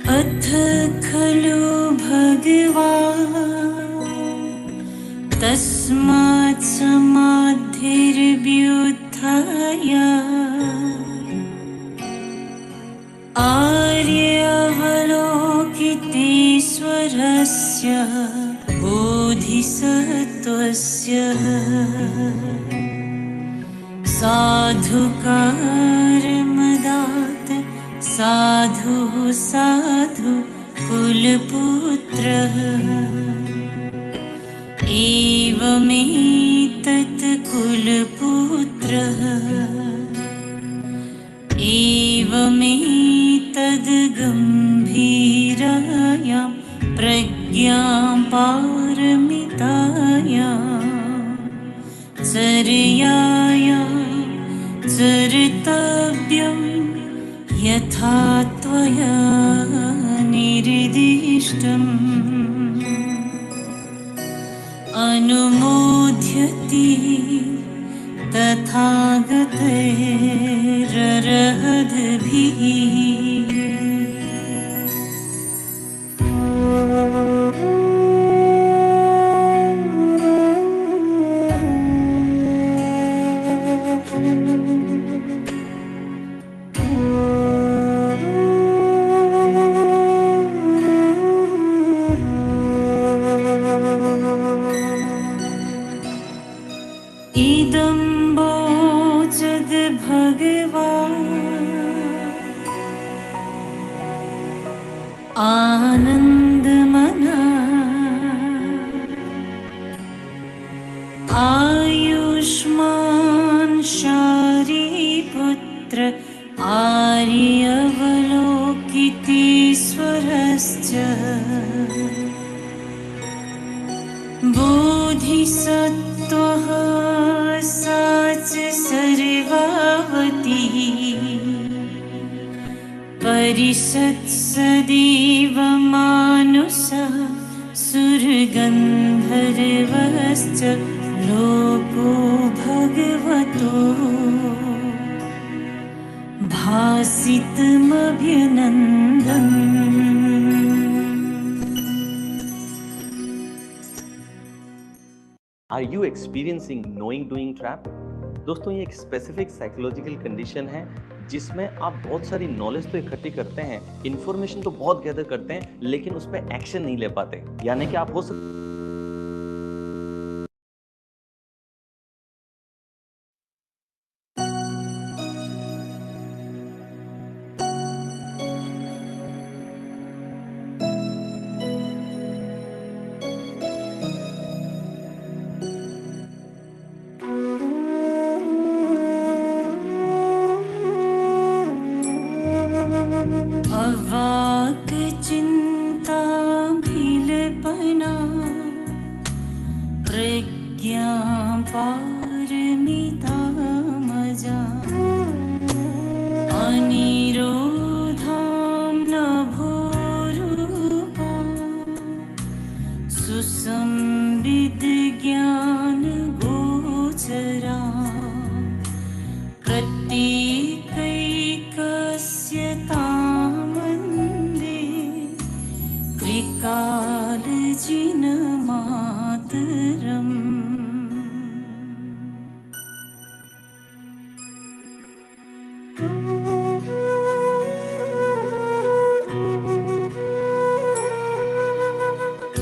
अथ खलु भगवान् तस्मात् समाधिर्व्युत्थाय आर्यावलोकितेश्वरस्य बोधिसत्त्वस्य साधुकारमदात् साधु साधु कुलपुत्रः एवमेतत् कुलपुत्रः एवमेतद् गम्भीरायां प्रज्ञां पारमितायां चर्यायां चरितव्यं यथा त्वया निर्दिष्टम् अनुमोद्यते तथागतैरर्हद्भिः। इदं वोचद् भगवान् आनन्दमनः आयुष्मान् शारीपुत्र आर्यावलोकितेश्वरश्च बोधिसत्त्वः सा च सर्वावती परिषत्सदेव मानुषः सुरगन्धर्वश्च लोको भगवतो भासितमभ्यनन्दन्। Are you experiencing knowing doing trap? दोस्तों ये एक स्पेसिफिक साइकोलॉजिकल कंडीशन है जिसमें आप बहुत सारी नॉलेज तो इकट्ठी करते हैं, इंफॉर्मेशन तो बहुत गैदर करते हैं, लेकिन उस पर एक्शन नहीं ले पाते। यानी कि आप हो सकते अवाक्चिन्ताभिलपना प्रज्ञां पारमितामजा अनिरोधां नभोरूपा सुसंविद्ज्ञानगोचरा प्रत्येकैकस्य तामन्दे त्रिकालजिनमातरम्।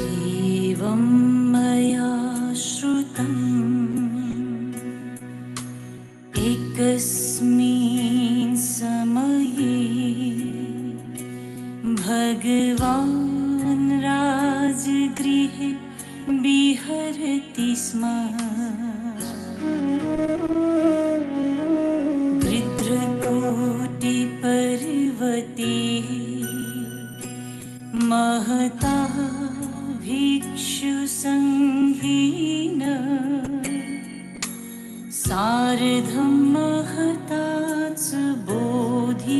एवं मया श्रुतम् एकस्मिन् समये भगवान् राजगृहे विहरति स्म। वृत्रकोटिपर्वते महता भिक्षुसङ्घेन सार्धं महता च बोधिसत्त्व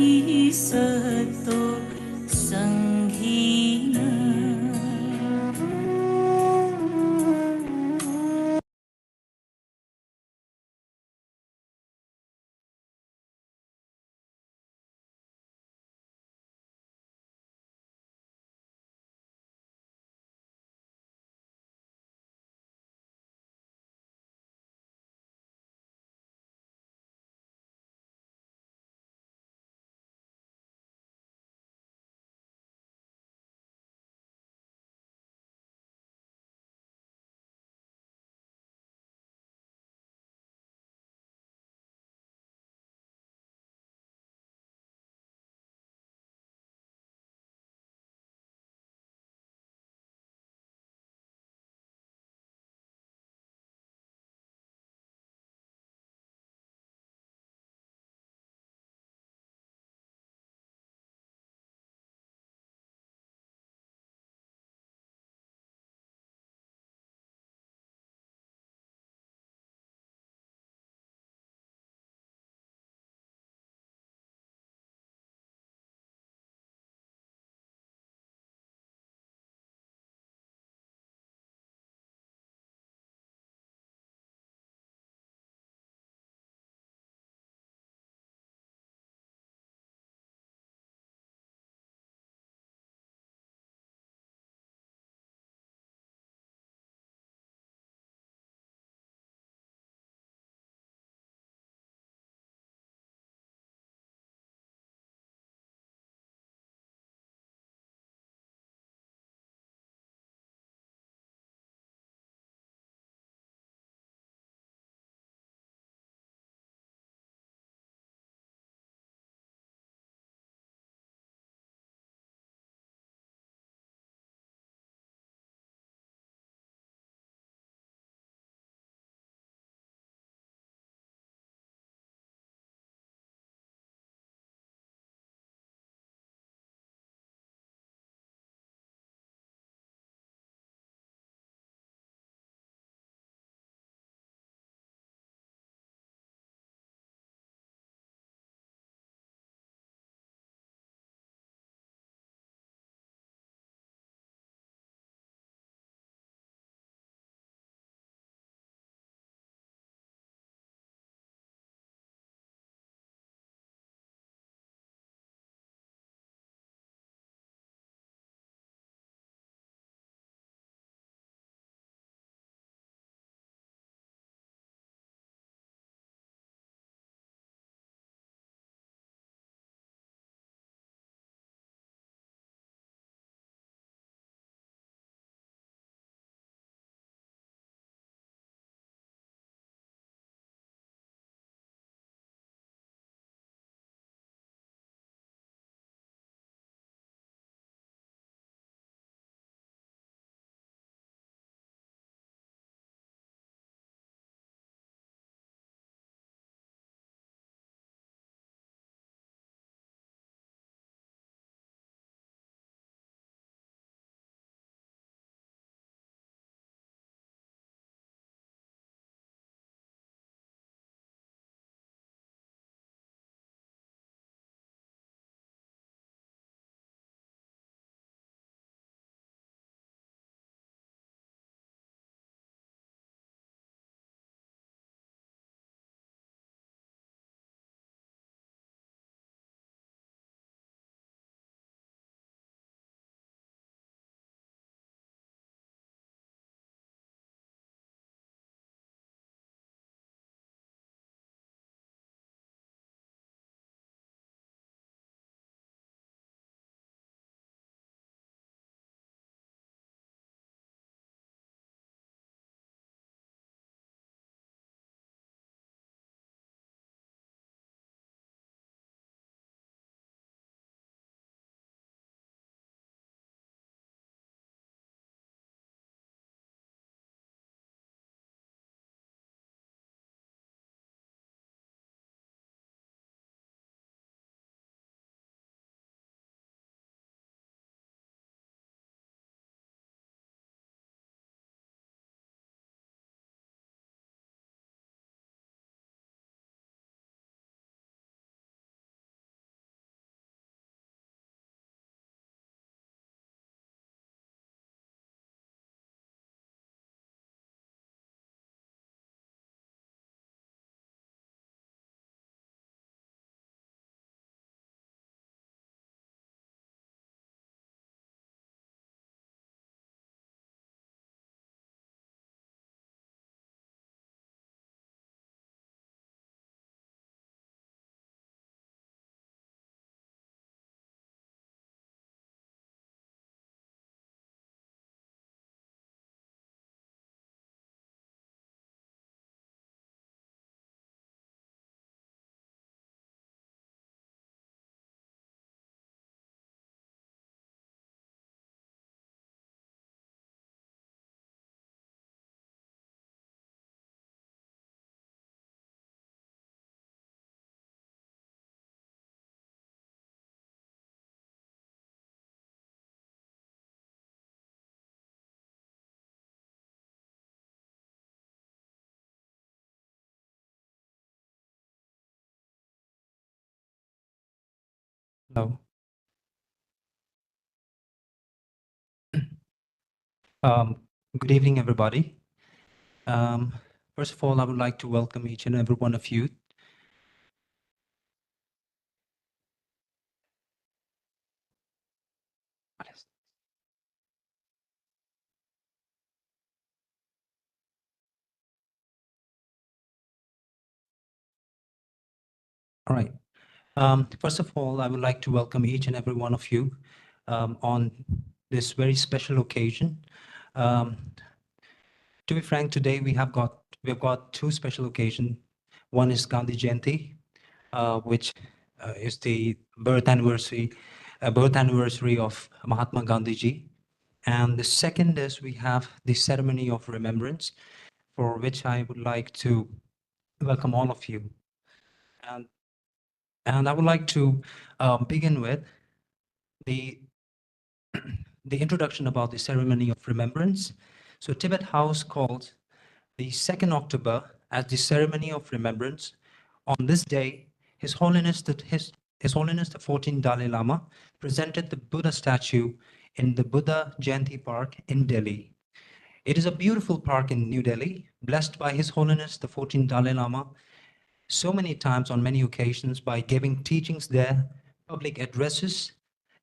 Hello. Good evening, everybody. First of all, I would like to welcome each and every one of you. All right. First of all, I would like to welcome each and every one of you on this very special occasion. Um, to be frank, today we've got two special occasions. One is Gandhi Jayanti, which is the birth anniversary of Mahatma Gandhi ji. And the second is we have the ceremony of remembrance, for which I would like to welcome all of you. And I would like to begin with the the introduction about the ceremony of remembrance. So Tibet House called the 2nd October as the ceremony of remembrance. On this day, His Holiness the 14th Dalai Lama presented the Buddha statue in the Buddha Jayanti Park in Delhi. It is a beautiful park in New Delhi, blessed by His Holiness the 14th Dalai Lama so many times on many occasions by giving teachings there, public addresses,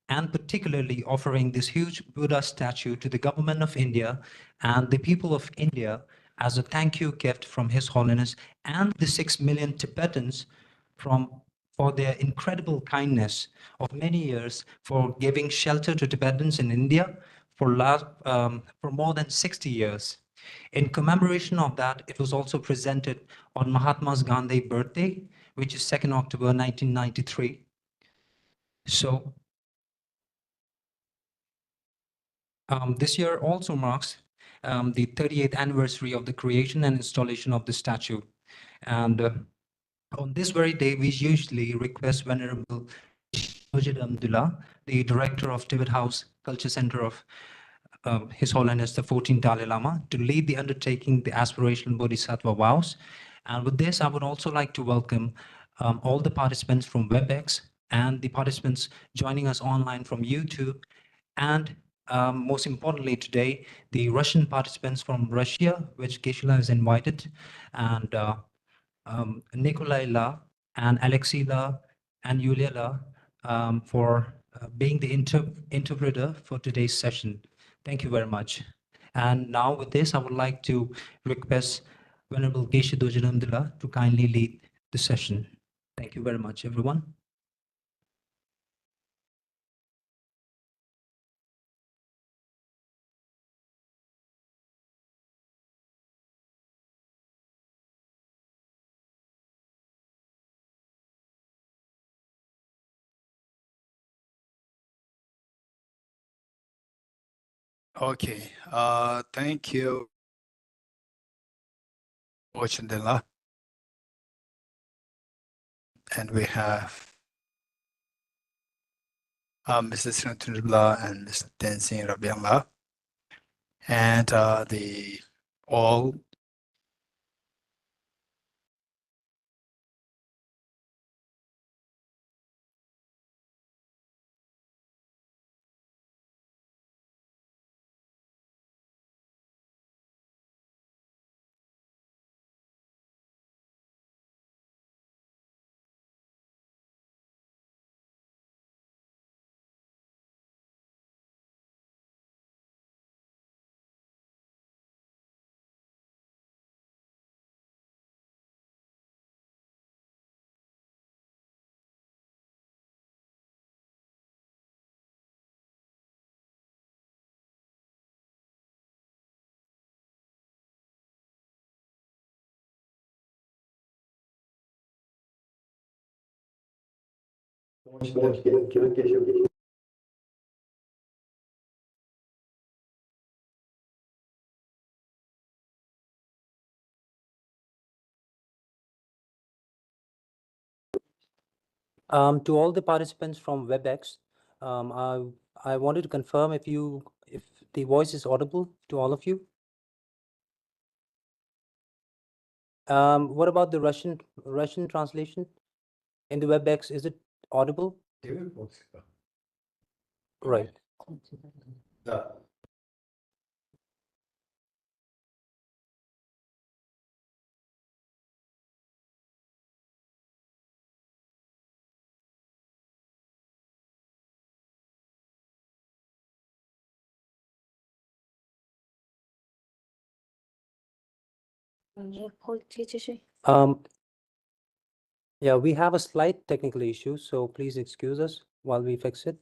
and particularly offering this huge Buddha statue to the government of India and the people of India as a thank you gift from His Holiness and the 6 million Tibetans for their incredible kindness of many years for giving shelter to Tibetans in India for more than 60 years. In commemoration of that, it was also presented on Mahatma's Gandhi birthday, which is 2nd October 1993. So this year also marks the 38th anniversary of the creation and installation of the statue. And on this very day, we usually request Venerable Damdul, the director of Tibet House Culture Center of His Holiness the 14th Dalai Lama, to lead the undertaking, the Aspirational Bodhisattva Vows. And with this, I would also like to welcome all the participants from WebEx and the participants joining us online from YouTube, and most importantly today, the Russian participants from Russia, which Geshe has invited, and Nikolai La and Alexei La and Yulia La for being the interpreter for today's session. Thank you very much. And now with this, I would like to request Venerable Geshe Dojanamdula to kindly lead the session. Thank you very much, everyone. Okay, thank you, Ochandela. And we have Mr. Sinatundula and Mr. Tenzin Rabianla. And the all To all the participants from WebEx, I wanted to confirm if the voice is audible to all of you. What about the Russian translation in the WebEx? Is it audible? Right. Um, yeah, we have a slight technical issue, so please excuse us while we fix it.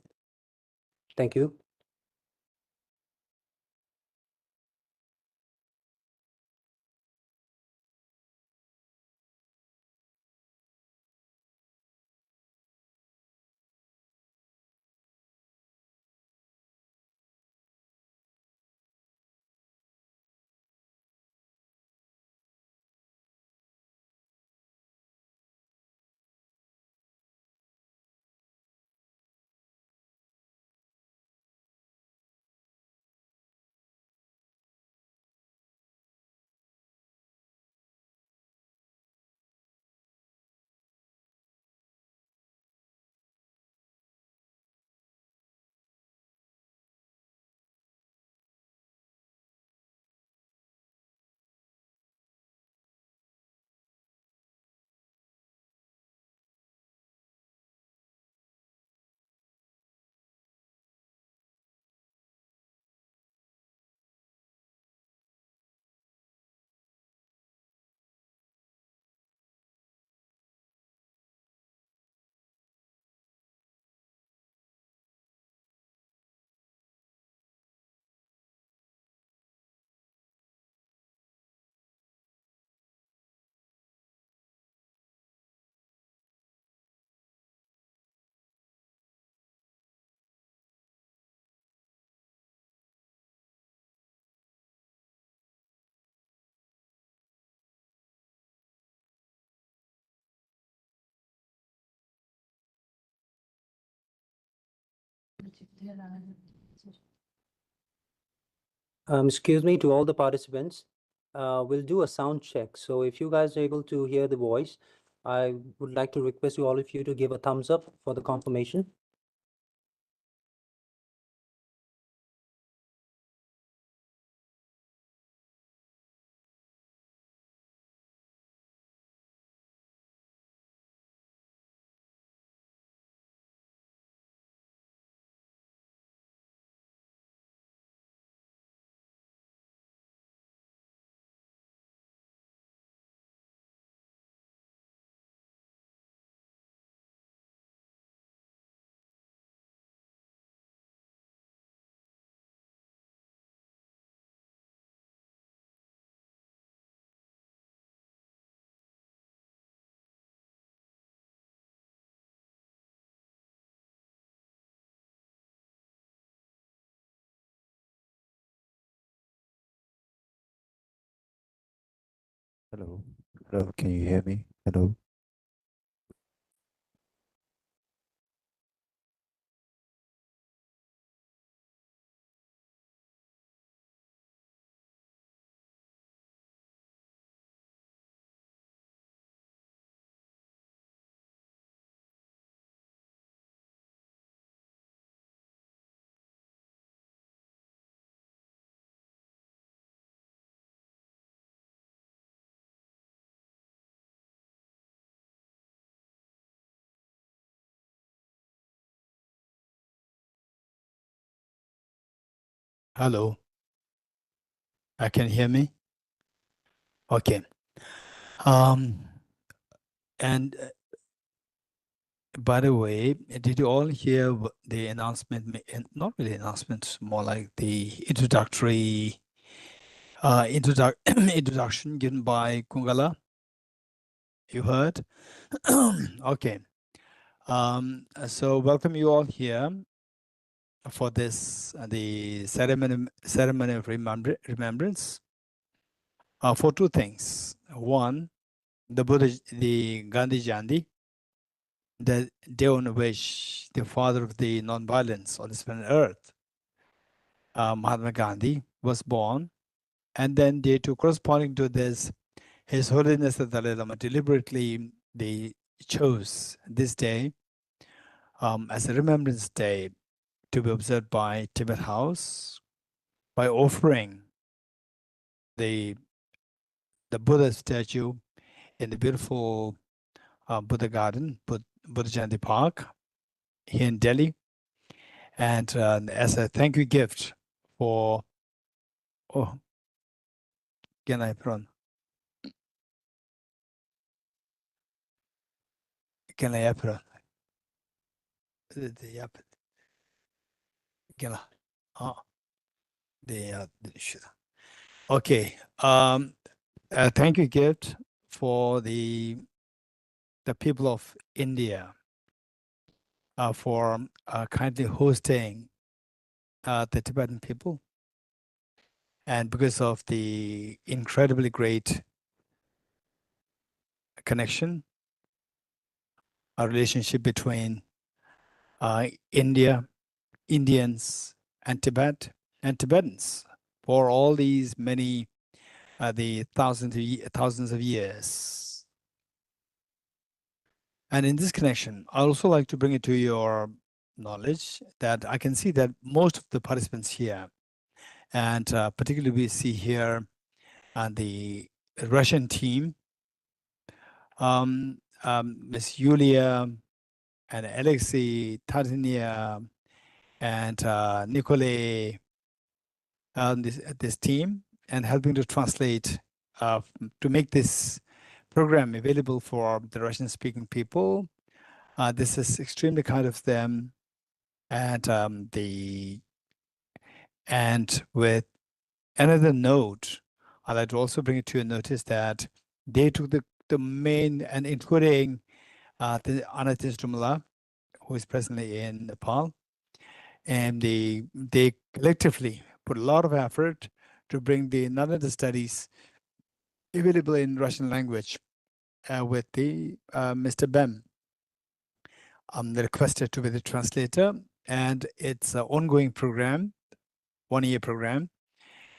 Thank you. Excuse me to all the participants. We'll do a sound check. So if you guys are able to hear the voice, I would like to request you all of you to give a thumbs up for the confirmation. Hello. Hello, can you hear me? Hello. Hello. Can you hear me? Okay. And by the way, did you all hear the announcement? Not really announcements, more like the introductory introduction given by Kungala. You heard? Okay. So welcome you all here for this the ceremony of remembrance for two things. One, the Gandhi Jayanti, the day on which the father of the non-violence on this planet Earth, Mahatma Gandhi, was born, and then day two, corresponding to this, His Holiness the Dalai Lama deliberately they chose this day as a Remembrance Day to be observed by Tibet House by offering the Buddha statue in the beautiful Buddha Garden, Buddha Jayanti Park here in Delhi, and as a thank you gift for can I put on? Can I put on? Okay. Thank you gift for the people of India for kindly hosting the Tibetan people, and because of the incredibly great connection, a relationship between Indians, and Tibet, and Tibetans for all these many the thousands of years. And in this connection, I also like to bring it to your knowledge that I can see that most of the participants here, and particularly we see here the Russian team, Miss Yulia and Alexei, Tatiana, and Nikolay, this team, and helping to translate to make this program available for the Russian-speaking people. This is extremely kind of them, and with another note, I'd like to also bring it to your notice that they took the main, and including the Anatis Dumala, who is presently in Nepal, and they collectively put a lot of effort to bring the Nalanda studies available in Russian language with the Mr. Bem requested to be the translator, and it's an ongoing program, 1-year program.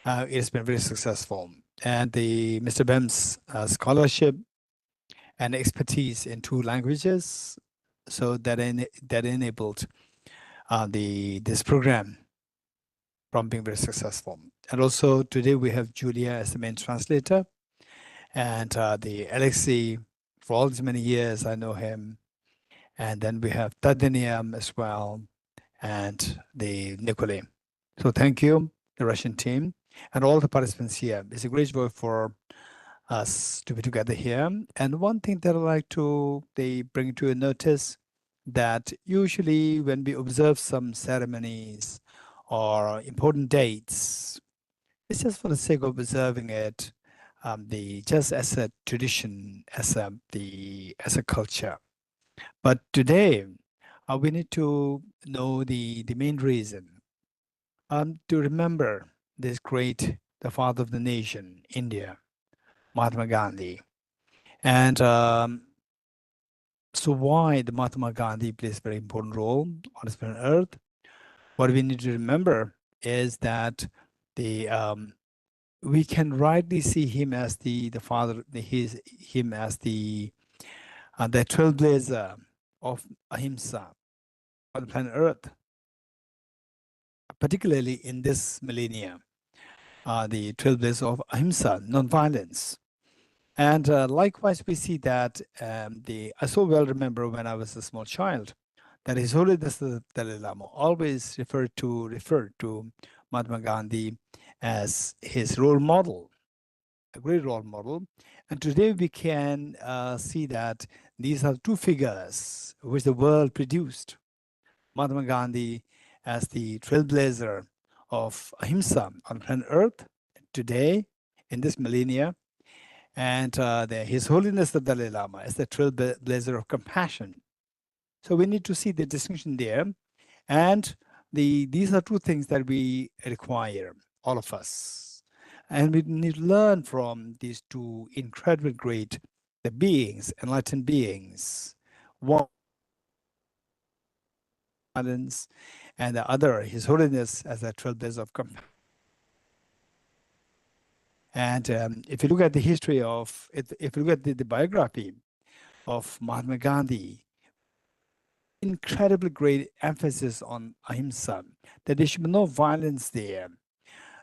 It's been very successful, and the Mr. Bem's scholarship and expertise in 2 languages, so that enabled this program from being very successful. And also today we have Julia as the main translator, and the Alexei, for all these many years I know him, and then we have Tadiniam as well, and the Nikolay. So thank you, the Russian team, and all the participants here. It's a great joy for us to be together here. And one thing that I'd like to bring to your notice, that usually when we observe some ceremonies or important dates, it's just for the sake of observing it, just as a tradition, as a culture. But today, we need to know the main reason, to remember this great, the father of the nation, India, Mahatma Gandhi. And so why the Mahatma Gandhi plays a very important role on this planet Earth? What we need to remember is that we can rightly see him as the father, him as the trailblazer of ahimsa on the planet Earth, particularly in this millennia, the trailblazer of ahimsa, non-violence. And likewise, we see that I so well remember when I was a small child that His Holiness the Dalai Lama always referred to Mahatma Gandhi as his role model, a great role model. And today we can see that these are 2 figures which the world produced. Mahatma Gandhi as the trailblazer of ahimsa on planet Earth today in this millennia, and His Holiness the Dalai Lama as the trailblazer of compassion. So we need to see the distinction there, and these are 2 things that we require, all of us, and we need to learn from these 2 incredibly great beings, enlightened beings. One, and the other, His Holiness as a trailblazer of compassion. And if you look at the history of, if you look at the biography of Mahatma Gandhi, incredibly great emphasis on ahimsa, that there should be no violence there.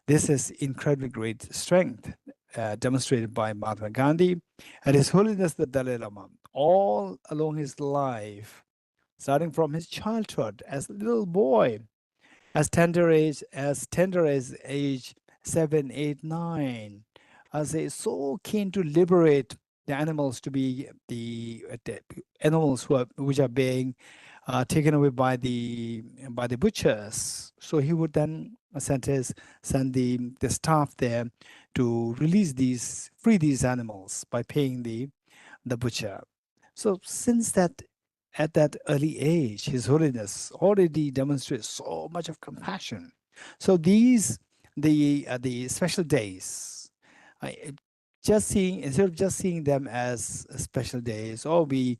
This is incredibly great strength demonstrated by Mahatma Gandhi and His Holiness the Dalai Lama all along his life, starting from his childhood as a little boy, as tender as age 7, 8, 9, as they so keen to liberate the animals to be the animals which are being taken away by the butchers. So he would then send the staff there to free these animals by paying the butcher. So since that, at that early age, His Holiness already demonstrates so much of compassion. So these, the special days, just seeing, instead of just seeing them as special days, or we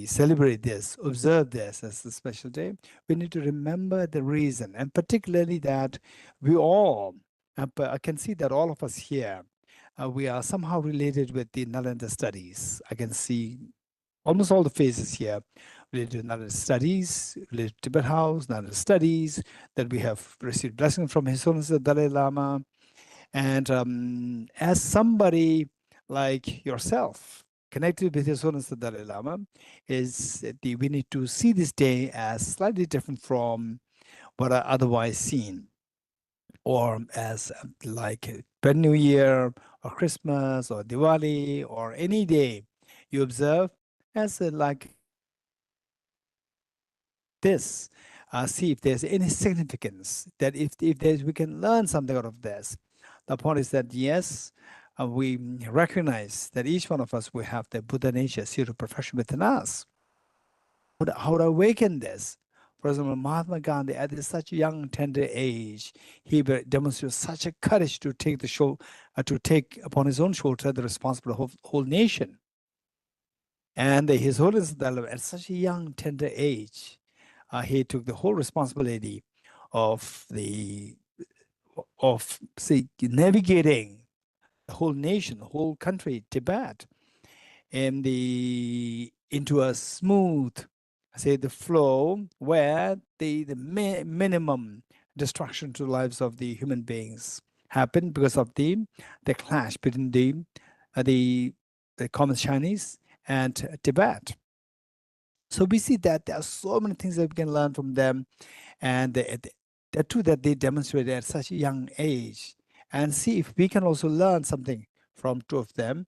celebrate this, observe this as a special day, we need to remember the reason, and particularly that we all, I can see that all of us here, we are somehow related with the Nalanda studies. I can see almost all the faces here related to Nalanda studies, related to Tibet House, Nalanda studies, that we have received blessings from His Holiness the Dalai Lama. And as somebody like yourself, connected with His Holiness the Dalai Lama, we need to see this day as slightly different from what are otherwise seen, or as like Brand New Year or Christmas or Diwali or any day you observe as like this. See if there's any significance, that if there's, we can learn something out of this. The point is that yes, we recognize that each one of us will have the Buddha nature, zero perfection within us. How to awaken this? For example, Mahatma Gandhi, at such a young, tender age, he demonstrated such a courage to take to take upon his own shoulder the responsibility of the whole nation. And His Holiness Dalai, at such a young, tender age, he took the whole responsibility of navigating the whole nation, the whole country, Tibet, into a smooth, the flow where the minimum destruction to the lives of the human beings happened because of the clash between the common Chinese and Tibet. So we see that there are so many things that we can learn from them, and the two that they demonstrated at such a young age, and see if we can also learn something from two of them,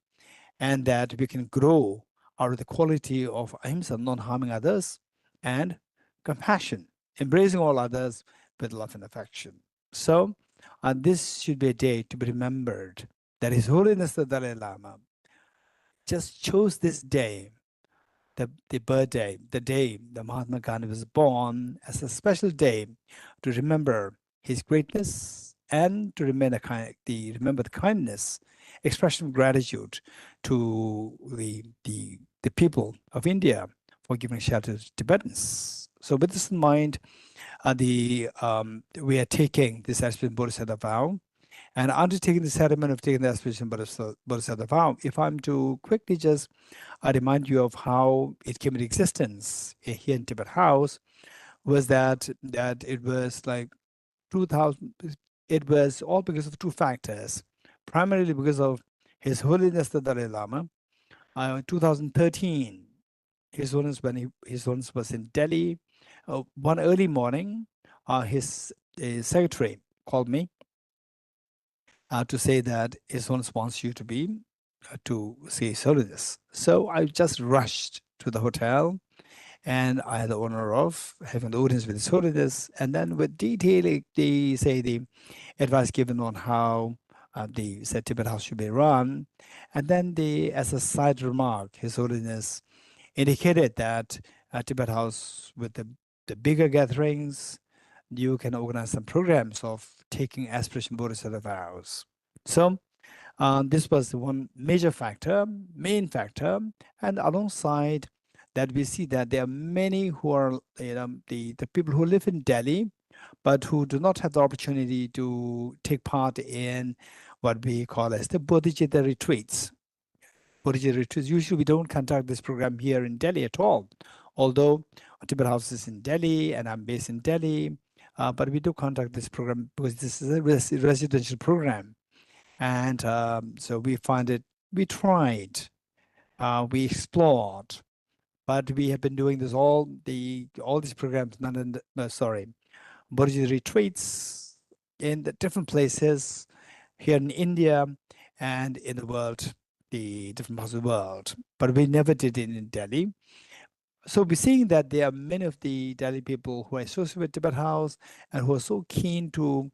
and that we can grow out of the quality of ahimsa, non-harming others, and compassion, embracing all others with love and affection. So this should be a day to be remembered, that His Holiness the Dalai Lama just chose this day, the birthday, the day that Mahatma Gandhi was born, as a special day to remember his greatness and to remember the kindness, expression of gratitude to the people of India for giving shelter to Tibetans. So with this in mind, we are taking this Aspirational Bodhisattva vow and undertaking the ceremony of taking the Aspirational Bodhisattva vow. If I'm to quickly just remind you of how it came into existence here in Tibet House, was that it was like 2000. It was all because of two factors, primarily because of His Holiness the Dalai Lama. 2013, His Holiness, when His Holiness was in Delhi, one early morning, his secretary called me to say that His Holiness wants you to be to see His Holiness. So I just rushed to the hotel, and I had the honor of having the audience with His Holiness, and then with detailing the advice given on how the Tibet House should be run. And then as a side remark, His Holiness indicated that Tibet House, with the bigger gatherings, you can organize some programs of taking aspiration Bodhisattva vows. So this was the one major factor, main factor, and alongside that, we see that there are many who are, the people who live in Delhi, but who do not have the opportunity to take part in what we call as the Bodhicitta retreats. Bodhicitta retreats, usually we don't conduct this program here in Delhi at all. Although Tibet House is in Delhi and I'm based in Delhi, but we do conduct this program because this is a residential program. And so we find it, we tried, we explored, but we have been doing this all these programs, Bodhicitta retreats in the different places here in India and in the world, the different parts of the world, but we never did it in Delhi. So we're seeing that there are many of the Delhi people who are associated with Tibet House and who are so keen to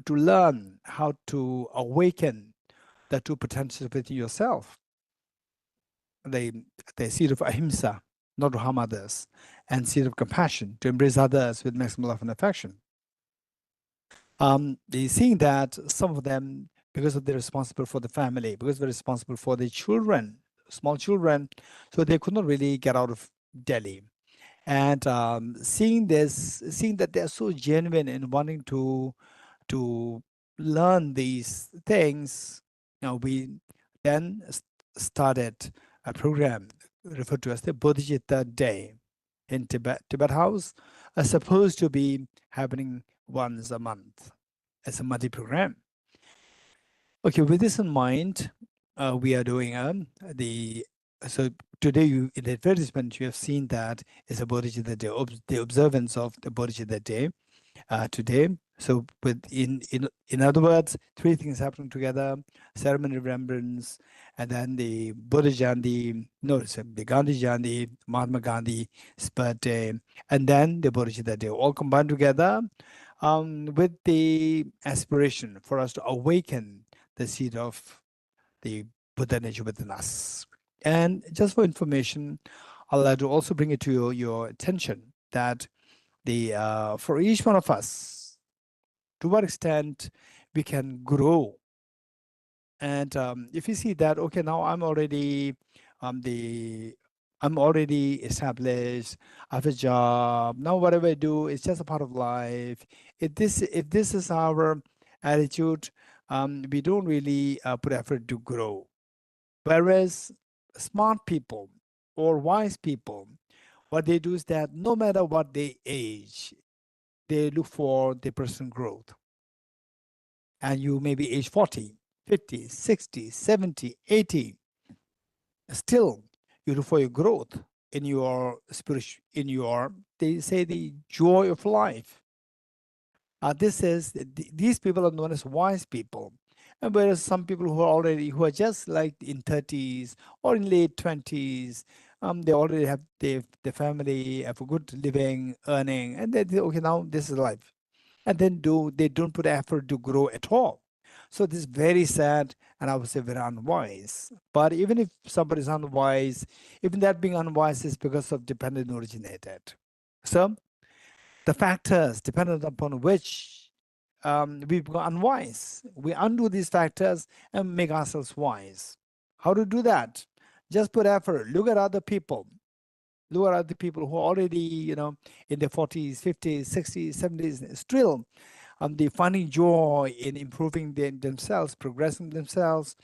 learn how to awaken the true potential within yourself. The seed of ahimsa, not to harm others, and seed of compassion, to embrace others with maximum love and affection. They seeing that some of them, because of they're responsible for the family, because they're responsible for the children, small children, so they could not really get out of Delhi. And seeing that they're so genuine in wanting to learn these things, we then started a program referred to as the Bodhicitta Day in Tibet House, supposed to be happening once a month as a monthly program. Okay, with this in mind, we are doing so today in the advertisement you have seen that is a Bodhicitta Day, the observance of the Bodhicitta Day today. So in other words, three things happening together: ceremony of remembrance, and then the the Gandhi Jayanti, Mahatma Gandhi's birthday, and then the Bodhicitta Day, all combined together with the aspiration for us to awaken the seed of the Buddha nature within us. And just for information, I'd like to also bring it to your attention that for each one of us, to what extent we can grow. And if you see that, okay, now I'm already established. I have a job. Now whatever I do is just a part of life. If this is our attitude, we don't really put effort to grow. Whereas smart people or wise people, what they do is that no matter what they age, they look for the personal growth. And you may be age 40, 50, 60, 70, 80. Still, you look for your growth in your they say, the joy of life. These people are known as wise people. And whereas some people who are just like in 30s or in late 20s, they already have their family, have a good living, earning, and they okay, now this is life. And then they don't put effort to grow at all. So this is very sad, and I would say very unwise. But even if somebody is unwise, even that being unwise is because of dependent originated. So the factors dependent upon which we become unwise, we undo these factors and make ourselves wise. How to do that? Just put effort. Look at other people. Look at other people who are already, in their 40s, 50s, 60s, 70s, still they finding joy in improving themselves, progressing themselves,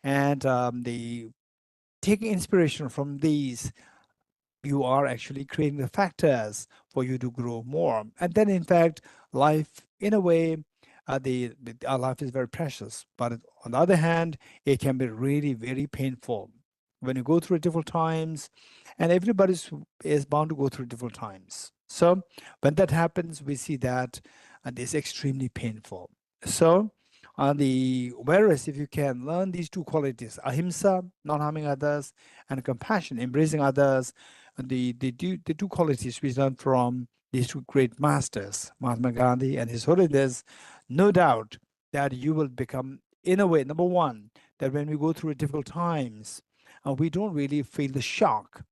and they taking inspiration from these. You are actually creating the factors for you to grow more. And then, in fact, life, in a way, our life is very precious. But on the other hand, it can be really very painful when you go through difficult times, and everybody is bound to go through difficult times. So when that happens, we see that it's extremely painful. So whereas if you can learn these two qualities, ahimsa, not harming others, and compassion, embracing others, the two qualities we learn from these two great masters, Mahatma Gandhi and His Holiness, no doubt that you will become, in a way, number one, that when we go through difficult times, we don't really feel the shock.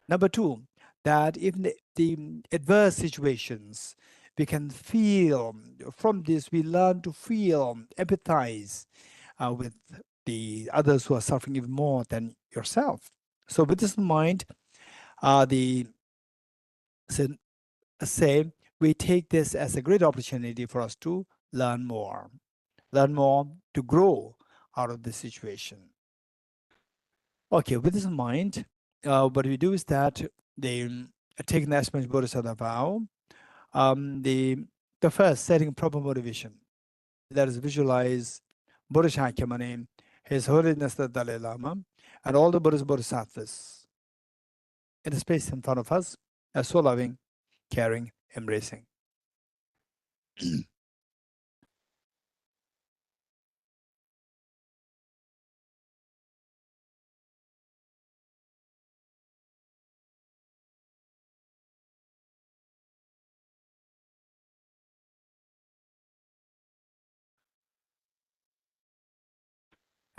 Number two, that even the adverse situations, we can feel from this, we learn to feel, empathize with the others who are suffering even more than yourself. So with this in mind, we take this as a great opportunity for us to learn more to grow out of this situation. Okay, with this in mind, what we do is that taking the Aspirational Bodhisattva vow, the first, setting proper motivation. Let us visualize Buddha Shakyamuni, His Holiness the Dalai Lama, and all the Buddhist Bodhisattvas in the space in front of us, as so loving, caring, embracing.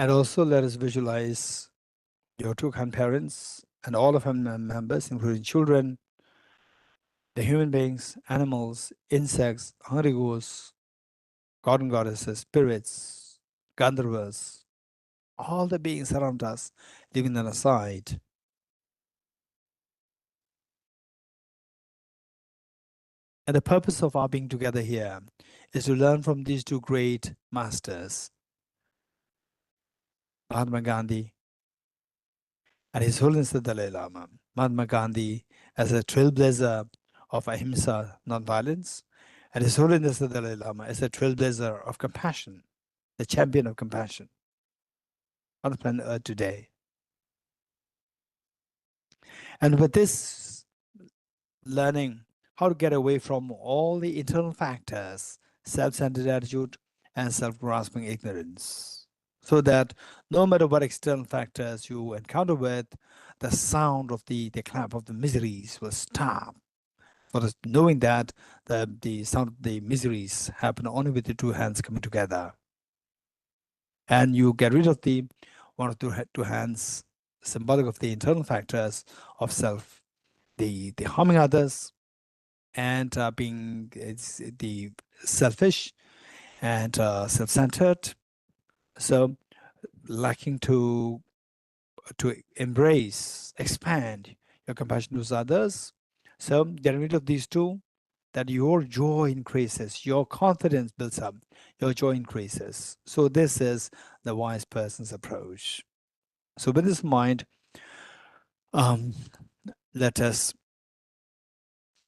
And also let us visualize your two grandparents and all of them members, including children, the human beings, animals, insects, hungry ghosts, god and goddesses, spirits, Gandharvas, all the beings around us, leaving them aside. And the purpose of our being together here is to learn from these two great masters, Mahatma Gandhi and His Holiness the Dalai Lama. Mahatma Gandhi as a trailblazer of ahimsa, non-violence, and His Holiness the Dalai Lama as a trailblazer of compassion, the champion of compassion on the planet Earth today. And with this learning how to get away from all the internal factors, self-centered attitude and self-grasping ignorance, so that no matter what external factors you encounter with, the sound of the clap of the miseries will stop. For us, knowing that the sound of the miseries happen only with the two hands coming together. And you get rid of the one of the two hands, symbolic of the internal factors of self, the harming others, and being the selfish and self-centered. So lacking to embrace, expand your compassion towards others. So getting rid of these two, that your joy increases, your confidence builds up, your joy increases. So this is the wise person's approach. So with this in mind, let us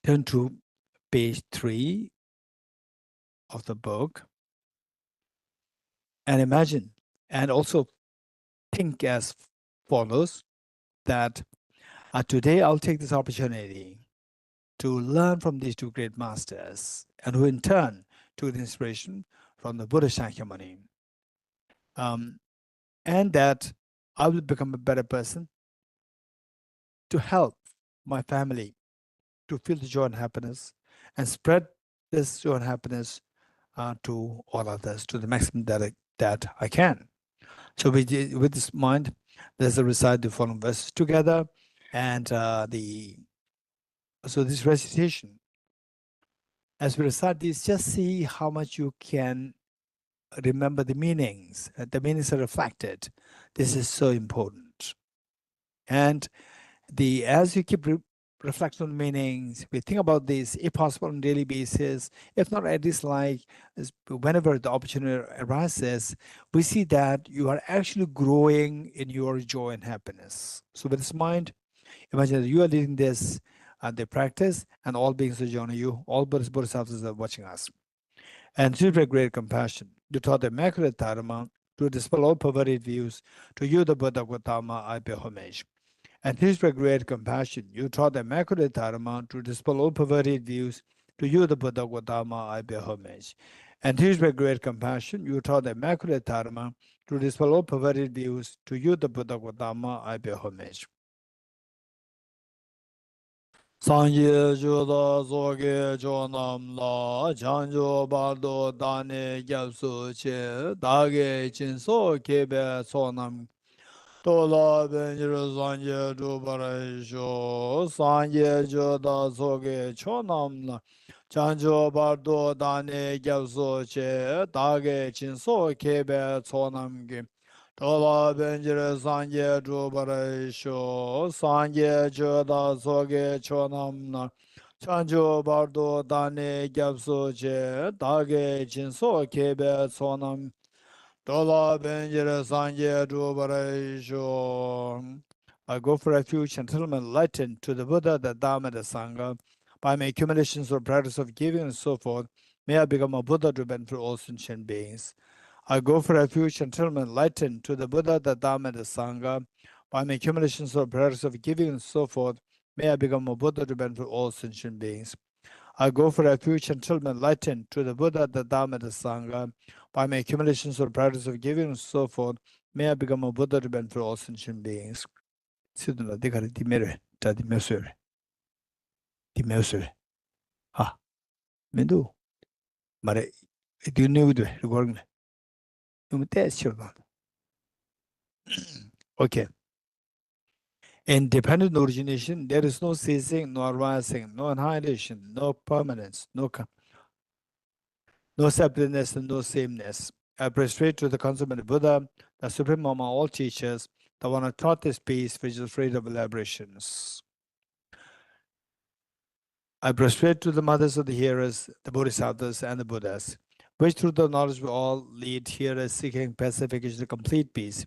turn to page 3 of the book and imagine and also think as follows, that today I'll take this opportunity to learn from these two great masters, and who in turn took the inspiration from the Buddha Shakyamuni. And that I will become a better person to help my family to feel the joy and happiness and spread this joy and happiness to all others to the maximum that I can. So with this mind, let's recite the following verses together, and so this recitation, as we recite this, just see how much you can remember the meanings. The meanings are reflected. This is so important. And as you keep reflecting on meanings, we think about this, if possible, on a daily basis. If not, at least like whenever the opportunity arises, we see that you are actually growing in your joy and happiness. So with this mind, imagine that you are leading this the practice, and all beings are joining you, all Bodhisattvas are watching us. And to with great compassion, you taught the Immaculate Dharma to dispel all perverted views. To you, the Buddha Gautama, I pay homage. And teach with great compassion, you taught the Immaculate Dharma to dispel all perverted views. To you, the Buddha Gautama, I pay homage. And teach with great compassion, you taught the Immaculate Dharma to dispel all perverted views. To you, the Buddha Gautama, I pay homage. Sanje juda zoge jonam la janjo bardo dane gyapsu che dage chinso kebe sonam tola benjiro sanje dubara sho sanje juda zoge chonam la janjo bardo dane gyapsu che dage chinso kebe sonam ge Tola benjire sanje drupare sho, sanje choda soge chonam na, chanjo bardo dane gyapso che, dage chinso kebe Tola benjire sanje drupare sho, I go for refuge until I'm enlightened to the Buddha, the Dhamma, and the Sangha. By my accumulations or practice of giving and so forth, may I become a Buddha to benefit all sentient beings. I go for refuge until I'm enlightened to the Buddha, the Dhamma, and the Sangha. By my accumulations or practice of giving and so forth, may I become a Buddha to benefit all sentient beings. I go for refuge until I'm enlightened to the Buddha, the Dhamma, and the Sangha. By my accumulations or practice of giving and so forth, may I become a Buddha to benefit all sentient beings. Siduna dekari di mere, ta di mesure. Di mesure. Ha, mendu. Mare, di nude, recording. Okay. Independent origination, there is no ceasing, no arising, no annihilation, no permanence, no separateness, and no sameness. I prostrate to the consummate Buddha, the supreme among all teachers, the one who taught this peace, which is free of elaborations. I prostrate to the mothers of the hearers, the Bodhisattvas and the Buddhas, which through the knowledge we all lead hearers seeking pacification, complete peace,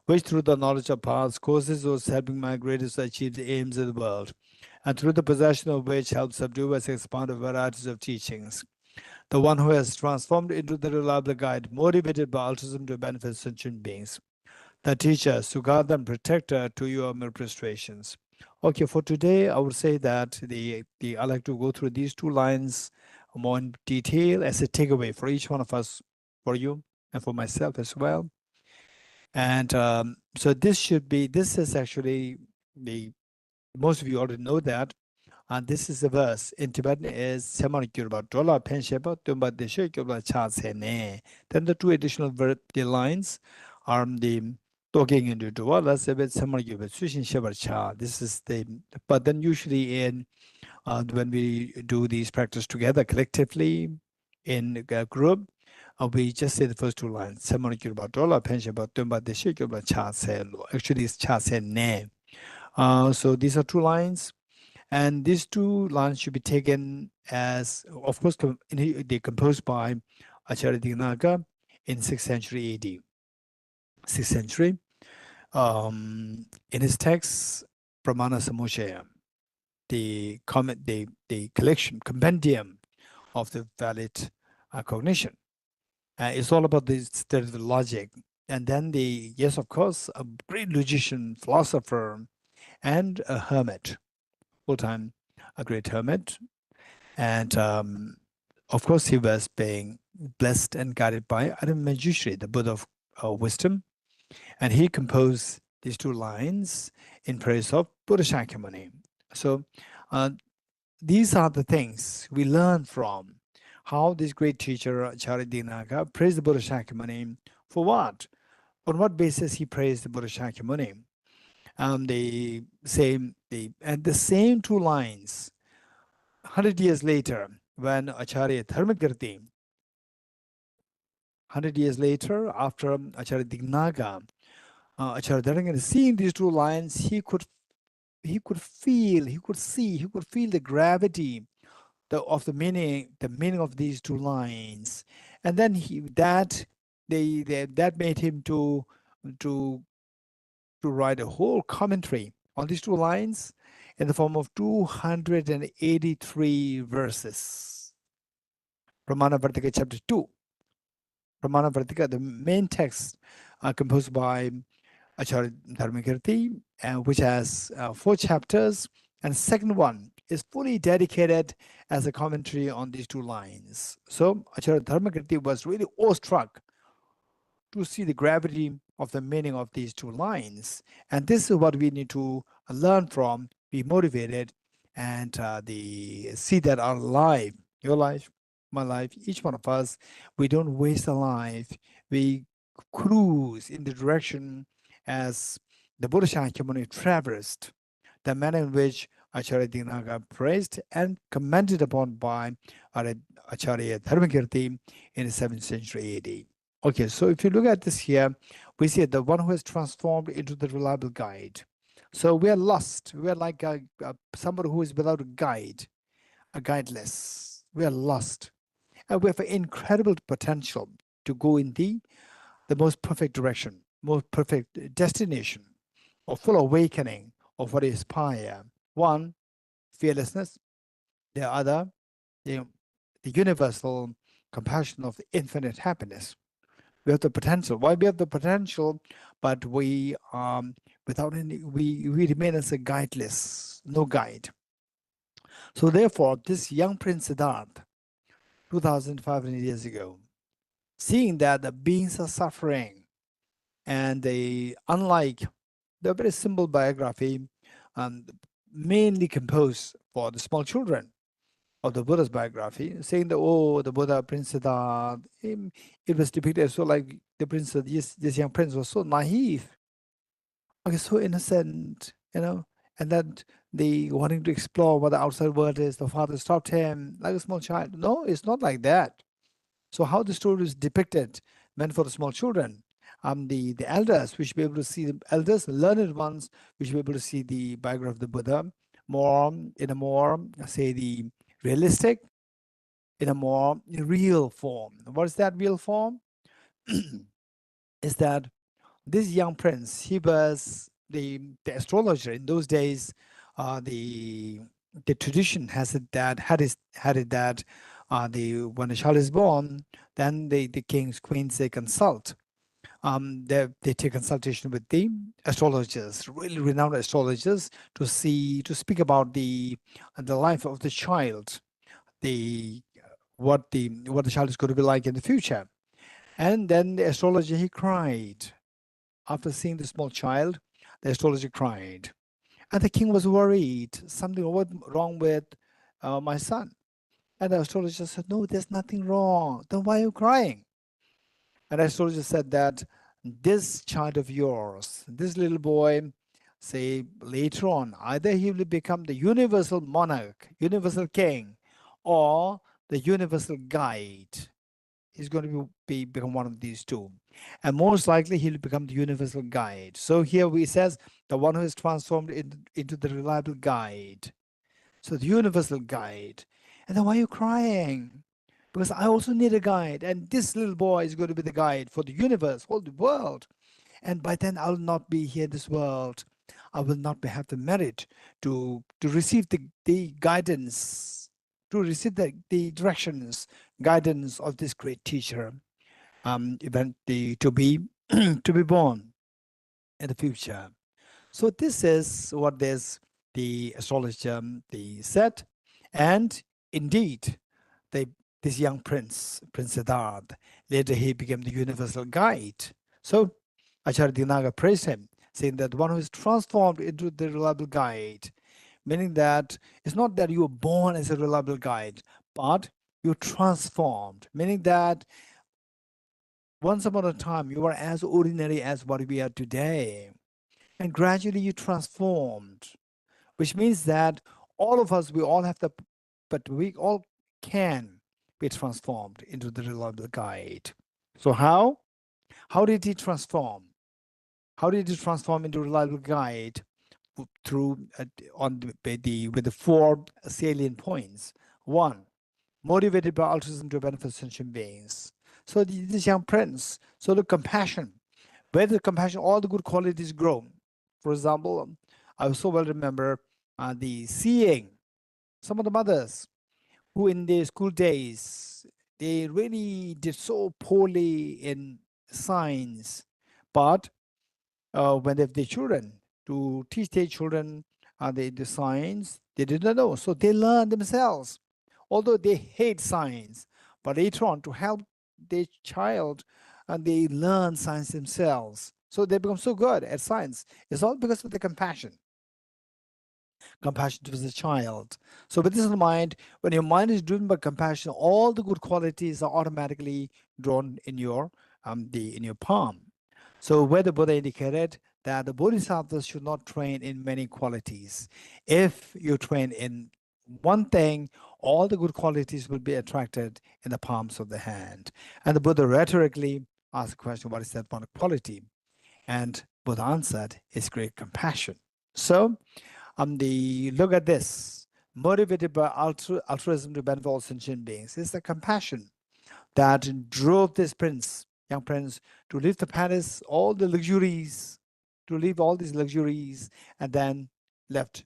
which through the knowledge of paths causes those helping migrators to achieve the aims of the world, and through the possession of which helps subdue and expound a varieties of teachings. The one who has transformed into the reliable guide, motivated by altruism to benefit sentient beings. The teacher, Sugata and protector, to you are mere prostrations. Okay, for today, I would say that I like to go through these two lines more in detail as a takeaway for each one of us, for you and for myself as well. And so this is actually most of you already know that. And this is the verse in Tibetan is Semar Kyurba Dola Pensheba Tumba Deshe Kyurba Cha Sene. Then the two additional the lines are the talking into Dwala Sebet Semar Kyurba Sushin Shebar Cha. This is but then usually in when we do these practice together collectively in a group, we just say the first two lines. Semar Kyurba Dola Pensheba Tumba Deshe Kyurba Cha Selo. Actually it's Cha Sene. So these are two lines. And these two lines should be taken as, of course, they composed by Acharya Dignaga in 6th century AD. 6th century. In his text, Pramana Samuchaya, the collection, compendium of the valid cognition. It's all about the state of the logic. And then yes, of course, a great logician, philosopher, and a hermit, full-time, a great hermit. And of course, he was being blessed and guided by Manjushri, the Buddha of wisdom. And he composed these two lines in praise of Buddha Shakyamuni. So these are the things we learn from how this great teacher, Acharya Dignaga, praised the Buddha Shakyamuni for what? On what basis he praised the Buddha Shakyamuni? And the same two lines 100 years later, when Acharya Dharmakirti, 100 years later, after Acharya Dignaga, Acharya Dharmakirti, seeing these two lines, he could feel the gravity of the meaning of these two lines, and then that made him to write a whole commentary on these two lines in the form of 283 verses. Pramana Vartika chapter 2. Pramana Vartika, the main text composed by Acharya Dharmakirti, which has 4 chapters, and the second one is fully dedicated as a commentary on these two lines. So Acharya Dharmakirti was really awestruck to see the gravity of the meaning of these two lines. And this is what we need to learn from, be motivated, and see that our life, your life, my life, each one of us, we don't waste a life. We cruise in the direction as the Buddha Shakyamuni traversed, the manner in which Acharya Dignaga praised and commented upon by Acharya Dharmakirti in the 7th century AD. Okay, so if you look at this here, we see the one who is transformed into the reliable guide. So we are lost. We are like somebody who is without a guide, a guideless. We are lost. And we have an incredible potential to go in the most perfect direction, most perfect destination. or full awakening of what is aspire. One, fearlessness. The other, the universal compassion of the infinite happiness. We have the potential. Why we have the potential, but we without any we remain as a guideless, no guide. So therefore, this young Prince Siddhartha, 2,500 years ago, seeing that the beings are suffering, and they, unlike the very simple biography, mainly composed for the small children of the Buddha's biography, saying that, oh, the Buddha, Prince Siddhartha, it was depicted so like the prince, this young prince was so naive, okay, so innocent, and that they wanting to explore what the outside world is. The father stopped him like a small child. No, it's not like that. So how the story is depicted, meant for the small children, the elders, we should be able to see the elders, learned ones, we should be able to see the biography of the Buddha more in a more, say, the realistic, in a more real form. What is that real form? Is that this young prince, he was the astrologer in those days. The tradition has it that when a child is born, then the kings, queens, they consult. They take consultation with the astrologers, really renowned astrologers, to speak about the life of the child, what the child is going to be like in the future. And then the astrologer, he cried. After seeing the small child, the astrologer cried. And the king was worried. Something wrong with my son. And the astrologer said, no, there's nothing wrong. Then why are you crying? And the astrologer said that this child of yours, this little boy, say later on, either he will become the universal monarch, universal king, or the universal guide. He's going to become one of these two. And most likely he'll become the universal guide. So here he says, the one who is transformed into the reliable guide. So the universal guide. And then why are you crying? Because I also need a guide. And this little boy is going to be the guide for the universe, whole the world. And by then I'll not be here in this world. I will not have the merit to receive the guidance, to receive the directions, guidance of this great teacher, to be to be born in the future. So this is what the astrologer they said, and indeed, this young prince, Prince Siddhartha, later he became the universal guide. So Acharya Dinaga praised him, saying that one who is transformed into the reliable guide, meaning that it's not that you were born as a reliable guide, but you're transformed, meaning that once upon a time you were as ordinary as what we are today, and gradually you transformed, which means that all of us, we all have but we all can be transformed into the reliable guide. So how did he transform? How did he transform into a reliable guide? Through with the four salient points. One, motivated by altruism to benefit sentient beings. So this young prince, so the compassion, where the compassion, all the good qualities grow. For example, I so well remember the seeing some of the mothers who in their school days, they really did so poorly in science, but when they have their children, to teach their children the science, they did not know. So they learn themselves, although they hate science, but later on to help their child, and they learn science themselves. So they become so good at science. It's all because of the compassion towards the child. So with this in mind, when your mind is driven by compassion, all the good qualities are automatically drawn in your palm. So where the Buddha indicated that the Bodhisattvas should not train in many qualities. If you train in one thing, all the good qualities will be attracted in the palms of the hand. And the Buddha rhetorically asked the question, what is that one quality? And Buddha answered, it's great compassion. So look at this, motivated by altruism to benefit all sentient beings. It's the compassion that drove this young prince, to leave the palace, all the luxuries, to leave all these luxuries and then left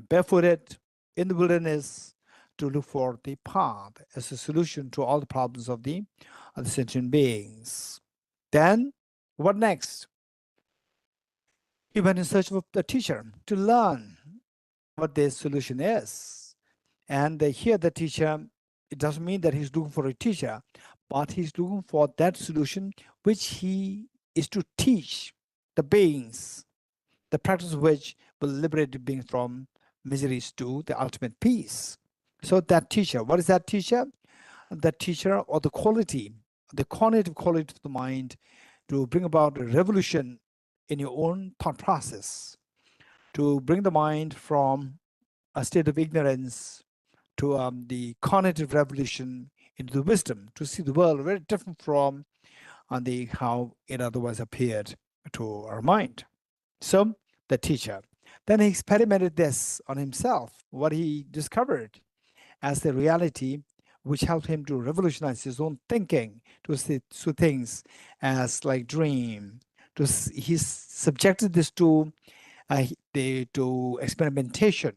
barefooted in the wilderness to look for the path as a solution to all the problems of the sentient beings. Then, what next? He went in search of a teacher to learn what the solution is. And here the teacher, it doesn't mean that he's looking for a teacher, but he's looking for that solution which he is to teach the beings, the practice of which will liberate the beings from miseries to the ultimate peace. So that teacher, what is that teacher? That teacher, or the quality, the cognitive quality of the mind, to bring about a revolution in your own thought process, to bring the mind from a state of ignorance to the cognitive revolution into the wisdom, to see the world very different from how it otherwise appeared to our mind. So the teacher, then he experimented this on himself, what he discovered as the reality, which helped him to revolutionize his own thinking, to see things as like dream. He subjected this to experimentation,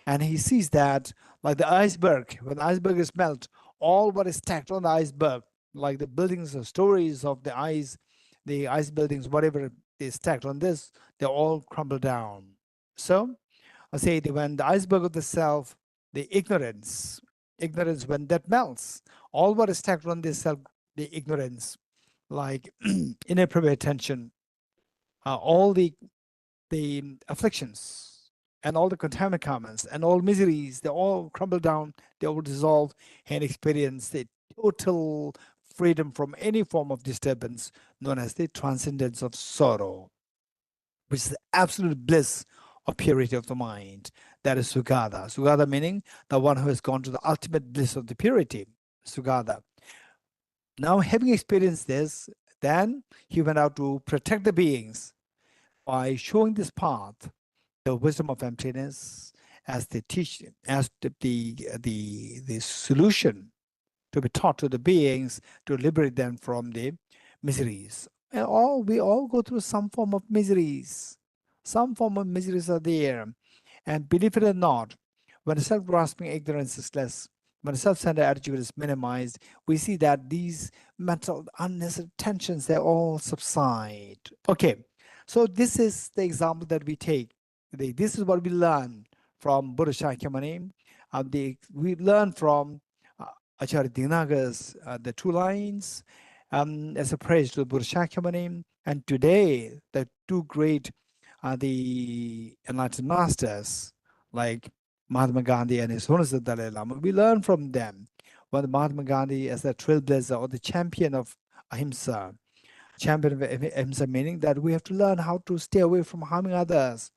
and he sees that like the iceberg, when the iceberg is melt, all what is stacked on the iceberg, like the buildings or stories of the ice buildings, whatever is stacked on this, they all crumble down. So I say that when the iceberg of the self, the ignorance, when that melts, all what is stacked on this self, the ignorance, like inappropriate attention, all the afflictions, and all the contaminant comments, and all miseries, they all crumble down, they all dissolve, and experience the total freedom from any form of disturbance, known as the transcendence of sorrow, which is the absolute bliss of purity of the mind. That is Sugata. Sugata meaning the one who has gone to the ultimate bliss of the purity, Sugata. Now, having experienced this, then he went out to protect the beings by showing this path, the wisdom of emptiness, as the teaching, as the solution to be taught to the beings to liberate them from the miseries. And we all go through some form of miseries. Some form of miseries are there. And believe it or not, when self-grasping ignorance is less, when self-centered attitude is minimized, we see that these mental unnecessary tensions, they all subside. Okay, so this is the example that we take. This is what we learn from Buddha Shakyamuni. We learn from Acharya Dinaga's the 2 lines as a praise to Buddha Shakyamuni. And today, the 2 great the enlightened masters, like Mahatma Gandhi and His Holiness the Dalai Lama, we learn from them. When Mahatma Gandhi as the trailblazer or the champion of Ahimsa, meaning that we have to learn how to stay away from harming others.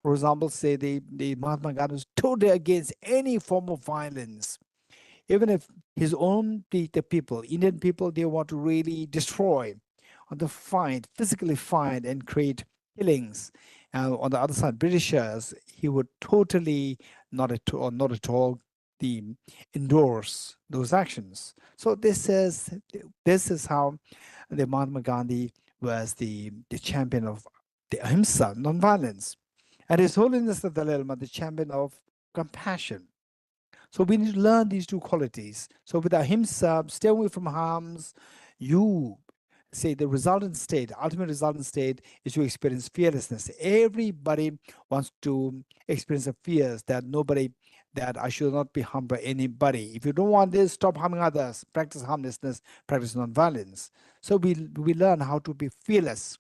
For example, say the Mahatma Gandhi was totally against any form of violence. Even if his own the people, Indian people, they want to really destroy, or to physically find and create killings. On the other side, Britishers, he would totally not at all endorse those actions. So this is how the Mahatma Gandhi was the champion of the ahimsa, non-violence, and His Holiness the Dalai Lama, the champion of compassion. So we need to learn these 2 qualities. So with ahimsa, stay away from harms. You say the resultant state, ultimate resultant state is to experience fearlessness. Everybody wants to experience the fears that I should not be harmed by anybody. If you don't want this, stop harming others. Practice harmlessness, practice non-violence. So we learn how to be fearless.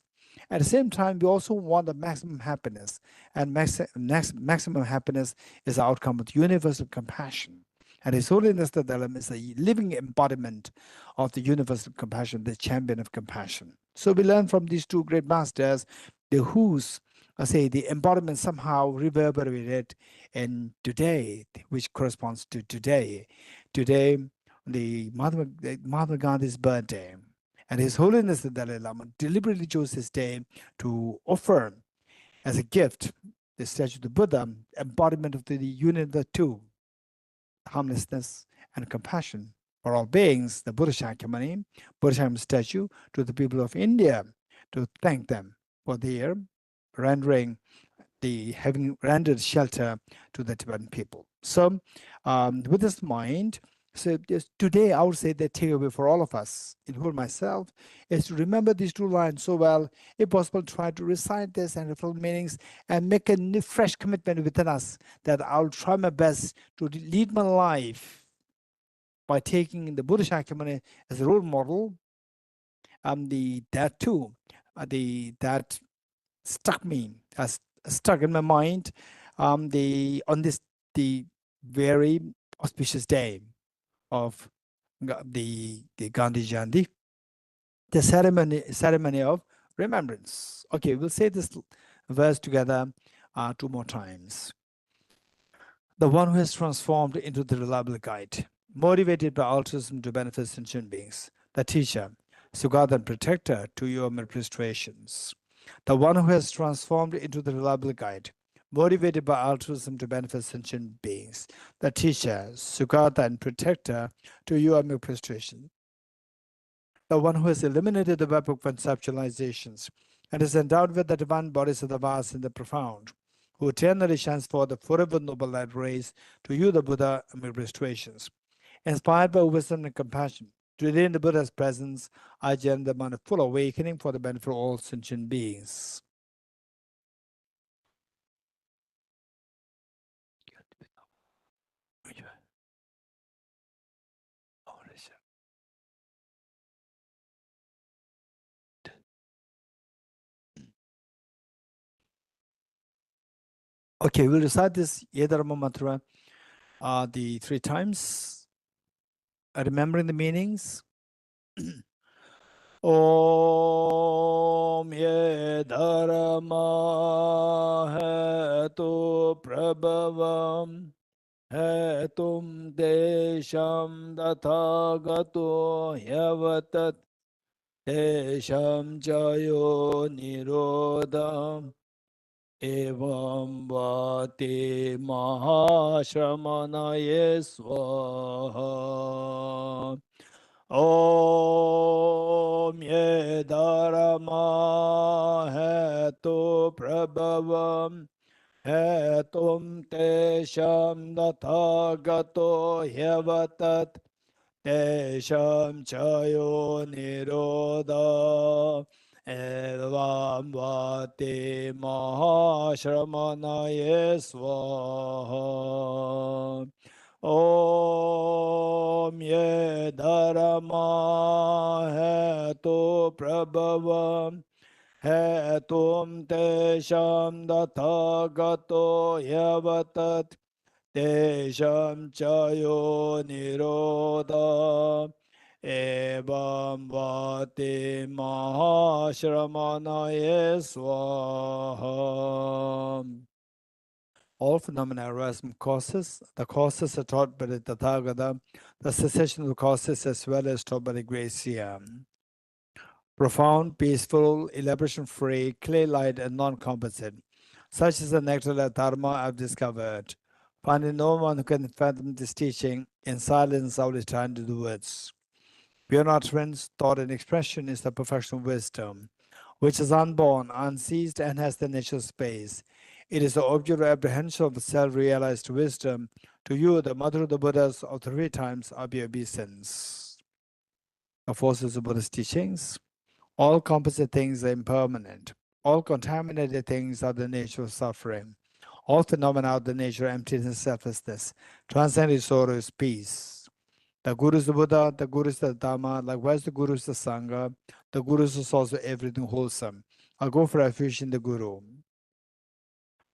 At the same time, we also want the maximum happiness. And maximum happiness is the outcome of universal compassion. And His Holiness the Dalai Lama is a living embodiment of the universal compassion, the champion of compassion. So we learn from these 2 great masters, the the embodiment somehow reverberated in today, which corresponds to today. Today, the Mahatma Gandhi's birthday. And His Holiness the Dalai Lama deliberately chose this day to offer as a gift the statue of the Buddha, embodiment of the union of the 2, harmlessness and compassion for all beings, the Buddha Shakyamuni statue to the people of India, to thank them for their having rendered shelter to the Tibetan people. So with this mind, so today I would say the takeaway for all of us, including myself, is to remember these two lines so well. If possible, try to recite this and refill meanings and make a new, fresh commitment within us that I'll try my best to lead my life by taking the Buddha Shakyamuni as a role model. That stuck me, stuck in my mind on the very auspicious day of the Gandhi Jayanti, the ceremony of remembrance. Okay, we'll say this verse together 2 more times. The one who has transformed into the reliable guide, motivated by altruism to benefit sentient beings, the teacher, Sugata and protector to your administrations. The one who has transformed into the reliable guide, motivated by altruism to benefit sentient beings, the teacher, Sugata and protector to your administration. The one who has eliminated the web of conceptualizations and is endowed with the divine bodies of the vast and the profound, who eternally shines forth the forever noble light rays to you, the Buddha administrations. Inspired by wisdom and compassion, today in the Buddha's presence, I join them on a full awakening for the benefit of all sentient beings. Okay, we'll recite this Yedharma mantra the 3 times, remembering the meanings. Om ye dharma hetu prabhavam hetum desham dathagato yavatat desham jayo nirodham evam vati mahashramanaye swaha. Om ye dharma hetu prabhavam hetum tesham dathagato yavatat tesham chayo nirodha evam vati mahashramanaye swaha. Om ye dharma hetu prabhavam hetum tesham dathagato yavatat tesham chayo nirodha evam vati mahashramanaye swaha. All phenomena arise from causes. The causes are taught by the Tathagata, the cessation of the causes as well as taught by the Gracia. Profound, peaceful, elaboration-free, clear-light, and non-composite. Such is the nectar of Dharma I've discovered. Finding no one who can fathom this teaching, in silence I will return to the woods. Beyond utterance, thought, and expression is the perfection of wisdom, which is unborn, unceased, and has the nature of space. It is the object of apprehension of self-realized wisdom. To you, the mother of the Buddhas of the 3 times of your obeisance. The forces of Buddhist teachings. All composite things are impermanent. All contaminated things are the nature of suffering. All phenomena are the nature of emptiness and selflessness. Transcendent sorrow is peace. The Guru is the Buddha, the Guru is the Dhamma, likewise the Guru is the Sangha. The Guru is also everything wholesome. I go for refuge in the Guru.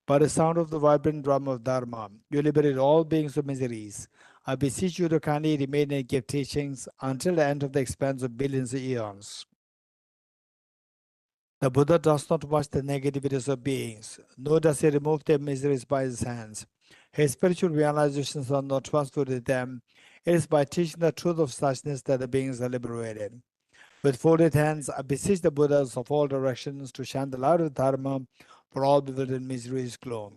By the sound of the vibrant drum of Dharma, you liberate all beings of miseries. I beseech you to kindly remain and give teachings until the end of the expanse of billions of eons. The Buddha does not watch the negativities of beings, nor does he remove their miseries by his hands. His spiritual realizations are not transferred to them. It is by teaching the truth of suchness that the beings are liberated. With folded hands, I beseech the Buddhas of all directions to shine the light of Dharma for all bewildered miseries gloom.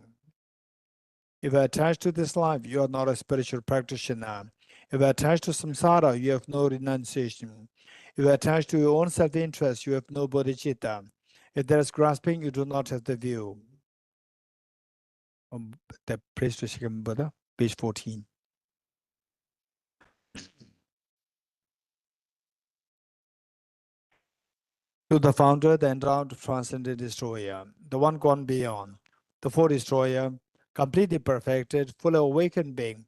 If you are attached to this life, you are not a spiritual practitioner. If you are attached to samsara, you have no renunciation. If you are attached to your own self-interest, you have no bodhicitta. If there is grasping, you do not have the view. The praise to Shikam Buddha, page 14. To the founder, the endowed transcendent destroyer, the one gone beyond, the fourth destroyer, completely perfected, fully awakened being,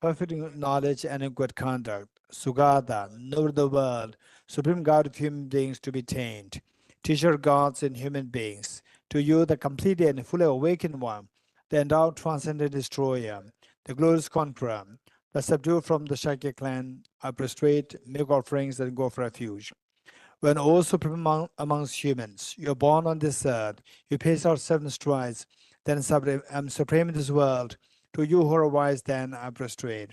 perfect in knowledge and in good conduct, Sugata, knower of the world, supreme God of human beings to be tamed, teacher gods and human beings, to you the completely and fully awakened one, the endowed transcendent destroyer, the glorious conqueror, the subdued from the Shakya clan, I prostrate, make offerings and go for refuge. When all supreme amongst humans, you're born on this earth, you pace out 7 strides, then supreme in this world. To you who are wise, then I prostrate.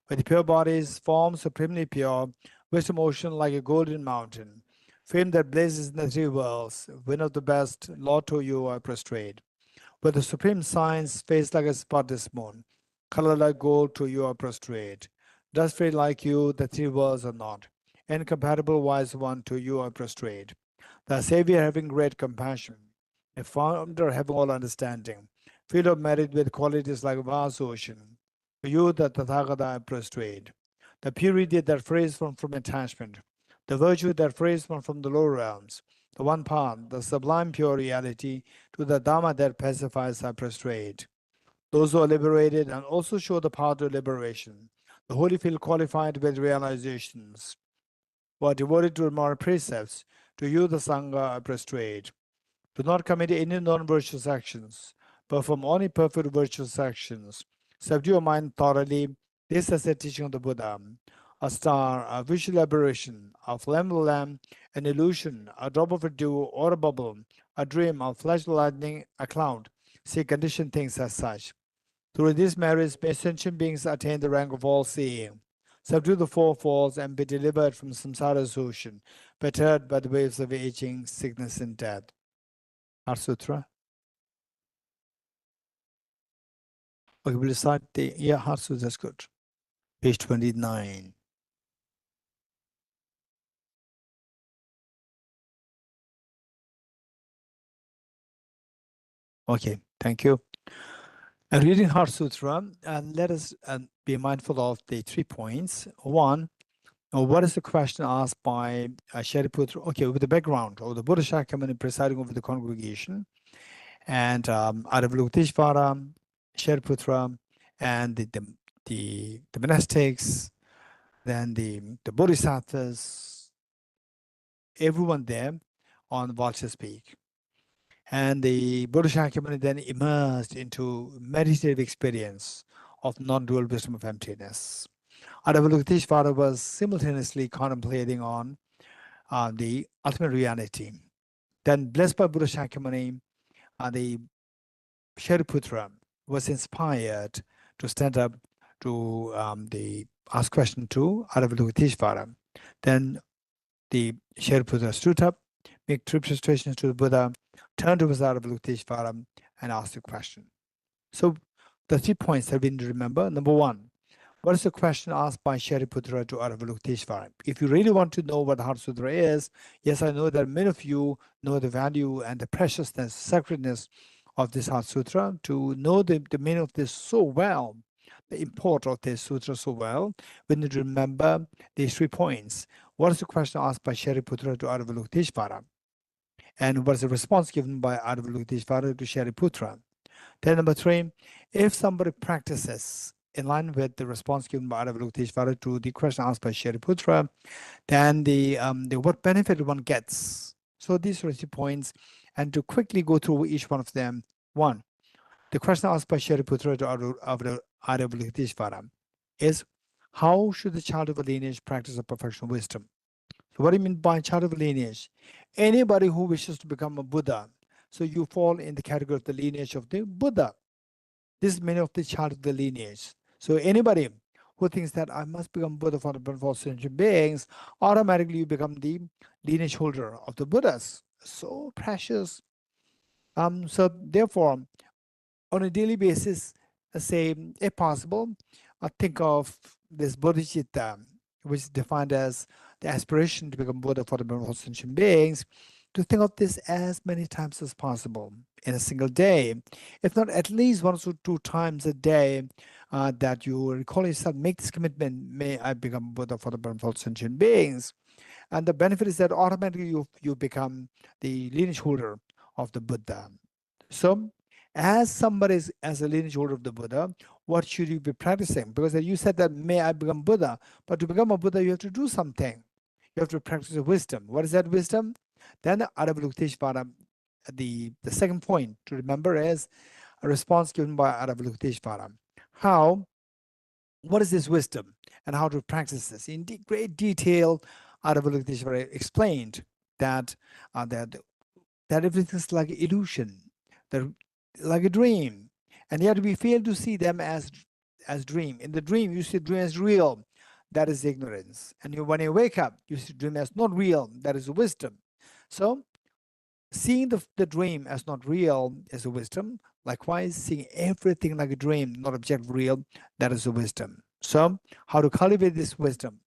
With pure bodies, form supremely pure, wisdom ocean like a golden mountain. Fame that blazes in the 3 worlds, win of the best, Lord, to you I prostrate. With the supreme signs, face like a spotless moon, color like gold, to you I prostrate. Dust free like you, the 3 worlds are not. Incompatible wise one, to you I prostrate. The Savior having great compassion, the founder having all understanding, field of merit with qualities like a vast ocean. To you the Tathagata I prostrate. The purity that frees from attachment, the virtue that frees from the lower realms, the one path, the sublime pure reality, to the Dhamma that pacifies I prostrate. Those who are liberated and also show the path to liberation, the holy feel qualified with realizations, who are devoted to moral precepts, to you the Sangha I prostrate. Do not commit any non-virtuous actions, perform only perfect virtuous actions. Subdue your mind thoroughly. This is the teaching of the Buddha. A star, a visual aberration, a flame of lamp, an illusion, a drop of a dew or a bubble, a dream, a flash of lightning, a cloud. See conditioned things as such. Through this marriage, may sentient beings attain the rank of all-seeing, subdue the 4 falls, and be delivered from samsara's ocean, bettered by the waves of aging, sickness, and death. Heart Sutra. Okay, we'll start the Heart Sutra. That's good. Page 29. Okay, thank you. And reading Heart Sutra, let us be mindful of the 3 points. One, what is the question asked by Shariputra? Okay, with the background of the Buddha Shakyamuni presiding over the congregation, and Avalokiteshvara, Shariputra, and the monastics, then the Bodhisattvas, everyone there on Vulture's Peak. And the Buddha Shakyamuni then immersed into meditative experience of non-dual wisdom of emptiness. Avalokiteshvara was simultaneously contemplating on the ultimate reality. Then, blessed by Buddha Shakyamuni, the Shariputra was inspired to stand up to ask question to Avalokiteshvara. Then the Shariputra stood up, make 3 prostrations to the Buddha, turned to Avalokiteshvara and asked the question. So the 3 points have been to remember. Number 1, what is the question asked by Shariputra to Avalokiteshvara? If you really want to know what Heart Sutra is, yes, I know that many of you know the value and the preciousness, sacredness of this Heart Sutra. To know the meaning of this so well, the import of this sutra so well, we need to remember these 3 points. What is the question asked by Shariputra to Avalokiteshvara? And what is the response given by Avalokiteshvara to Shariputra? Then number 3, if somebody practices in line with the response given by Avalokiteshvara to the question asked by Shariputra, then the what benefit one gets. So these are 3 points, and to quickly go through each one of them. 1, the question asked by Shariputra to Avalokiteshvara is, how should the child of a lineage practice a perfection of wisdom? So what do you mean by child of a lineage? Anybody who wishes to become a Buddha, so you fall in the category of the lineage of the Buddha. This is meaning of the child of the lineage. So anybody who thinks that I must become Buddha for the benefit of sentient beings, automatically you become the lineage holder of the Buddhas. So precious. So therefore, on a daily basis, say, if possible, think of this Bodhicitta, which is defined as the aspiration to become Buddha for the benefit of sentient beings. to think of this as many times as possible in a single day, if not at least 1 or 2 times a day, that you recall yourself, make this commitment, may I become Buddha for the benefit of all sentient beings. And the benefit is that automatically you become the lineage holder of the Buddha. So as somebody is as a lineage holder of the Buddha, what should you be practicing? Because you said that may I become Buddha, but to become a Buddha, you have to do something. You have to practice wisdom. What is that wisdom? Then Avalokiteshvara, the second point to remember is a response given by Avalokiteshvara. What is this wisdom and how to practice this? In great detail, Avalokiteshvara explained that that everything is like illusion, that like a dream, and yet we fail to see them as dream. In the dream, you see dream as real, that is ignorance, and when you wake up, you see dream as not real, that is wisdom. So seeing the dream as not real is a wisdom. Likewise, seeing everything like a dream, not objective real, that is a wisdom. So how to cultivate this wisdom?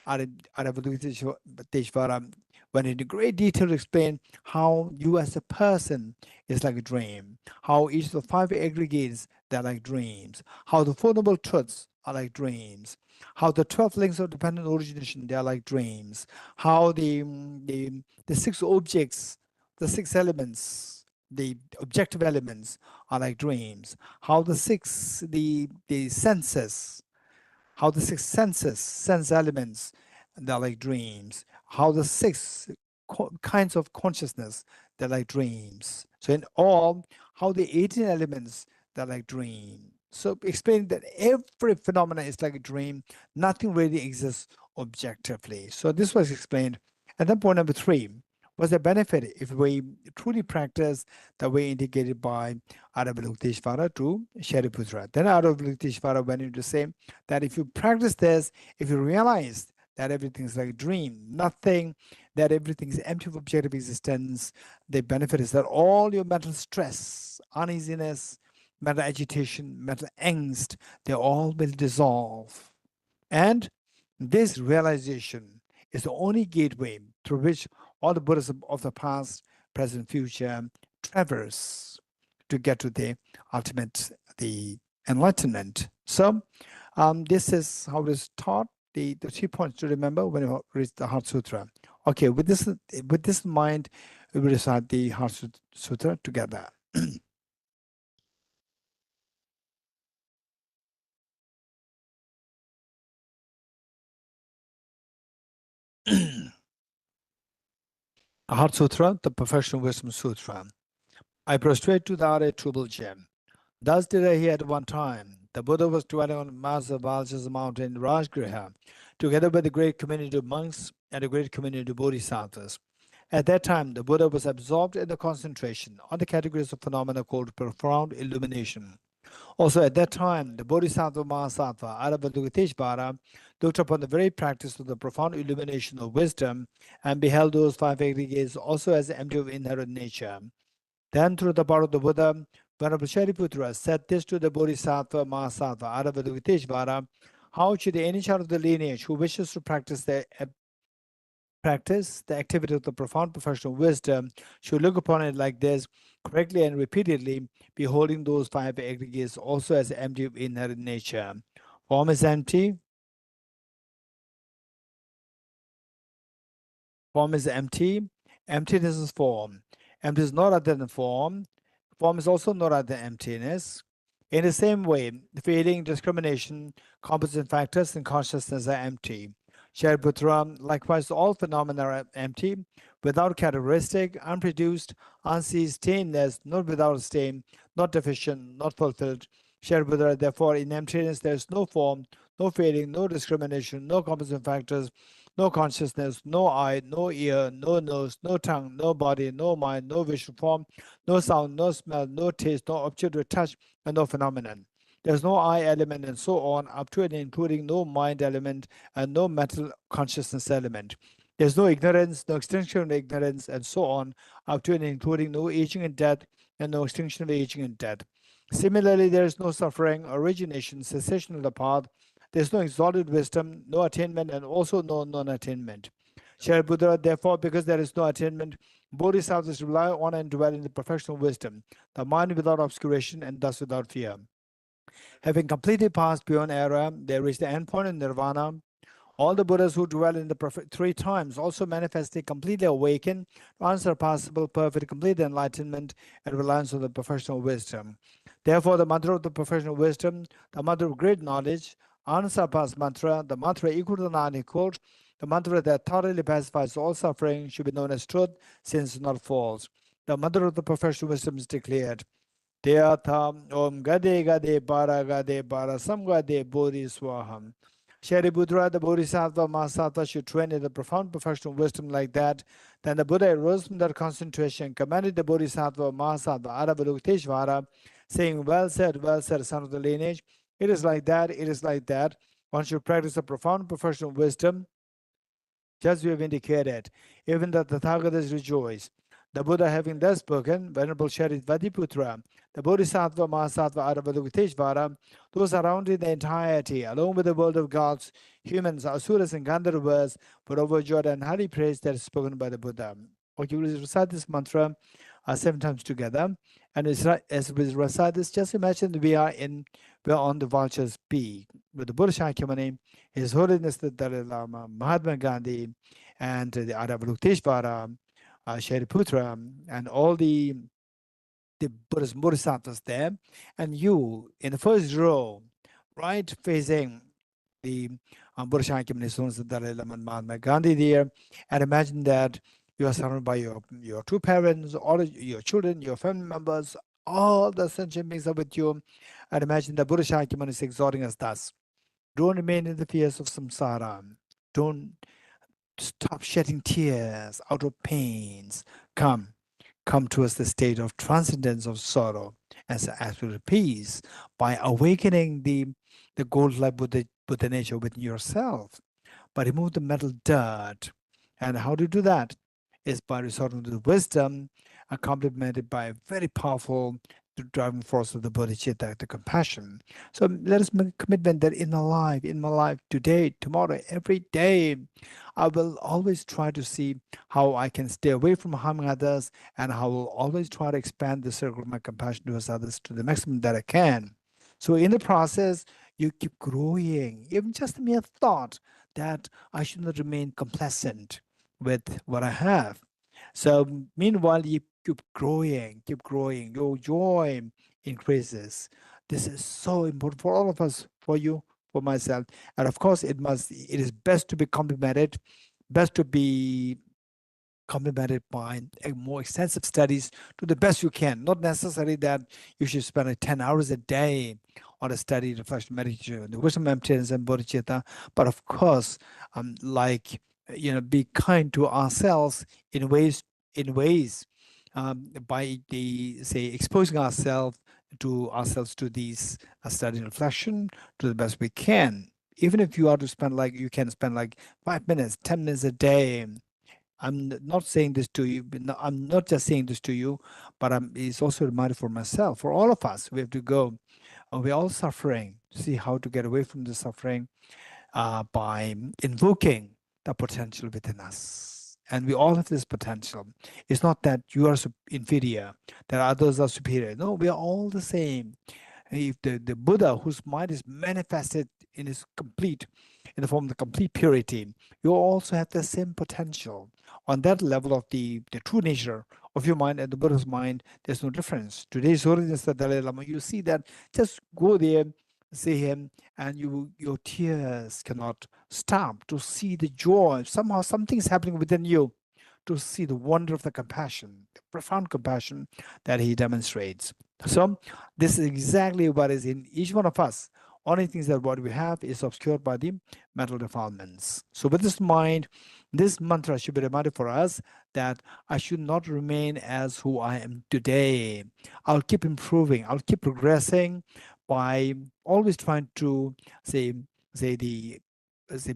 Avalokiteshvara went into great detail to explain how you as a person is like a dream, how each of the 5 aggregates, they're like dreams, how the 4 noble truths are like dreams, how the 12 links of dependent origination, they are like dreams, how the 6 objects, the 6 elements, the objective elements are like dreams, how the senses, how the 6 sense elements, they're like dreams, how the 6 kinds of consciousness, they're like dreams. So in all, how the 18 elements, they're like dreams. So explaining that every phenomena is like a dream, nothing really exists objectively. So this was explained. And then point number 3 was the benefit if we truly practice the way indicated by Avalokiteshvara to Shariputra. Then Avalokiteshvara went into say that if you practice this, if you realize that everything is like a dream, nothing, that everything is empty of objective existence, the benefit is that all your mental stress, uneasiness, mental agitation, mental angst, they all will dissolve. And this realization is the only gateway through which all the Buddhas of the past, present, future traverse to get to the ultimate, the enlightenment. So this is how it is taught. The 3 points to remember when you read the Heart Sutra. Okay, with this in mind, we will recite the Heart Sutra together. Heart Sutra, the Professional Wisdom Sutra. I prostrate to thou, a Triple Gem. Thus did I hear at one time. The Buddha was dwelling on Master Valja's mountain Rajgriha, together with a great community of monks and a great community of bodhisattvas. At that time, the Buddha was absorbed in the concentration on the categories of phenomena called profound illumination. Also at that time, the Bodhisattva Mahasattva Avalokiteshvara looked upon the very practice of the profound illumination of wisdom and beheld those 5 aggregates also as empty of inherent nature. Then through the power of the Buddha, Venerable Shariputra said this to the Bodhisattva Mahasattva Avalokiteshvara: how should any child of the lineage who wishes to practice the activity of the profound professional wisdom should look upon it like this, correctly and repeatedly, beholding those 5 aggregates also as empty of inherent nature. Form is empty. Form is empty. Emptiness is form. Empty is not other than form. Form is also not other than emptiness. In the same way, feeling, discrimination, composite factors, and consciousness are empty. Shariputra, likewise, all phenomena are empty, without characteristic, unproduced, unceased, stainless, not without stain, not deficient, not fulfilled. Shariputra, therefore, in emptiness there is no form, no feeling, no discrimination, no composite factors, no consciousness, no eye, no ear, no nose, no tongue, no body, no mind, no visual form, no sound, no smell, no taste, no object to touch, and no phenomenon. There's no I element and so on, up to and including no mind element and no mental consciousness element. There's no ignorance, no extinction of ignorance, and so on, up to and including no aging and death, and no extinction of aging and death. Similarly, there is no suffering, origination, cessation of the path. There's no exalted wisdom, no attainment, and also no non-attainment. Shariputra, therefore, because there is no attainment, Bodhisattvas rely on and dwell in the perfection of wisdom, the mind without obscuration and thus without fear. Having completely passed beyond error, they reach the endpoint in nirvana. All the Buddhas who dwell in the perfect 3 times also manifestly completely awakened, unsurpassable, perfect, complete enlightenment, and reliance on the professional wisdom. Therefore, the mantra of the professional wisdom, the mantra of great knowledge, unsurpassed mantra, the mantra equal to the non-equal, the mantra that thoroughly pacifies all suffering, should be known as truth, since not false. The mantra of the professional wisdom is declared. Teyatham Om Gade Gade Para Sam Gade Bodhi Swaham. Shariputra, the Bodhisattva, Mahatma should train in the profound professional wisdom like that. Then the Buddha arose from that concentration, commanded the Bodhisattva, Mahatma, Aravalokiteshvara, saying, well said, son of the lineage. It is like that, it is like that. One should practice a profound professional wisdom, just we have indicated. Even the Tathagatas rejoice. The Buddha having thus spoken, Venerable Shariputra, the Bodhisattva, Mahasattva, Aravalokiteshvara, those around in the entirety, along with the world of gods, humans, asuras, and Gandharvas, were overjoyed and highly praised that is spoken by the Buddha. Okay, we recite this mantra 7 times together. And as we recite this, just imagine we are on the vulture's peak with the Buddha Shakyamuni, His Holiness the Dalai Lama, Mahatma Gandhi, and the Aravalokiteshvara, Shariputra, and all the Buddhist Bodhisattvas there, and you in the first row, right facing the Buddha Shakyamuni, the Dalai Lama, and Mahatma Gandhi there, and imagine that you are surrounded by your 2 parents, all your children, your family members, all the sentient beings are with you, and imagine the Buddha Shakyamuni is exhorting us thus: don't remain in the fears of samsara, don't stop shedding tears out of pains, come towards the state of transcendence of sorrow and absolute peace by awakening the gold-like Buddha nature within yourself. But remove the mental dirt. And how to do that is by resorting to wisdom, complemented by a very powerful driving force of the Bodhicitta, the compassion. So let us make a commitment that in my life, today, tomorrow, every day, I will always try to see how I can stay away from harming others, and I will always try to expand the circle of my compassion towards others to the maximum that I can. So in the process, you keep growing, even just a mere thought that I should not remain complacent with what I have. So meanwhile, you keep growing, your joy increases. This is so important for all of us, for you, for myself. And of course, it is best to be complemented by more extensive studies to the best you can. Not necessarily that you should spend 10 hours a day on a study, reflection, meditation, the wisdom, emptiness, and bodhicitta. But of course, be kind to ourselves in ways by exposing ourselves to these study and reflection to the best we can. Even if you are to spend you can spend 5 minutes, 10 minutes a day. I'm not saying this to you, I'm not just saying this to you, but it's also a reminder for myself, for all of us. We have to go. We're all suffering. See how to get away from the suffering by invoking the potential within us. And we all have this potential. It's not that you are inferior, that others are superior. No, we are all the same. If the Buddha, whose mind is manifested in the form of the complete purity, you also have the same potential. On that level of the true nature of your mind and the Buddha's mind, there's no difference. Today's Holiness the Dalai Lama, you see that, just go there, see him, and your tears cannot stop to see the joy. Somehow something's happening within you, to see the wonder of the compassion, the profound compassion that he demonstrates. So this is exactly what is in each one of us. Only things that what we have is obscured by the mental defilements. So with this mind, this mantra should be reminded for us that I should not remain as who I am today. I'll keep improving. I'll keep progressing by always trying to be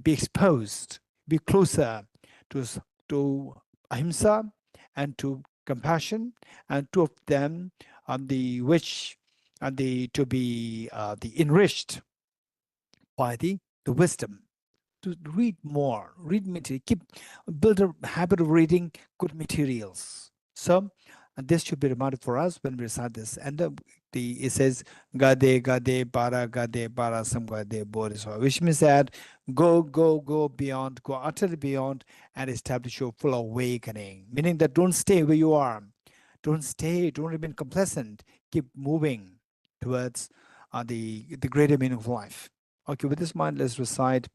exposed, be closer to ahimsa and to compassion, and 2 of them to be enriched by the wisdom. to read more, read material, build a habit of reading good materials. So and this should be reminded for us when we recite this. And it says Gade Gade Para Sam Gade Bodhisattva, which means that go beyond, go utterly beyond, and establish your full awakening. Meaning that don't stay where you are, don't remain complacent, keep moving towards the greater meaning of life. Okay, with this mind, let's recite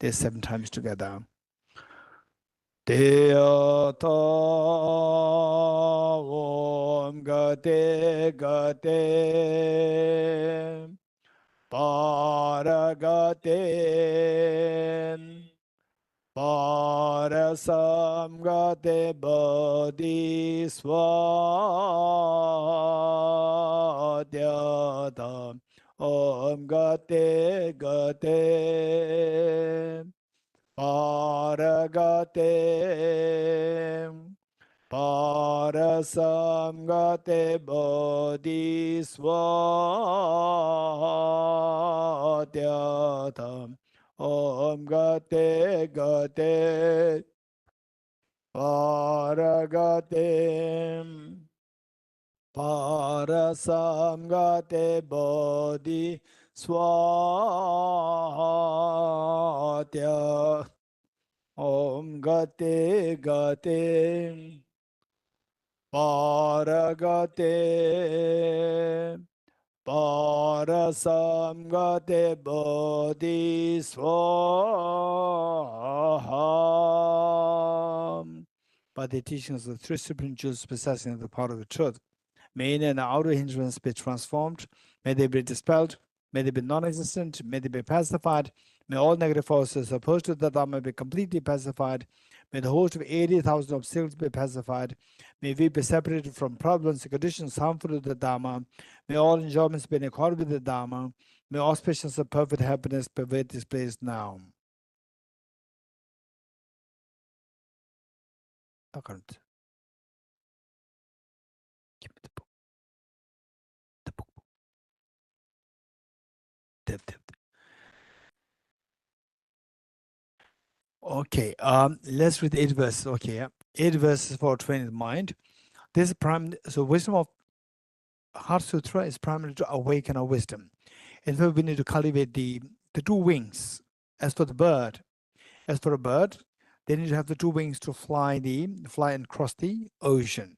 this 7 times together. Deyata Om Gate Gate Paragate Parasam Gate Bodhiswadyata Om Gate Gate Paragate Parasamgate Bodhiswadyata Om Gate Gate Paragate Parasamgate Bodhiswadyata Om Gate Gate Paragate Parasamgate Bodhiswaha. By the teachings of the three supreme jewels possessing the power of the truth, may inner and outer hindrance be transformed, may they be dispelled, may they be non-existent, may they be pacified, may all negative forces opposed to the Dharma be completely pacified, may the host of 80,000 obstacles be pacified, may we be separated from problems and conditions harmful to the Dharma, may all enjoyments be in accord with the Dharma, may auspicious of perfect happiness pervade this place now. Give me the book. The book. Okay, let's read 8 verses. Okay, 8 verses for training the mind. This is so wisdom of Heart Sutra is primarily to awaken our wisdom. And so we need to cultivate the 2 wings. As for a bird, they need to have the 2 wings to fly and cross the ocean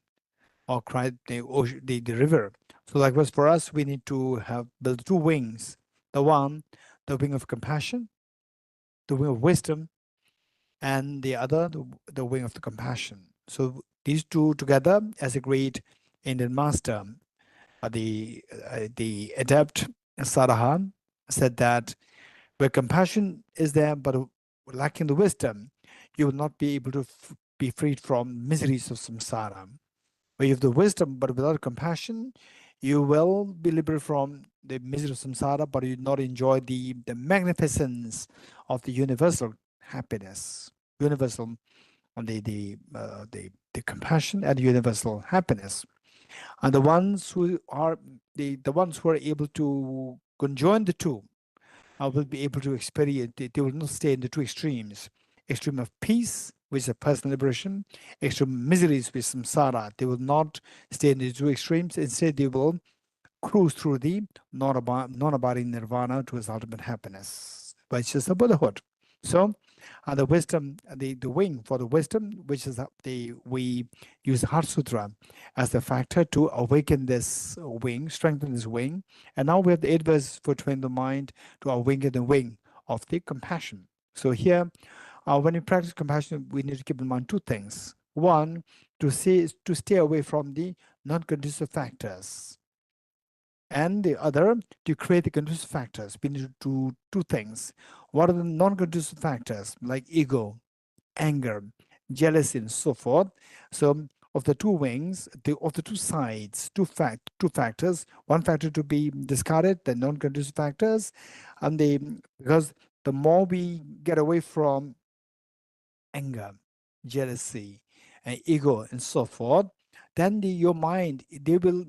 or cross the river. So likewise for us, we need to build 2 wings. The wing of compassion, the wing of wisdom, and the other, the wing of the compassion. So these 2 together, as a great Indian master, the adept Sarahan said that where compassion is there but lacking the wisdom, you will not be able to be freed from miseries of samsara. Where you have the wisdom but without compassion, you will be liberated from the misery of samsara, but you will not enjoy the magnificence of the universal happiness, universal on the compassion and universal happiness. And the ones who are able to conjoin the 2 will be able to experience. They will not stay in the 2 extremes: extreme of peace, which is a personal liberation; extreme miseries, with samsara. They will not stay in the 2 extremes. Instead, they will cruise through the non-abiding nirvana to its ultimate happiness, which is the Buddhahood. So, the wisdom, the wing for the wisdom, which is we use Heart Sutra as the factor to awaken this wing, strengthen this wing. And now we have the 8 verses for training the mind to awaken the wing of the compassion. So here, when we practice compassion, we need to keep in mind 2 things. One, to stay away from the non-conducive factors. And the other, to create the conducive factors. We need to do 2 things. What are the non-conducive factors, like ego, anger, jealousy, and so forth? So of the 2 wings, of the 2 sides, 2 factors, 1 factor to be discarded, the non-conducive factors, and because the more we get away from anger, jealousy, and ego, and so forth, then your mind, they will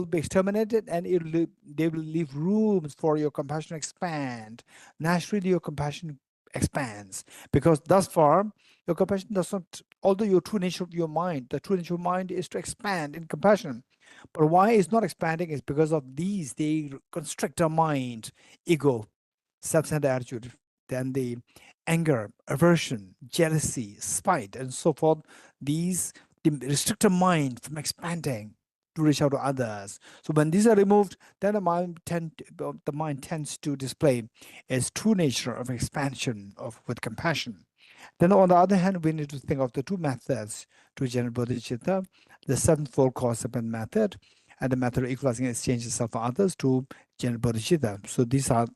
be exterminated, and they will leave rooms for your compassion to expand. Naturally, your compassion expands. Because thus far, your compassion does not, although your true nature of your mind, the true nature of mind is to expand in compassion. But why it's not expanding is because of these, they constrict our mind, ego, self-centered attitude, then the anger, aversion, jealousy, spite, and so forth. These restrict our mind from expanding to reach out to others. So when these are removed, then the mind tends to display its true nature of expansion with compassion. Then on the other hand, we need to think of the two methods to generate bodhicitta, the sevenfold cause-dependent method and the method of equalizing exchange itself for others to generate bodhicitta. So these are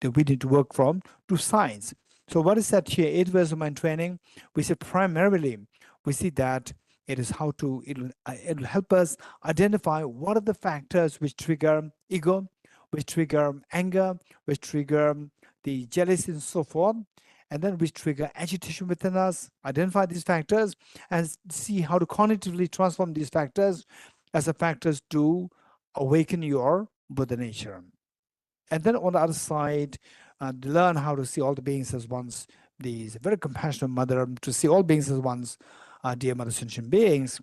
that we need to work from two sides. So what is that here? 8 ways of mind training. We see primarily, we see that it is how to, it'll help us identify what are the factors which trigger ego, which trigger anger, which trigger the jealousy and so forth, and then which trigger agitation within us, identify these factors and see how to cognitively transform these factors as the factors to awaken your Buddha nature. And then on the other side, learn how to see all the beings as one's, these very compassionate mother, to see all beings as one's dear mother sentient beings,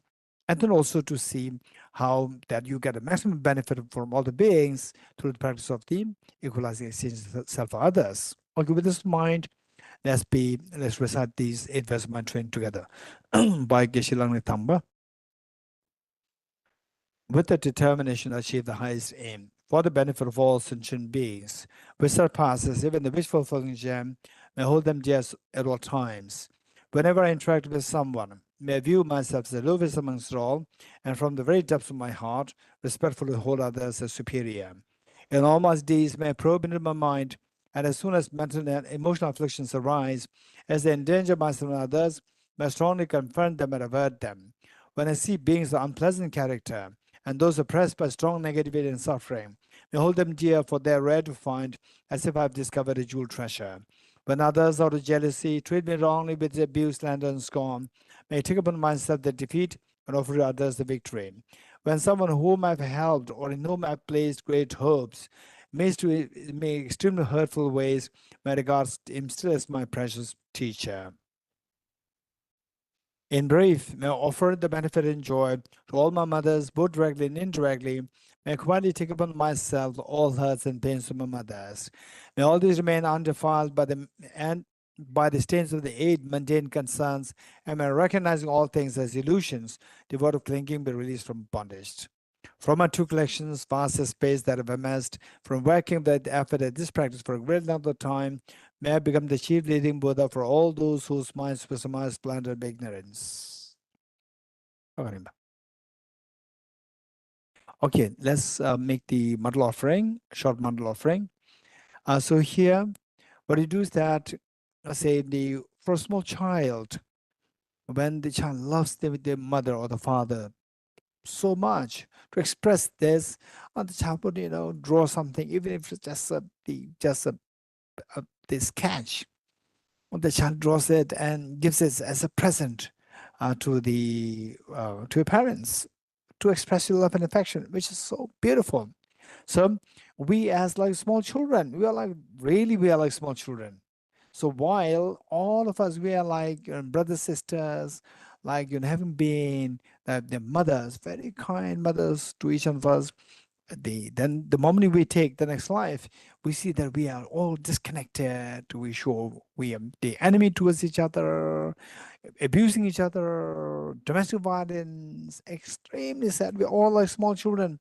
and then also to see how that you get a maximum benefit from all the beings through the practice of the equalizing exchange self for others. Okay, with this in mind, let's recite these 8 ways of mind training together by Geshe Thamba. With the determination to achieve the highest aim for the benefit of all sentient beings, which surpasses even the wish-fulfilling gem, may hold them dear at all times. Whenever I interact with someone, may I view myself as the lowest amongst all, and from the very depths of my heart, respectfully hold others as superior. In all my deeds, may I probe into my mind, and as soon as mental and emotional afflictions arise, as they endanger myself and others, may I strongly confront them and avert them. When I see beings of unpleasant character, and those oppressed by strong negativity and suffering, may hold them dear, for they are rare to find, as if I have discovered a jewel treasure. When others, out of jealousy, treat me wrongly with abuse, slander, and scorn, may I take upon myself the defeat and offer to others the victory. When someone whom I have helped or in whom I have placed great hopes may extremely hurtful ways, may I regard him still as my precious teacher. In brief, may I offer the benefit and joy to all my mothers, both directly and indirectly. May I quietly take upon myself all hurts and pains of my mothers. May all these remain undefiled by the stains of the 8 mundane concerns, and may recognizing all things as illusions, devoid of clinging, be released from bondage. From my 2 collections, vast space that I've amassed, from working with effort at this practice for a great length of time, may I become the chief leading Buddha for all those whose minds were surmised splendid by ignorance. Okay, let's make the model offering, short model offering. So here, what you do is that, say, for a small child, when the child loves their mother or the father so much, to express this, the child would, draw something, even if it's just the sketch. The child draws it and gives it as a present to your parents, to express your love and affection, which is so beautiful. So we as like small children, we are like small children. So while all of us, we are like brothers, sisters, like having been the mothers, very kind mothers to each of us, then the moment we take the next life, we see that we are all disconnected. We show we are the enemy towards each other, abusing each other, domestic violence, extremely sad. We're all like small children.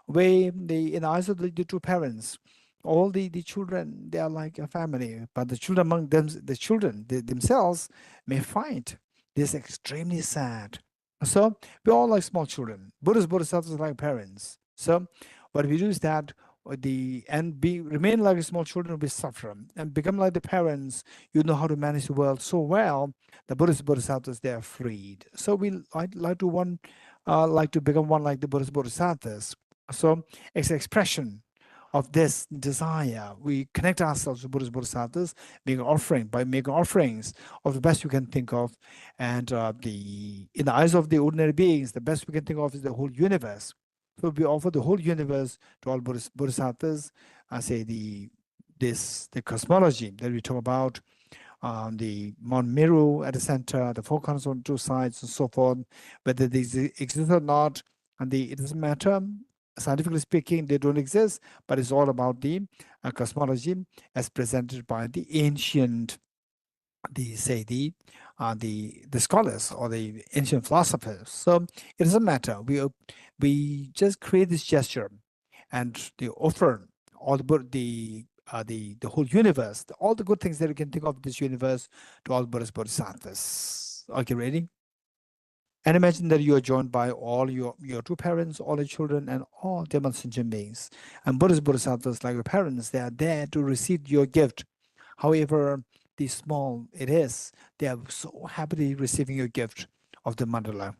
In the eyes of the two parents, all the children, they are like a family, but the children among them, themselves may find this extremely sad. So we're all like small children. Bodhisattvas are like parents. So what we do is that remain like small children, we suffer and become like the parents. You know how to manage the world so well. The Bodhisattvas, they are freed. So I'd like to become one like the Bodhisattvas. So it's an expression of this desire. We connect ourselves to Bodhisattvas, making offerings of the best we can think of, and in the eyes of the ordinary beings, the best we can think of is the whole universe. So we offer the whole universe to all Bodhisattvas. I say the cosmology that we talk about, the Mount Meru at the center, the four corners on two sides, and so forth. Whether these exist or not, and it doesn't matter. Scientifically speaking, they don't exist, but it's all about the cosmology as presented by the ancient, the scholars or the ancient philosophers. So it doesn't matter. We just create this gesture, and they offer all the whole universe, all the good things that you can think of this universe to all Buddhas, Bodhisattvas. Okay, ready? And imagine that you are joined by all your two parents, all your children, and all Dhamma sentient beings. And Buddhas, Bodhisattvas, like your parents, they are there to receive your gift. However small it is, they are so happily receiving your gift of the mandala.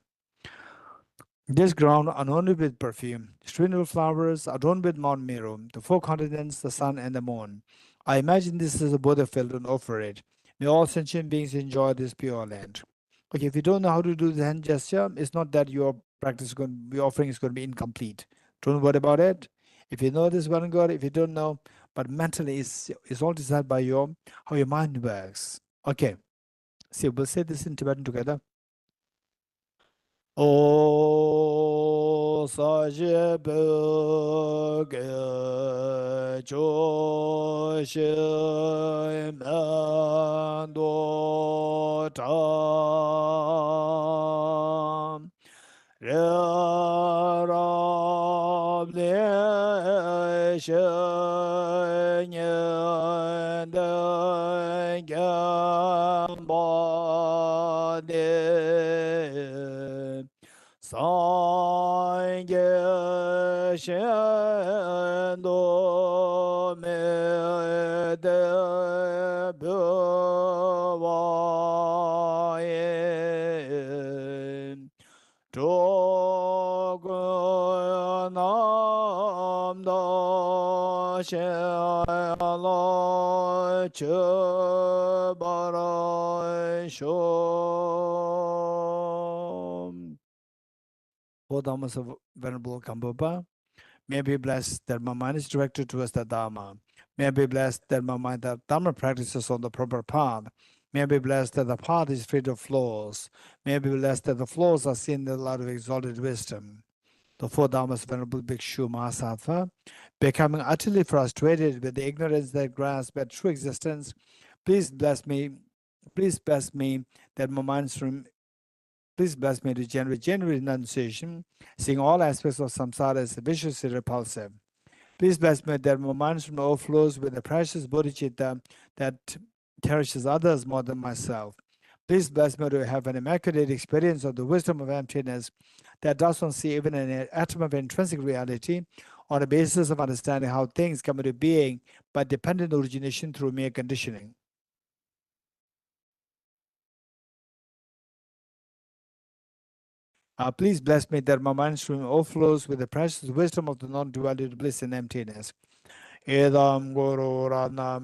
This ground adorned with perfume, strewn with flowers, adorned with Mount Meru, the four continents, the sun, and the moon. I imagine this is a Buddha field and offer it. May all sentient beings enjoy this pure land. Okay, if you don't know how to do the hand gesture, it's not that your offering is going to be incomplete. Don't worry about it. If you know this one God, if you don't know, but mentally it's all decided by how your mind works. Okay, see, we'll say this in Tibetan together. O saje böge joshe mando tam rab le shenyen de gamba de Sangye shendo me de bwaye Togo nam da shala che bara shom. O Dhammas of Venerable Kambapa, may I be blessed that my mind is directed towards the Dharma. May I be blessed that my mind, that Dharma practices on the proper path. May I be blessed that the path is free of flaws. May I be blessed that the flaws are seen in the light of exalted wisdom. The four Dhammas of Venerable Bhikshu Mahasattva, becoming utterly frustrated with the ignorance that grasps at true existence, please bless me that my mind's from Please bless me to generate genuine renunciation, seeing all aspects of samsara as viciously repulsive. Please bless me that my mind overflows with the precious bodhicitta that cherishes others more than myself. Please bless me to have an immaculate experience of the wisdom of emptiness that does not see even an atom of intrinsic reality on the basis of understanding how things come into being by dependent origination through mere conditioning. Please bless me that my mind stream overflows with the precious wisdom of the non-duality, bliss, and emptiness. Edam Guru Radha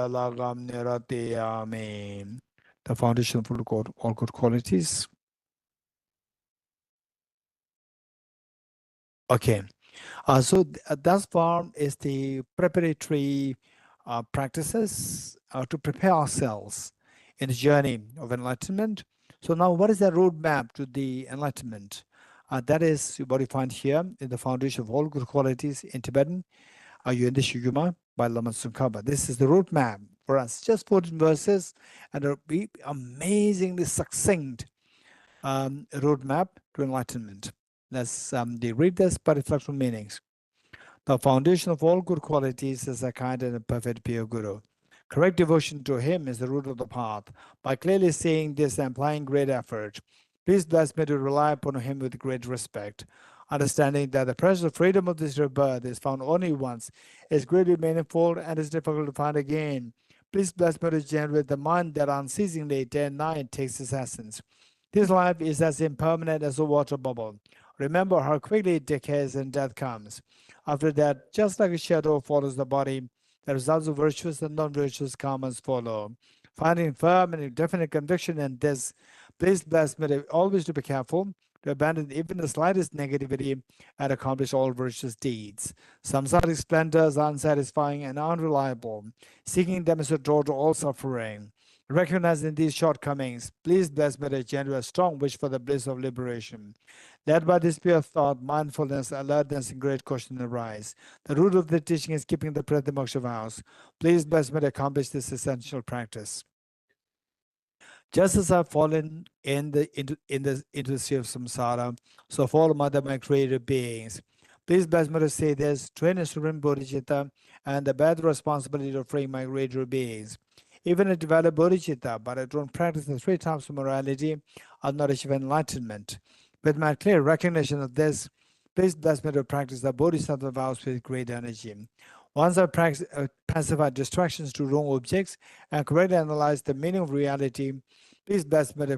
Lagam Nirati Amen. The foundation for all good qualities. Okay. So thus far is the preparatory practices to prepare ourselves in the journey of enlightenment. So now what is the roadmap to the enlightenment? That is what you find here in the foundation of all good qualities in Tibetan, Yuan Shiguma by Lama Tsongkhapa. This is the roadmap for us, just 14 verses and a amazingly succinct roadmap to enlightenment. Let's read this but reflect on meanings. The foundation of all good qualities is a kind and a perfect pure Guru. Correct devotion to him is the root of the path. By clearly seeing this and applying great effort, please bless me to rely upon him with great respect. Understanding that the precious freedom of this rebirth is found only once, is greatly manifold and is difficult to find again. Please bless me to generate the mind that unceasingly day and night takes its essence. This life is as impermanent as a water bubble. Remember how quickly it decays and death comes. After that, just like a shadow follows the body, the results of virtuous and non-virtuous karmas follow. Finding firm and definite conviction in this, please bless me always to be careful to abandon even the slightest negativity and accomplish all virtuous deeds. Samsaric splendors are unsatisfying and unreliable. Seeking them is a door to all suffering. Recognizing these shortcomings, please bless me to generate a strong wish for the bliss of liberation. Led by this pure thought, mindfulness, alertness, and great caution arise. The root of the teaching is keeping the breath in moksha vows. Please bless me to accomplish this essential practice. Just as I've fallen into the sea of samsara, so fall Mother, my created beings. Please bless me to say this, train and supreme Bodhicitta, and the bad responsibility of freeing my created beings. Even a developed Bodhicitta, but I don't practice the 3 types of morality, I'll not achieve enlightenment. With my clear recognition of this, please bless me to practice the Bodhisattva vows with great energy. Once I pacify distractions to wrong objects and correctly analyze the meaning of reality, please bless me to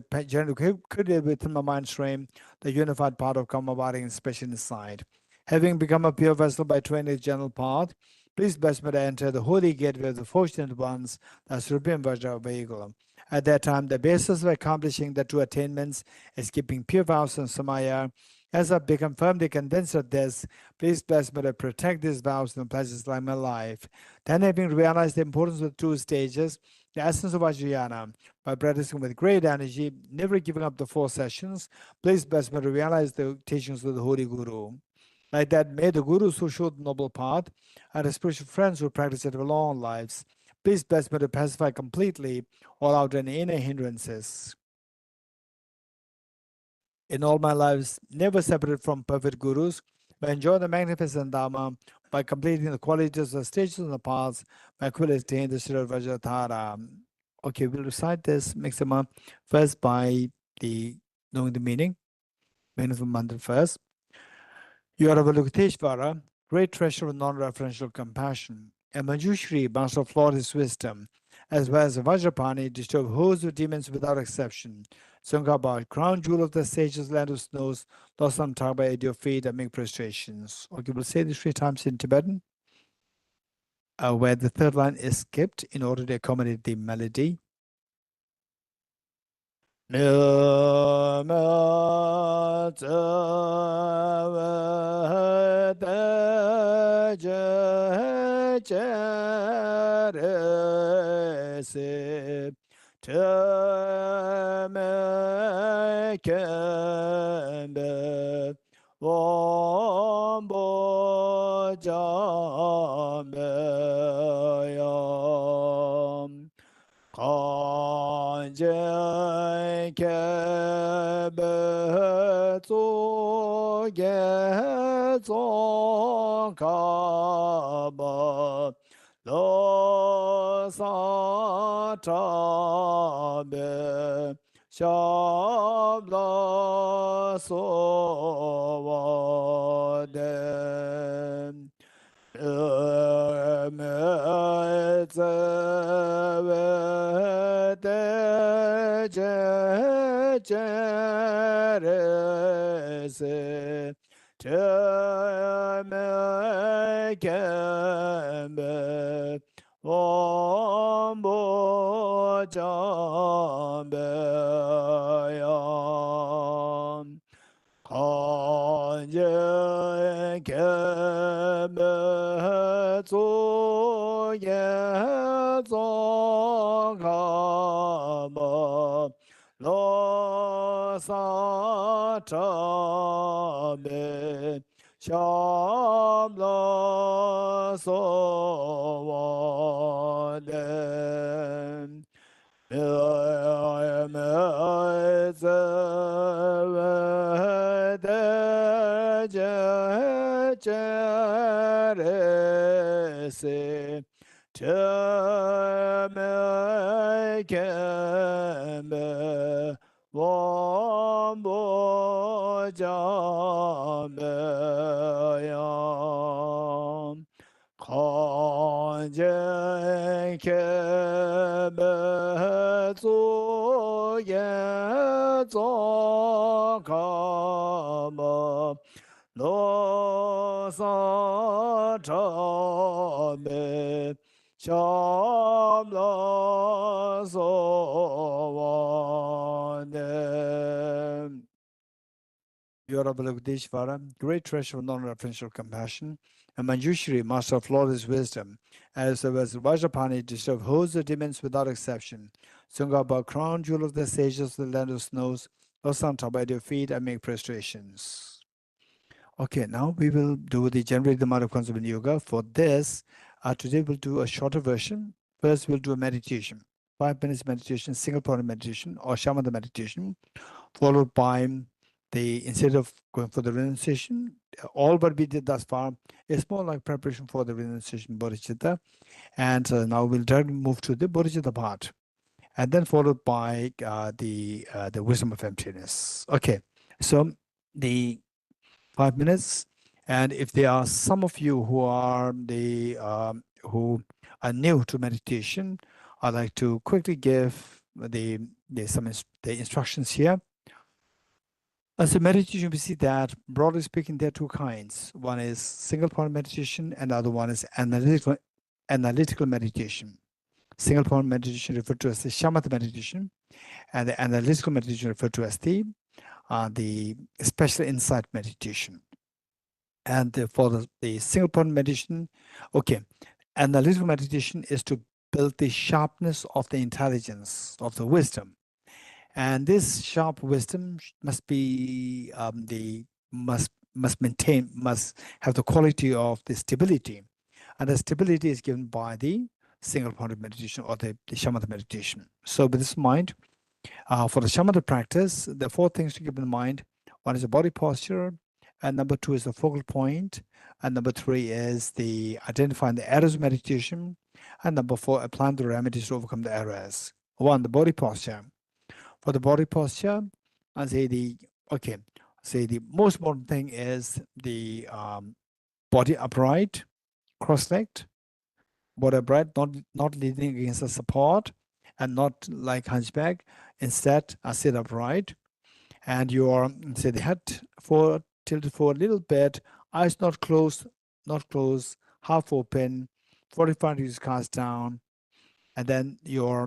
create within my mind stream the unified part of Commemorating and special inside. Having become a pure vessel by training the general path, please bless me to enter the holy gateway of the fortunate ones, the Supreme Vajra vehicle. At that time, the basis of accomplishing the 2 attainments is keeping pure vows and samaya. As I've become firmly convinced of this, please bless me to protect these vows and pledges like my life. Then, having realized the importance of the 2 stages, the essence of Vajrayana, by practicing with great energy, never giving up the 4 sessions, please bless me to realize the teachings of the Holy Guru. Like that, may the Gurus who showed the noble path and the spiritual friends who practice it for long lives, please bless me to pacify completely all outer and inner hindrances. In all my lives, never separated from perfect Gurus, but enjoy the magnificent Dharma by completing the qualities of the stages of the paths, by quickly attain the Sri Vajratara. Okay, we'll recite this Mixama first by knowing the meaning of the mantra first. You are Avalokiteshvara, great treasure of non-referential compassion, and Manjushri, master of flawless wisdom, as well as Vajrapani, disturb hosts of demons without exception. Sangabha, crown jewel of the sages, land of snows, lost on Tagba at your feet and make prostrations. Okay, we'll say this 3 times in Tibetan, where the 3rd line is skipped in order to accommodate the melody. You are Avalokiteshvara, great treasure of non-referential compassion, and Manjushri, master of flawless wisdom, as well as Vajrapani, disturb hosts of demons without exception. Sungaba, crown jewel of the sages, the land of snows, lost on top by your feet, and make prostrations. Okay, now we will do the generate the mind of concept in yoga. For this, today we'll do a shorter version. First, we'll do a meditation, 5 minutes meditation, single point meditation or shamatha meditation, followed by instead of going for the renunciation, all what we did thus far is more like preparation for the renunciation bodhicitta. And now we'll try to move to the bodhicitta part, and then followed by the wisdom of emptiness. Okay, so the 5 minutes, and if there are some of you who are who are new to meditation, I'd like to quickly give the instructions here. As a meditation, we see that broadly speaking, there are two kinds. One is single point meditation, and the other one is analytical meditation. Single point meditation referred to as the shamatha meditation, and the analytical meditation referred to as the special insight meditation. And for the single point meditation, okay, analytical meditation is to build the sharpness of the intelligence, of the wisdom. And this sharp wisdom must be must have the quality of the stability. And the stability is given by the single point meditation or the shamatha meditation. So with this in mind, for the shamatha practice, there are 4 things to keep in mind. One is the body posture, and number 2 is the focal point, and number 3 is the identifying the errors of meditation, and number 4, applying the remedies to overcome the errors. 1, the body posture. For the body posture, I say the most important thing is the body upright, cross-legged, body upright, not leaning against the support, and not like hunchback. Instead, sit upright, and your the head tilted forward a little bit, eyes not closed, half open, 45 degrees cast down, and then the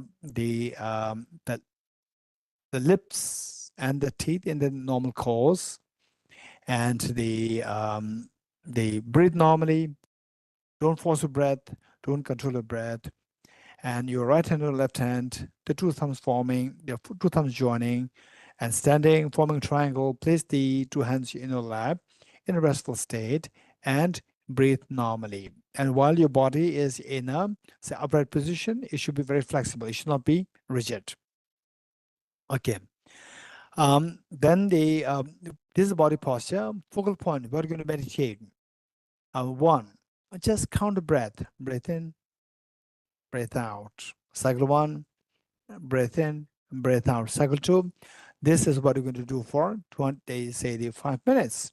lips and the teeth in the normal course, and the breathe normally. Don't force your breath, don't control your breath, and your right hand or left hand, the 2 thumbs forming, the 2 thumbs joining, and standing, forming a triangle. Place the 2 hands in your lap in a restful state and breathe normally. And while your body is in a upright position, it should be very flexible. It should not be rigid. Okay. Then this is the body posture. Focal point, we're going to meditate. 1, just count the breath. Breathe in, breathe out. Cycle 1, breathe in, breathe out. Cycle 2, this is what we're going to do for 5 minutes.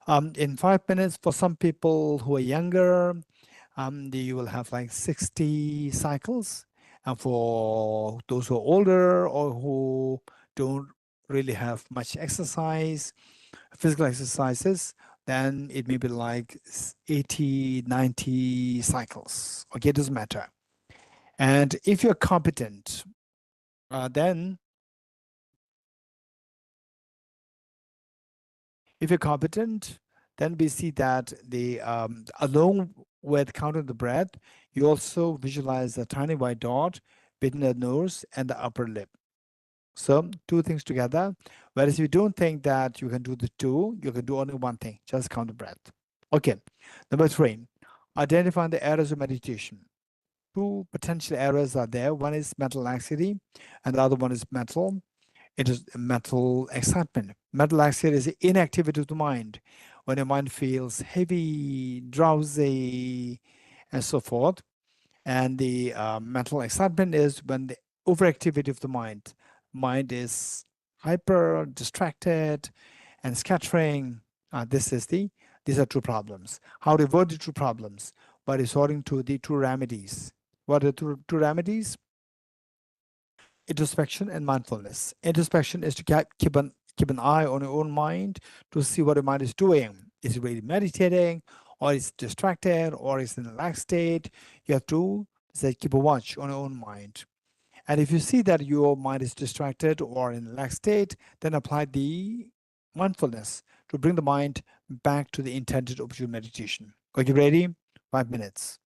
In 5 minutes, for some people who are younger, you will have like 60 cycles. And for those who are older or who don't really have much exercise, physical exercises, then it may be like 80, 90 cycles. Okay, it doesn't matter. And if you're competent, then we see that along with counting the breath, you also visualize a tiny white dot between the nose and the upper lip. So 2 things together. Whereas if you don't think that you can do the 2, you can do only 1 thing, just count the breath. Okay. Number 3, identifying the errors of meditation. 2 potential errors are there. One is mental laxity, and the other one is mental excitement. Mental laxity is inactivity of the mind. When your mind feels heavy, drowsy, and so forth. And the mental excitement is when the overactivity of the mind is hyper distracted and scattering. These are 2 problems. How to avoid the 2 problems? By resorting to the 2 remedies. What are the 2 remedies? Introspection and mindfulness. Introspection is to keep an eye on your own mind to see what your mind is doing. Is it really meditating, or is it distracted, or is it in a relaxed state? You have to keep a watch on your own mind. And if you see that your mind is distracted or in a relaxed state, then apply the mindfulness to bring the mind back to the intended of your meditation. Are you ready? 5 minutes.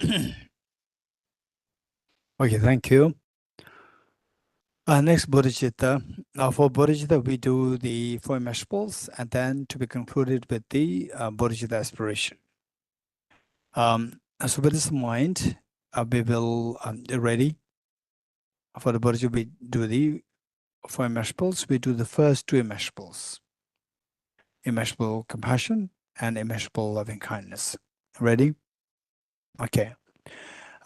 Okay, thank you. Next, Bodhicitta. For Bodhicitta, we do the 4 immeasurables, and then to be concluded with the Bodhicitta aspiration. So with this in mind, we will ready for the Bodhicitta. We do the 4 immeasurables. We do the first 2 immeasurables: immeasurable compassion and immeasurable loving kindness. Ready? Okay.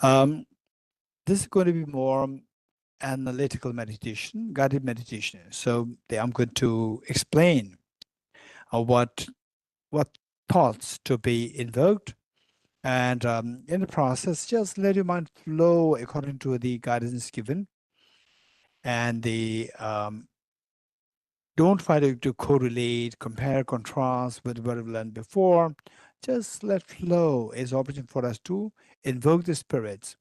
This is going to be more analytical meditation, guided meditation. So I'm going to explain what thoughts to be invoked, and in the process, just let your mind flow according to the guidance given, and the don't try to correlate, compare, contrast with what we've learned before. Just let flow is opportunity for us to invoke the spirits.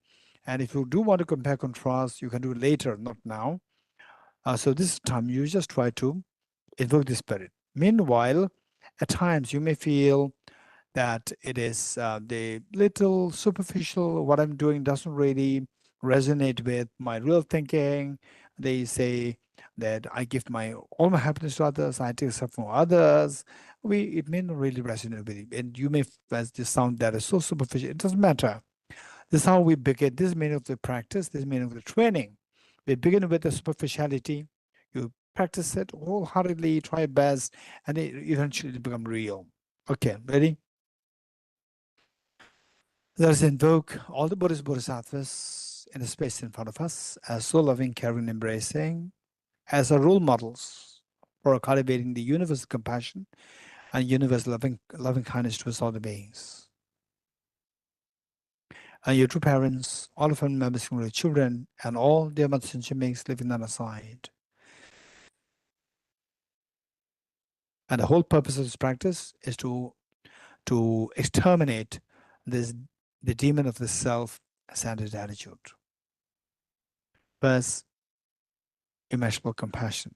And if you do want to compare, contrast, you can do it later, not now. So this time you just try to invoke the spirit. Meanwhile, at times you may feel that it is the little superficial, what I'm doing doesn't really resonate with my real thinking. They say that I give all my happiness to others, I take stuff from others. It may not really resonate with you. And you may as this sound that is so superficial. It doesn't matter. This is how we begin. This is meaning of the practice, this is meaning of the training. We begin with the superficiality. You practice it wholeheartedly, try best, and it eventually become real. Okay, ready? Let us invoke all the Buddhist Bodhisattvas in the space in front of us as so loving, caring, embracing, as our role models for cultivating the universal compassion and universal loving kindness towards all the beings. And your true parents, all of family members, including children, and all their mothers and beings living on our side. And the whole purpose of this practice is to exterminate the demon of the self-centered attitude. First, immeasurable compassion.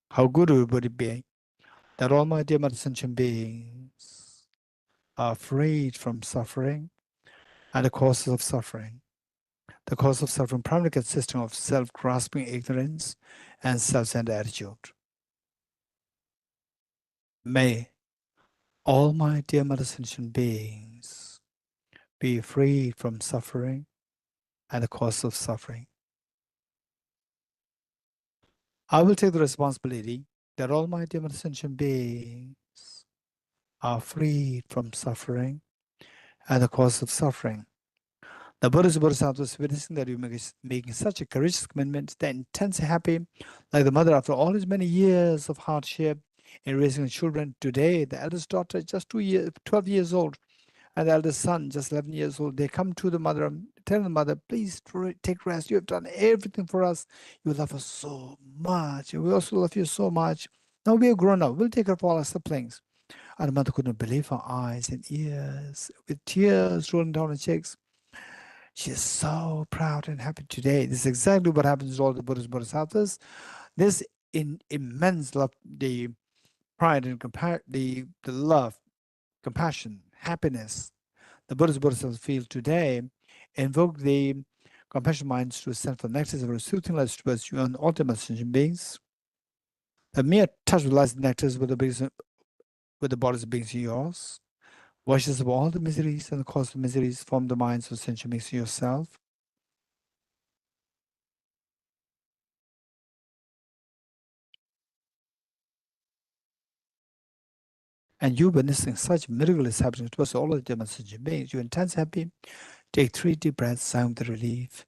How good would it be that all my dear mother sentient beings are freed from suffering and the causes of suffering. The cause of suffering primarily consisting of self-grasping ignorance and self-centered attitude. May all my dear mother sentient beings be freed from suffering and the cause of suffering. I will take the responsibility that all my dear mother sentient beings are freed from suffering and the cause of suffering. The Buddhist Bodhisattva was witnessing that you making such a courageous commitment, that intensely happy, like the mother after all his many years of hardship in raising children. Today, the eldest daughter is just 12 years old, and the eldest son just 11 years old. They come to the mother, tell the mother, please take rest. You have done everything for us. You love us so much. We also love you so much. Now we are grown up. We'll take care of all our siblings. And the mother could not believe her eyes and ears, with tears rolling down her cheeks. She is so proud and happy today. This is exactly what happens to all the Buddhist Bodhisattvas. This immense love, the pride and the love, compassion, happiness the Buddhist Bodhisattvas feel today invoke the compassion minds to ascend from nectar of soothing light towards you and ultimate sentient beings. The mere touch of light nectars with the bodies of beings in yours washes away all the miseries and the cause of miseries from the minds of sentient beings in yourself. And you witnessing such miraculous happening towards all of the sentient beings, you're intense happy. Take 3 deep breaths, sigh with the relief.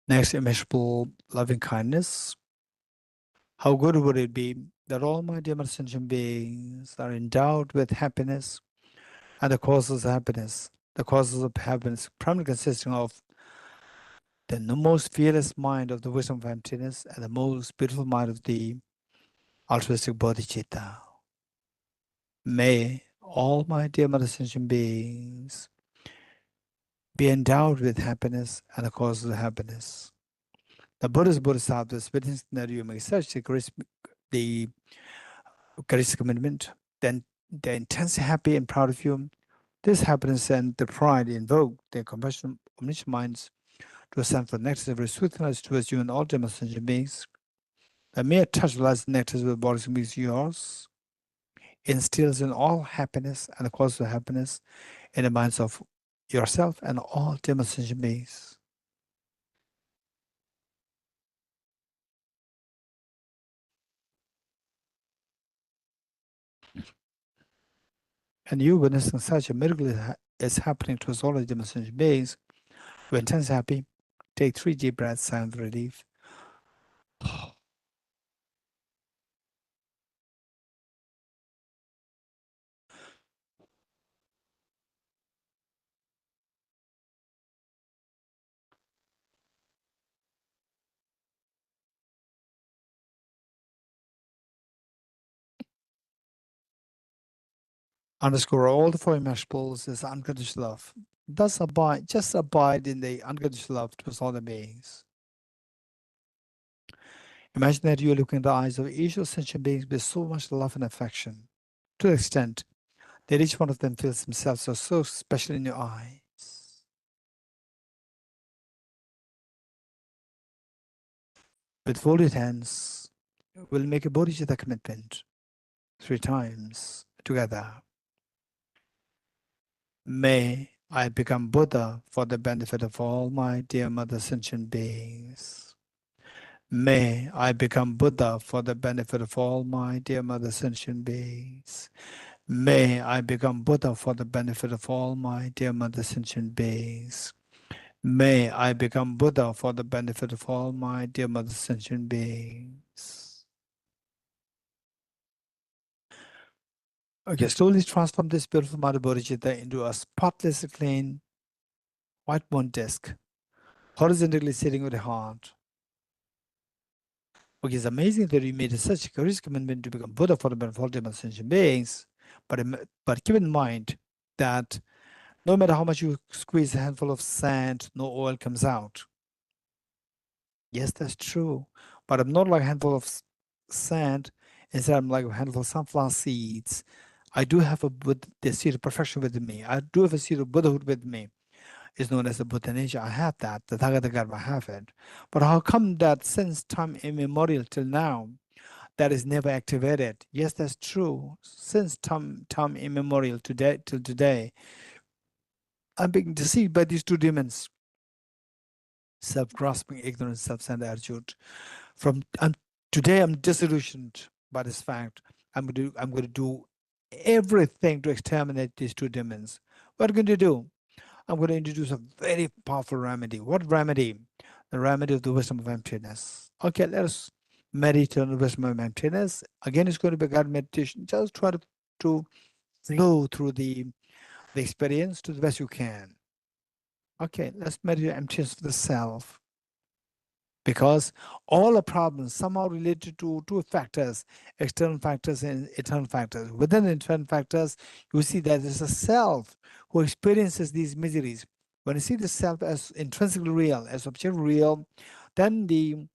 Next, immeasurable loving kindness. How good would it be that all my dear sentient beings are endowed with happiness and the causes of happiness. The causes of happiness primarily consisting of the most fearless mind of the wisdom of emptiness and the most beautiful mind of the altruistic bodhicitta. May all my dear Mother Sentient beings be endowed with happiness and the cause of happiness. The Buddhist Bodhisattvas witnessing that you make such the courageous commitment, then they're intensely happy and proud of you. This happiness and the pride invoke their compassionate, omniscient minds to ascend for nectar of very sweetness towards you and all demons sentient beings. The mere touch of the nectar of the body makes yours, instills in all happiness and the cause of happiness in the minds of yourself and all demons sentient beings. And you witnessing such a miracle is happening to us all the demons sentient beings. We're intensely happy. Take 3 deep breaths, silent relief. Underscore all the four immeasurables is unconditional love. Thus abide, just abide in the unconditional love towards all the beings. Imagine that you are looking in the eyes of each of sentient beings with so much love and affection, to the extent that each one of them feels themselves so special in your eyes. With folded hands, we'll make a Bodhicitta commitment 3 times together. May I become Buddha for the benefit of all my dear Mother sentient beings. May I become Buddha for the benefit of all my dear Mother sentient beings. May I become Buddha for the benefit of all my dear Mother sentient beings. May I become Buddha for the benefit of all my dear Mother sentient beings. Okay, slowly transform this beautiful Mother Bodhicitta into a spotless, clean, white bone disc, horizontally sitting with the heart. Okay, it's amazing that you made such a courageous commitment to become Buddha for the benefit of all demon sentient beings, but keep in mind that no matter how much you squeeze a handful of sand, no oil comes out. Yes, that's true, but I'm not like a handful of sand. Instead, I'm like a handful of sunflower seeds. I do have the seed of perfection with me. I do have a seed of Buddhahood with me. It's known as the Buddha nature. I have that. The Tathagata I have it. But how come that since time immemorial till now, that is never activated? Yes, that's true. Since time immemorial today till today, I'm being deceived by these 2 demons: self-grasping, ignorance, self-centered attitude. Today, I'm disillusioned by this fact. I'm going to do everything to exterminate these 2 demons. What are you going to do? I'm going to introduce a very powerful remedy. What remedy? The remedy of the wisdom of emptiness. Okay, let us meditate on the wisdom of emptiness. Again, it's going to be guided meditation. Just try to flow through the experience to the best you can. Okay, let's meditate emptiness of the self. Because all the problems somehow related to 2 factors, external factors and internal factors. Within the internal factors, you see that there's a self who experiences these miseries. When you see the self as intrinsically real, as objectively real, then the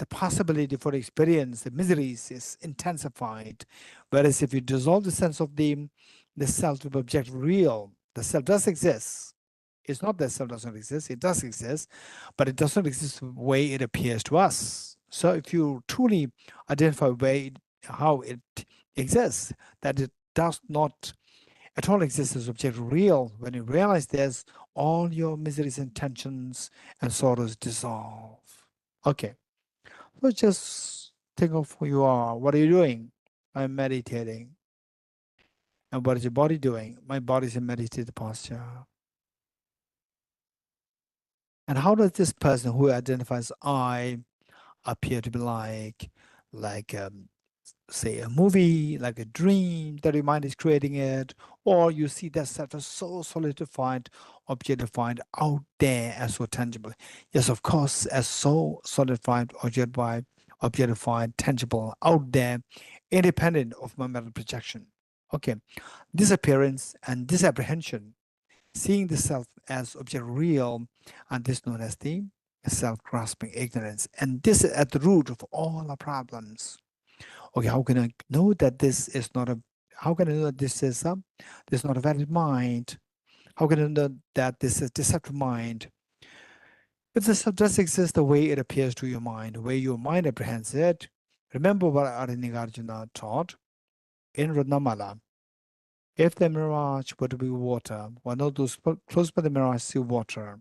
possibility for experience, the miseries is intensified. Whereas if you dissolve the sense of the self to be objectively real, the self does exist. It's not that self doesn't exist, it does exist, but it doesn't exist the way it appears to us. So if you truly identify how it exists, that it does not at all exist as object real, when you realize this, all your miseries and tensions and sorrows dissolve. Okay, so just think of who you are. What are you doing? I'm meditating. And what is your body doing? My body is in meditative posture. And how does this person who identifies I appear to be like say a movie, like a dream that your mind is creating it, or you see that self as so solidified, objectified out there as so tangible? Yes, of course, as so solidified, objectified, tangible out there, independent of my mental projection. Okay, disappearance and disapprehension, seeing the self as object real, and this known as the self-grasping ignorance. And this is at the root of all our problems. Okay, how can I know that this is not a, how can I know that this is not a valid mind? How can I know that this is deceptive mind? If the self does exist the way it appears to your mind, the way your mind apprehends it, remember what Arjuna taught in Ratnamala. If the mirage were to be water, one of those close by the mirage see water.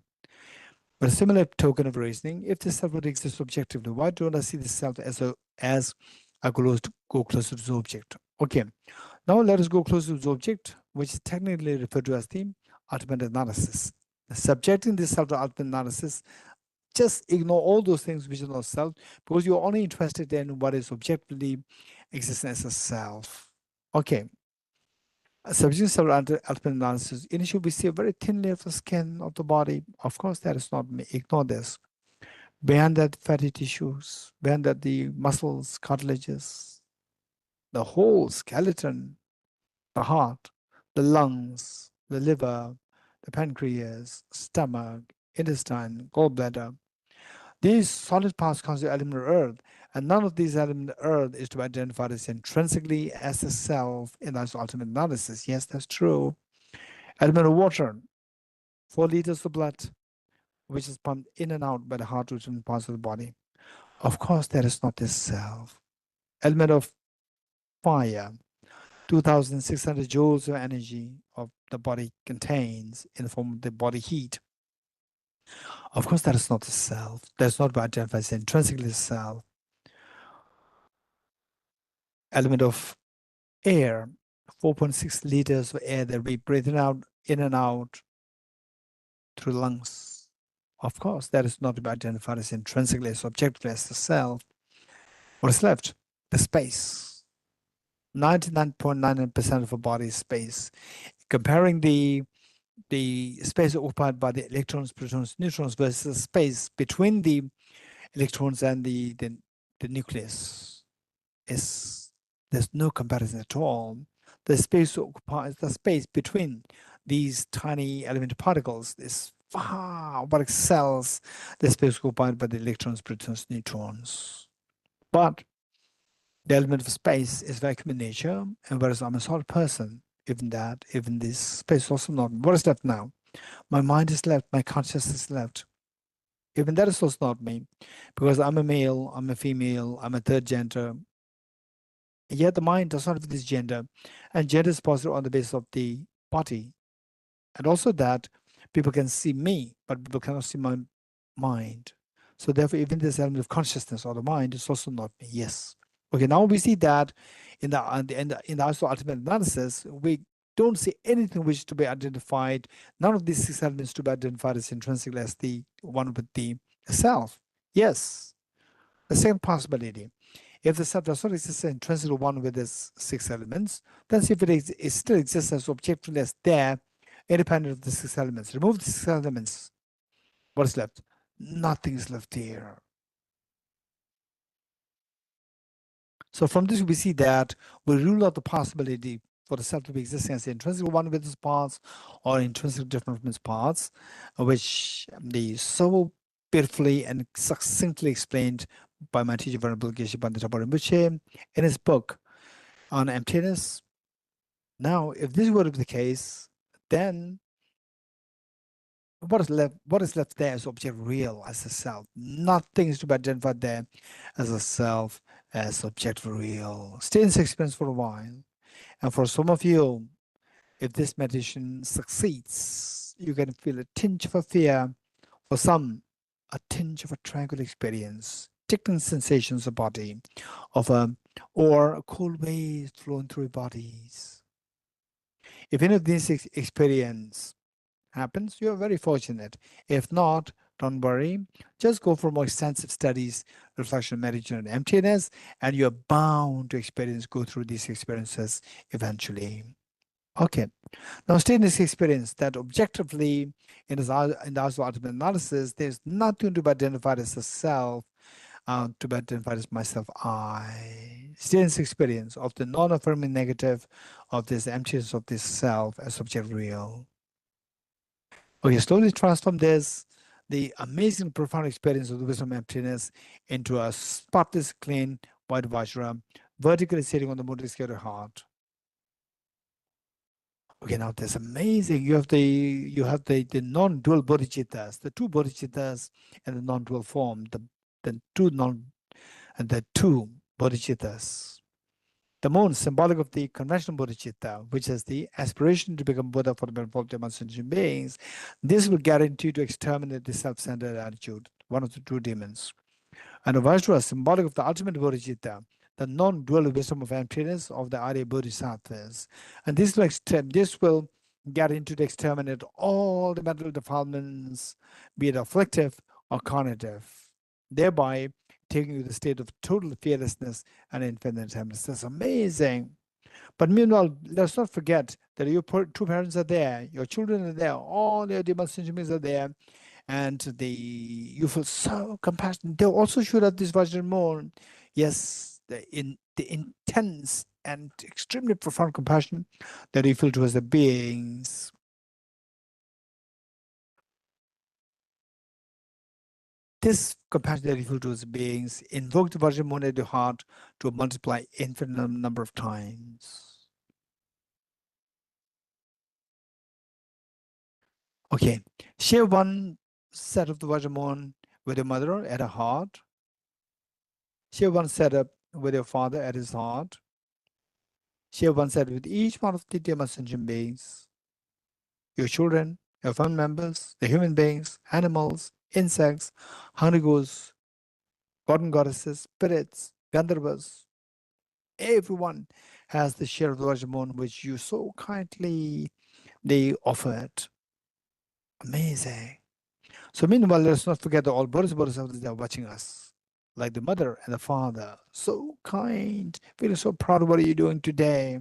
But a similar token of reasoning, if the self would exist objectively, why don't I see the self as I go closer to the object? Okay, now let us go closer to the object, which is technically referred to as the ultimate analysis. Subjecting this self to ultimate analysis, just ignore all those things which are not self, because you're only interested in what is objectively existing as a self. Okay. Subjecting self to ultimate analysis, initially we see a very thin layer of the skin of the body. Of course, that is not me. Ignore this. Behind that, fatty tissues. Behind that, the muscles, cartilages, the whole skeleton, the heart, the lungs, the liver, the pancreas, stomach, intestine, gallbladder. These solid parts constitute element of earth, and none of these elements of earth is to be identified as intrinsically as the self in our ultimate analysis. Yes, that's true. Element of water, 4 liters of blood, which is pumped in and out by the heart to different parts of the body. Of course, that is not the self. Element of fire, 2,600 joules of energy of the body contains in the form of the body heat. Of course, that is not the self. That's not identified as intrinsically the self. Element of air, 4.6 liters of air that we breathe in and out through lungs. Of course, that is not to be identified as intrinsically, as objectively as the self. What is left? The space. 99.99% of a body is space. Comparing the space occupied by the electrons, protons, neutrons versus space between the electrons and the nucleus, there's no comparison at all. The space occupies the space between these tiny elementary particles is far what excels the space occupied by the electrons, protons, neutrons. But the element of space is vacuum in nature, and whereas I'm a solid person, even this space is also not. What is left now? My mind is left, my consciousness is left. Even that is also not me, because I'm a male, I'm a female, I'm a third gender. Yet the mind does not have this gender, and gender is positive on the basis of the body. And also that people can see me, but people cannot see my mind. So therefore, even this element of consciousness or the mind is also not me. Yes. Okay, now we see that in the ultimate analysis, we don't see anything which is to be identified, none of these 6 elements to be identified as intrinsically as the one with the self. Yes, the same possibility. If the self does not exist as intrinsically one with its 6 elements, then see if it still exists as objectively as there, independent of the 6 elements. Remove the 6 elements. What is left? Nothing is left here. So from this, we see that we rule out the possibility for the self to be existing as intrinsic one with its parts or intrinsic different from its parts, which the so beautifully and succinctly explained by my teacher, Venerable Geshe in his book on emptiness. Now, if this were to be the case, then what is left there as object real as a self. Nothing is to be identified there as a self, as object real. Stay in this experience for a while. And for some of you, if this meditation succeeds, you can feel a tinge of a fear. For some, a tinge of a tranquil experience, tingling sensations of body, or a cool wave flowing through your bodies. If any of these experience happens, you're very fortunate. If not, don't worry. Just go for more extensive studies, reflection, meditation, and emptiness, and you're bound to go through these experiences eventually. Okay. Now, stay in this experience that objectively, in the ultimate analysis, there's nothing to be identified as a self, to be identified as myself, I. stillness experience of the non-affirming negative of this emptiness of this self as object real. Okay, slowly transform this, the amazing profound experience of the wisdom emptiness, into a spotless, clean, white Vajra, vertically sitting on the motor scale heart. Okay, now that's amazing. You have the non-dual bodhicittas, the two bodhicittas and the non-dual form, the two bodhicittas. The moon, symbolic of the conventional bodhicitta, which is the aspiration to become Buddha for the benefit of sentient beings. This will guarantee to exterminate the self-centered attitude, one of the two demons. And the Vajra, symbolic of the ultimate bodhicitta, the non-dual wisdom of emptiness of the Arya Bodhisattvas. And this will guarantee to exterminate all the mental defilements, be it afflictive or cognitive, thereby taking you to the state of total fearlessness and infinite happiness. That's amazing. But meanwhile, let's not forget that your two parents are there, your children are there, all your demon beings are there, and you feel so compassionate. They also should have this Vajra more. Yes, the intense and extremely profound compassion that you feel towards the beings. This compassion that you feel towards beings invoke the Vajra Moon at your heart to multiply infinite number of times. Okay, share one set of the Vajra Moon with your mother at her heart. Share one setup with your father at his heart. Share one set with each one of the dear sentient beings, your children, your family members, the human beings, animals, insects, hungry ghosts, god and goddesses, spirits, Gandharvas. Everyone has the share of the Vajra Moon which you so kindly they offered. Amazing. So meanwhile, let's not forget that all Bodhisattvas are watching us, like the mother and the father. So kind, feeling so proud of what you're doing today.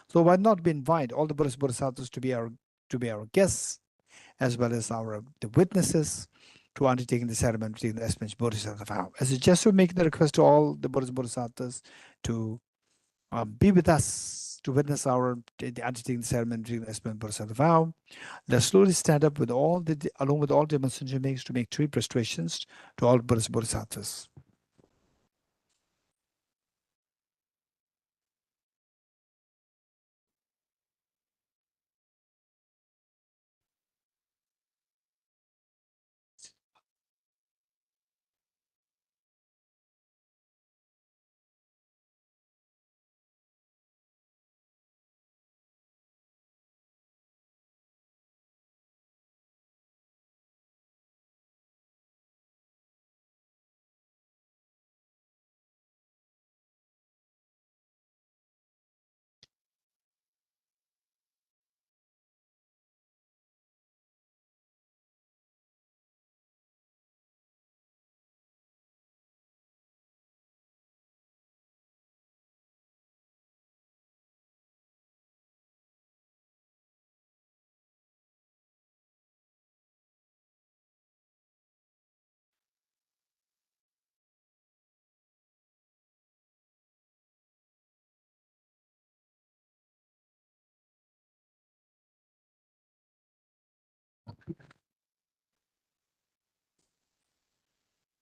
So why not we invite all the Bodhisattvas to be our guests, as well as the witnesses to undertaking the ceremony, taking the Aspirational Bodhisattva vow. As a gesture, making the request to all the Bodhisattvas to be with us, to witness the undertaking the ceremony, taking the Aspirational Bodhisattva vow. Let's slowly stand up with along with all the sentient beings to make 3 prostrations to all Bodhisattvas.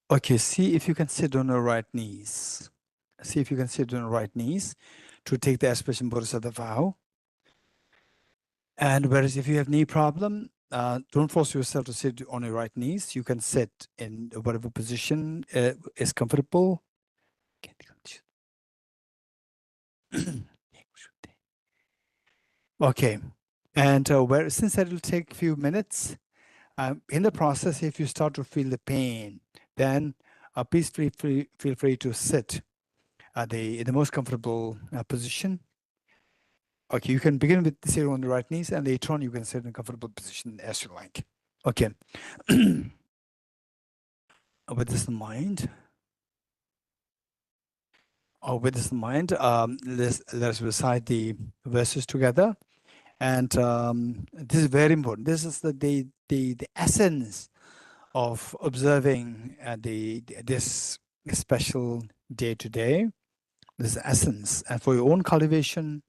Okay, see if you can sit on your right knees. See if you can sit on your right knees to take the Aspirational Bodhisattva vow. And whereas if you have knee problem, don't force yourself to sit on your right knees. You can sit in whatever position is comfortable. Okay, and since that will take a few minutes, in the process, if you start to feel the pain, then please feel free to sit in the most comfortable position. Okay, you can begin with sitting on the right knees, and later on you can sit in a comfortable position as you like. Okay. With this in mind, let's recite the verses together. And this is very important. This is the essence of observing this special day today. This is essence. And for your own cultivation,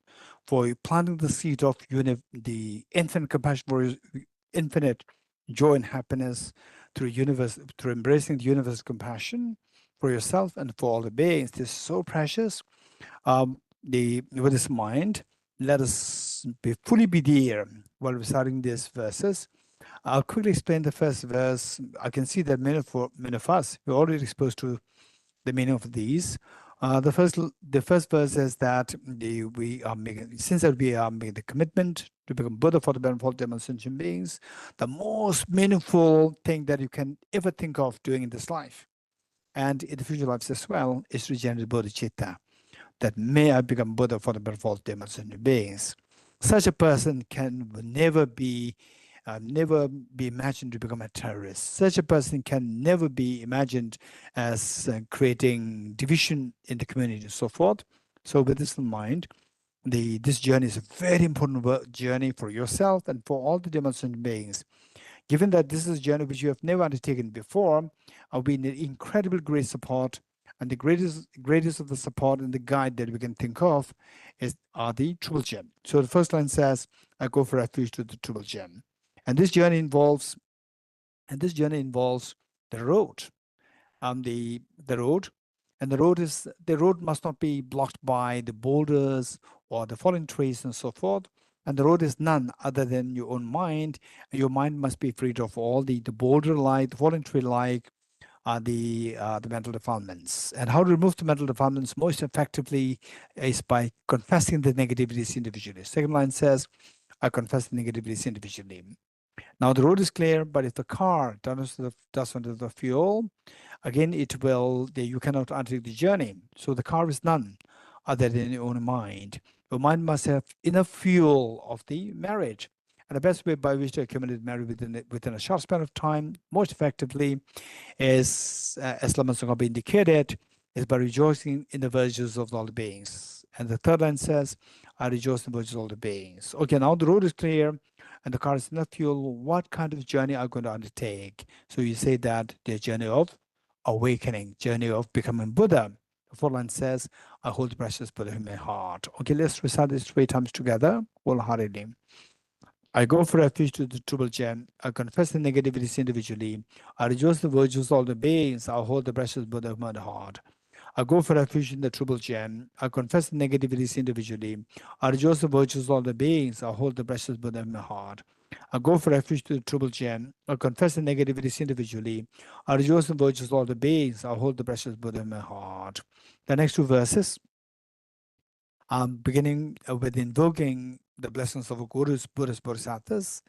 for planting the seed of the infinite compassion for infinite joy and happiness through embracing the universe compassion for yourself and for all the beings. This is so precious. With this mind, let us fully be there while reciting these verses. I'll quickly explain the first verse. I can see that many of us, we're already exposed to the meaning of these. The first verse is that we are making, since that we are making the commitment to become Buddha for the benefit of all sentient beings, the most meaningful thing that you can ever think of doing in this life and in the future lives as well is to generate Bodhicitta, that may I become Buddha for the benefit of all sentient beings. Such a person can never be imagined to become a terrorist. Such a person can never be imagined as creating division in the community and so forth. So with this in mind, this journey is a very important journey for yourself and for all the demonstrated beings. Given that this is a journey which you have never undertaken before, we need incredible great support. And the greatest of the support and the guide that we can think of are the Triple Gem. So the first line says, I go for refuge to the Triple Gem. And this journey involves the road. The road must not be blocked by the boulders or the fallen trees and so forth. And the road is none other than your own mind. And your mind must be freed of all the boulder-like, the fallen tree-like, the mental defilements. And how to remove the mental defilements most effectively is by confessing the negativities individually. Second line says, I confess the negativities individually. Now the road is clear, but if the car does under the fuel, again you cannot undertake the journey. So the car is none other than your own mind. Your mind must have enough fuel of the merit. And the best way by which to accumulate merit within a short span of time, most effectively, is, as Lama indicated, is by rejoicing in the virtues of all the beings. And the third line says, I rejoice in the virtues of all the beings. Okay, now the road is clear and the car is enough fuel. What kind of journey are you going to undertake? So you say that the journey of awakening, journey of becoming Buddha. The fourth line says, I hold the precious Buddha in my heart. Okay, let's recite this 3 times together, wholeheartedly. I go for refuge to the Triple Gem. I confess the negativities individually. I rejoice the virtues of all the beings. I hold the precious Buddha in my heart. I go for refuge in the Triple Gem. I confess the negativities individually. I rejoice the virtues of all the beings. I hold the precious Buddha in my heart. I go for refuge to the Triple Gem. I confess the negativities individually. I rejoice the virtues of all the beings. I hold the precious Buddha in my heart. The next 2 verses, beginning with invoking the blessings of Gurus, Buddhas, Bodhisattvas,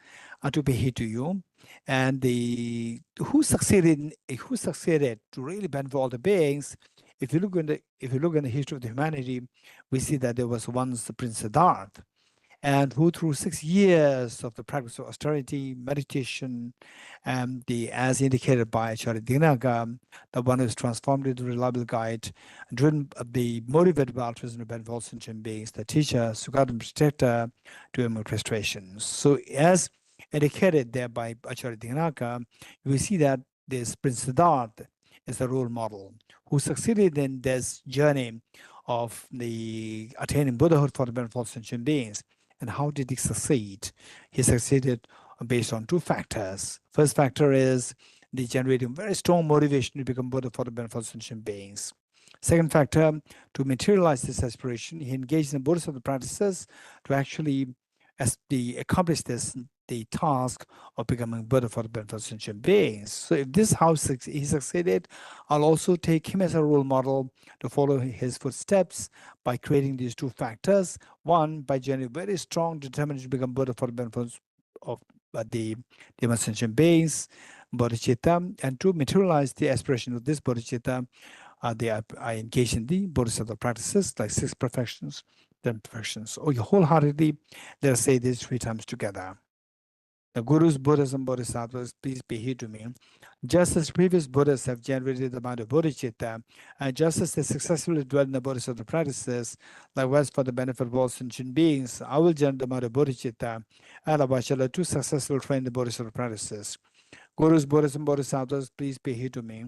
to be here to you, and who succeeded to really benefit all the beings. If you look in the history of the humanity, we see that there was once Prince Siddhartha, and who through 6 years of the practice of austerity, meditation, and as indicated by Acharya Dinaga, the one who is transformed into a reliable guide, driven the motivated by altruism to benefit all sentient beings, the teacher, Sukha and protector to human restorations. So as indicated there by Acharya Dinaga, we see that this Prince Siddhartha is the role model who succeeded in this journey of the attaining Buddhahood for the benefit of all sentient beings. And how did he succeed? He succeeded based on 2 factors. First factor is the generating very strong motivation to become Buddha for the benefit of sentient beings. Second factor, to materialize this aspiration, he engaged in Bodhisattva practices to actually accomplish the task of becoming Buddha for the benefit of sentient beings. So if this is how he succeeded, I'll also take him as a role model to follow his footsteps by creating these 2 factors. One, by generating very strong determination to become Buddha for the benefit of the sentient beings, Bodhicitta, and to materialize the aspiration of this Bodhicitta, I engage in the Bodhisattva practices like 6 perfections, 10 perfections. Okay, wholeheartedly, let us say this 3 times together. The Gurus, Buddhas, and Bodhisattvas, please be here to me. Just as previous Buddhas have generated the mind of Bodhicitta, and just as they successfully dwell in the Bodhisattva practices, likewise for the benefit of all sentient beings, I will generate the mind of Bodhicitta, and I shall to successfully train the Bodhisattva practices. Gurus, Buddhas, and Bodhisattvas, please be here to me.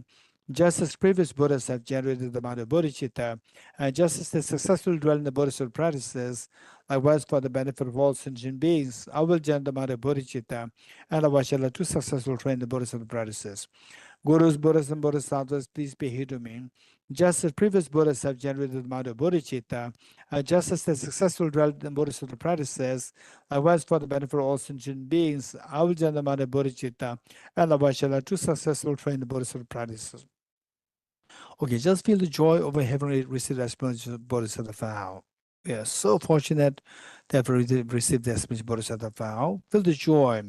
Just as previous Buddhas have generated the amount of bodhicitta, and just as they successfully dwell in the Bodhisattva practices, likewise for the benefit of all sentient beings, I will generate the amount of bodhicitta, and I shall to successful train the Bodhisattva practices. Gurus, Buddhas, and Bodhisattvas, please be here to me. Just as previous Buddhas have generated the amount of bodhicitta, just as they successfully dwell in the Bodhisattva practices, likewise for the benefit of all sentient beings, I will generate the amount of bodhicitta, and I shall to successful train the Bodhisattva practices. Okay, just feel the joy over having received the Aspirational Bodhisattva vow. We are so fortunate to have received the Aspirational Bodhisattva vow. Feel the joy.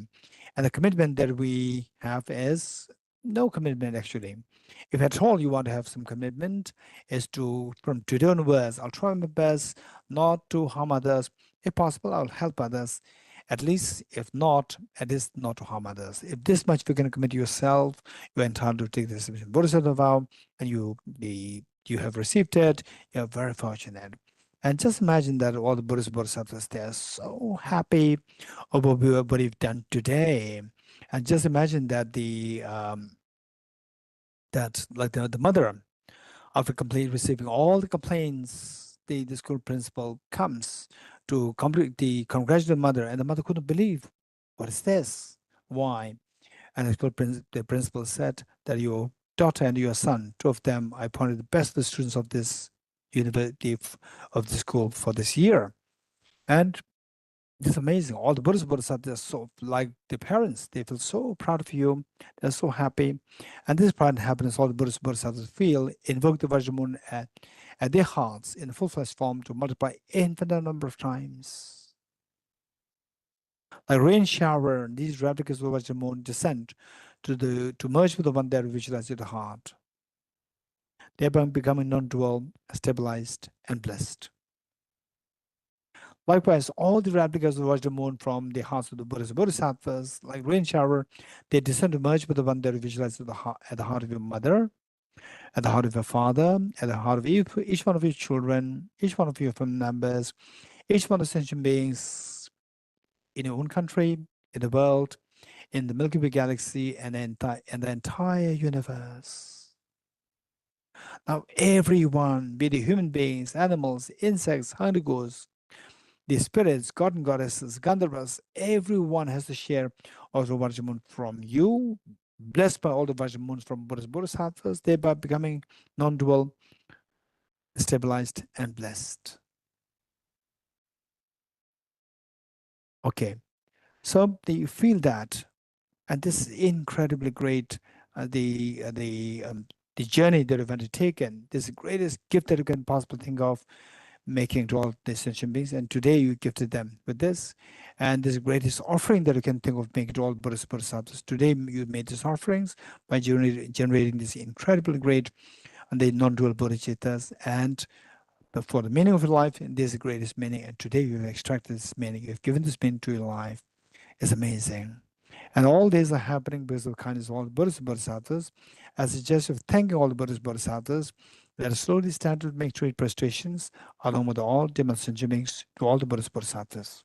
And the commitment that we have is no commitment, actually. If at all you want to have some commitment, is to, from today onwards, I'll try my best not to harm others. If possible, I'll help others. At least, if not, at least not to harm others. If this much you're going to commit yourself, you're entitled to take this Bodhisattva vow, and you have received it, you're very fortunate. And just imagine that all the Buddhist Bodhisattvas, they are so happy about what you've done today. And just imagine that the mother, after receiving all the complaints, the school principal comes to congratulate the mother, and the mother couldn't believe, what is this? Why? And the principal said that your daughter and your son, two of them, I appointed the best students of this university, of the school for this year. And it's amazing. All the Buddhist Bodhisattvas are so, like the parents, they feel so proud of you. They're so happy. And this pride and happiness all the Buddhist Bodhisattvas feel, invoke the Vajramuni at their hearts in full-fledged form to multiply infinite number of times. Like rain shower, these replicas of Vajramuni descend to merge with the one that visualizes the heart, thereby becoming non-dual, stabilized, and blessed. Likewise, all the replicas of Vajramuni from the hearts of the Buddhist Bodhisattvas, like rain shower, they descend to merge with the one that visualizes at the heart of your mother, at the heart of your father, at the heart of each one of your children, each one of your family members, each one of the sentient beings in your own country, in the world, in the Milky Way galaxy, and the entire universe. Now, everyone, be the human beings, animals, insects, hungry ghosts, the spirits, god and goddesses, Gandharvas, everyone has to share of the Vajramuni from you, blessed by all the Vajramunis from Buddhist Bodhisattvas, thereby becoming non-dual, stabilized, and blessed. Okay, so you feel that, and this is incredibly great. The journey that you've undertaken, this is the greatest gift that you can possibly think of, making to all the sentient beings, and today you gifted them with this, and this greatest offering that you can think of making to all Buddhist Bodhisattvas. Today you made these offerings by generating this incredibly great and the non-dual bodhicittas, and for the meaning of your life, this is the greatest meaning, and today you have extracted this meaning, you've given this meaning to your life. It's amazing. And all these are happening because of the kindness of all the Buddhist Bodhisattvas. As a gesture of thanking all the Buddhist Bodhisattvas, let us slowly stand to make 3 prostrations along with all Dimmal sentient beings to all the Buddhist Bodhisattvas.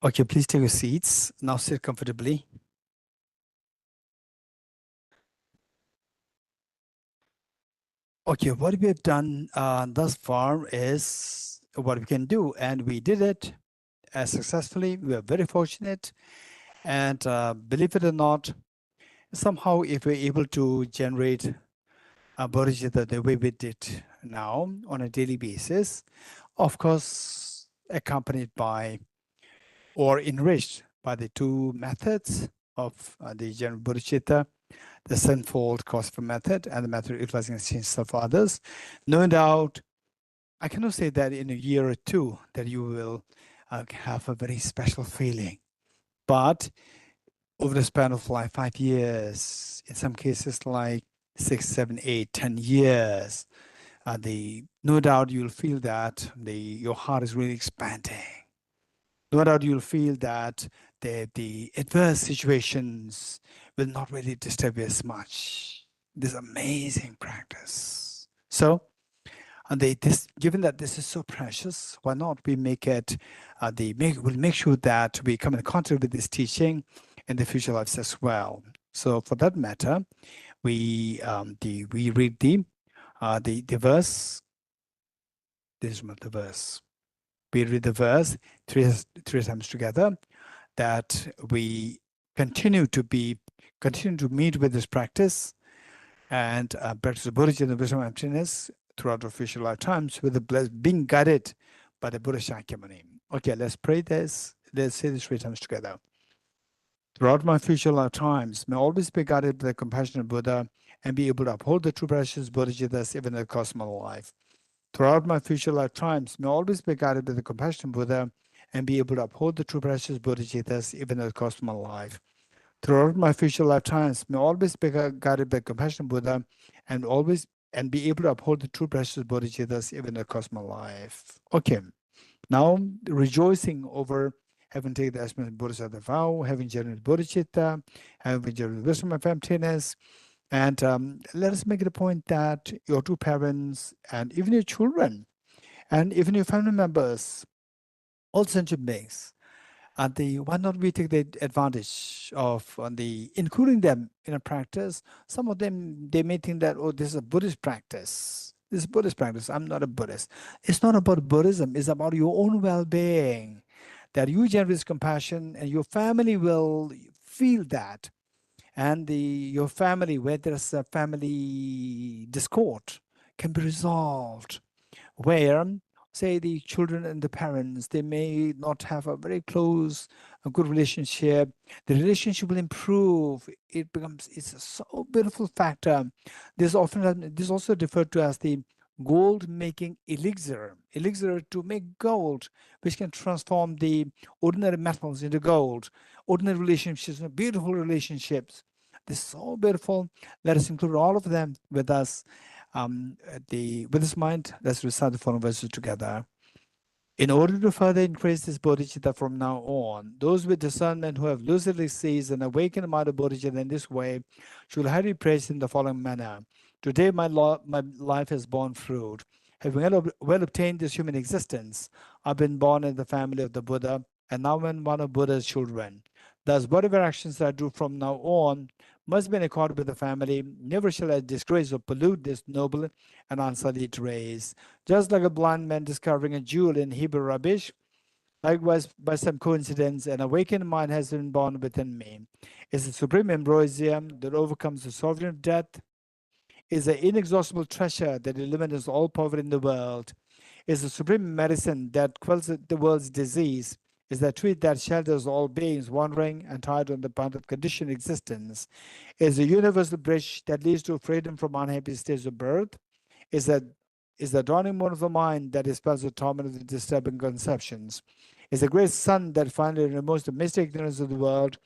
Okay, please take your seats. Now sit comfortably. Okay, what we have done thus far is what we can do, and we did it successfully. We are very fortunate, and believe it or not, somehow if we're able to generate a bodhicitta the way we did now on a daily basis, of course, accompanied by or enriched by the two methods of the general bodhicitta, the sevenfold cause method, and the method utilizing exchange self for others. No doubt, I cannot say that in a year or two that you will have a very special feeling, but over the span of like 5 years, in some cases like 6, 7, 8, 10 years, no doubt you'll feel that your heart is really expanding. No doubt you'll feel that the adverse situations will not really disturb you as much. This amazing practice. So, given that this is so precious, why not we make it? We'll make sure that we come in contact with this teaching in the future lives as well. So, for that matter, we read the verse. This is the verse. We read the verse three times together, that we continue to meet with this practice and practice Bodhicitta and the wisdom of emptiness throughout our future lifetimes with the being guided by the Buddha Shakyamuni. Okay, let's pray this. Let's say this 3 times together. Throughout my future lifetimes, may I always be guided by the compassionate Buddha and be able to uphold the true precious Bodhicittas even in the course of my life. Throughout my future lifetimes, may I always be guided by the compassionate Buddha and be able to uphold the true precious Bodhicittas even at the cost of my life. Throughout my future lifetimes, may I always be guided by compassionate Buddha and be able to uphold the true precious Bodhicittas even at the cost of my life. Okay, now rejoicing over having taken the Aspirational Bodhisattva vow, having generated Bodhicitta, having generated wisdom of emptiness. And let us make it a point that your two parents and even your children and even your family members, all sentient beings, why not we take the advantage of including them in a practice? Some of them, they may think that, oh, this is a Buddhist practice. This is Buddhist practice. I'm not a Buddhist. It's not about Buddhism. It's about your own well-being, that you generate compassion and your family will feel that. And your family, where there's a family discord, can be resolved. Where, say, the children and the parents, they may not have a very close, a good relationship. The relationship will improve. It's a so beautiful factor. This also referred to as the gold-making elixir to make gold, which can transform the ordinary metals into gold. Ordinary relationships, beautiful relationships. This is so beautiful. Let us include all of them with us. With this mind, let's recite the following verses together. In order to further increase this bodhicitta from now on, those with discernment who have lucidly seized and awakened the mind of bodhicitta in this way should highly praise in the following manner. Today my life has borne fruit. Having well obtained this human existence, I've been born in the family of the Buddha, and now I'm one of Buddha's children. Thus, whatever actions I do from now on must be in accord with the family. Never shall I disgrace or pollute this noble and unsullied race. Just like a blind man discovering a jewel in Hebrew rubbish, likewise, by some coincidence, an awakened mind has been born within me. It's the supreme ambrosia that overcomes the sovereign of death. Is the inexhaustible treasure that eliminates all poverty in the world. Is the supreme medicine that quells the world's disease. Is the tree that shelters all beings wandering and tied on the path of conditioned existence. Is the universal bridge that leads to freedom from unhappy states of birth. Is the dawning moon of the mind that dispels the torment of the disturbing conceptions. Is the great sun that finally removes the mystic ignorance of the world.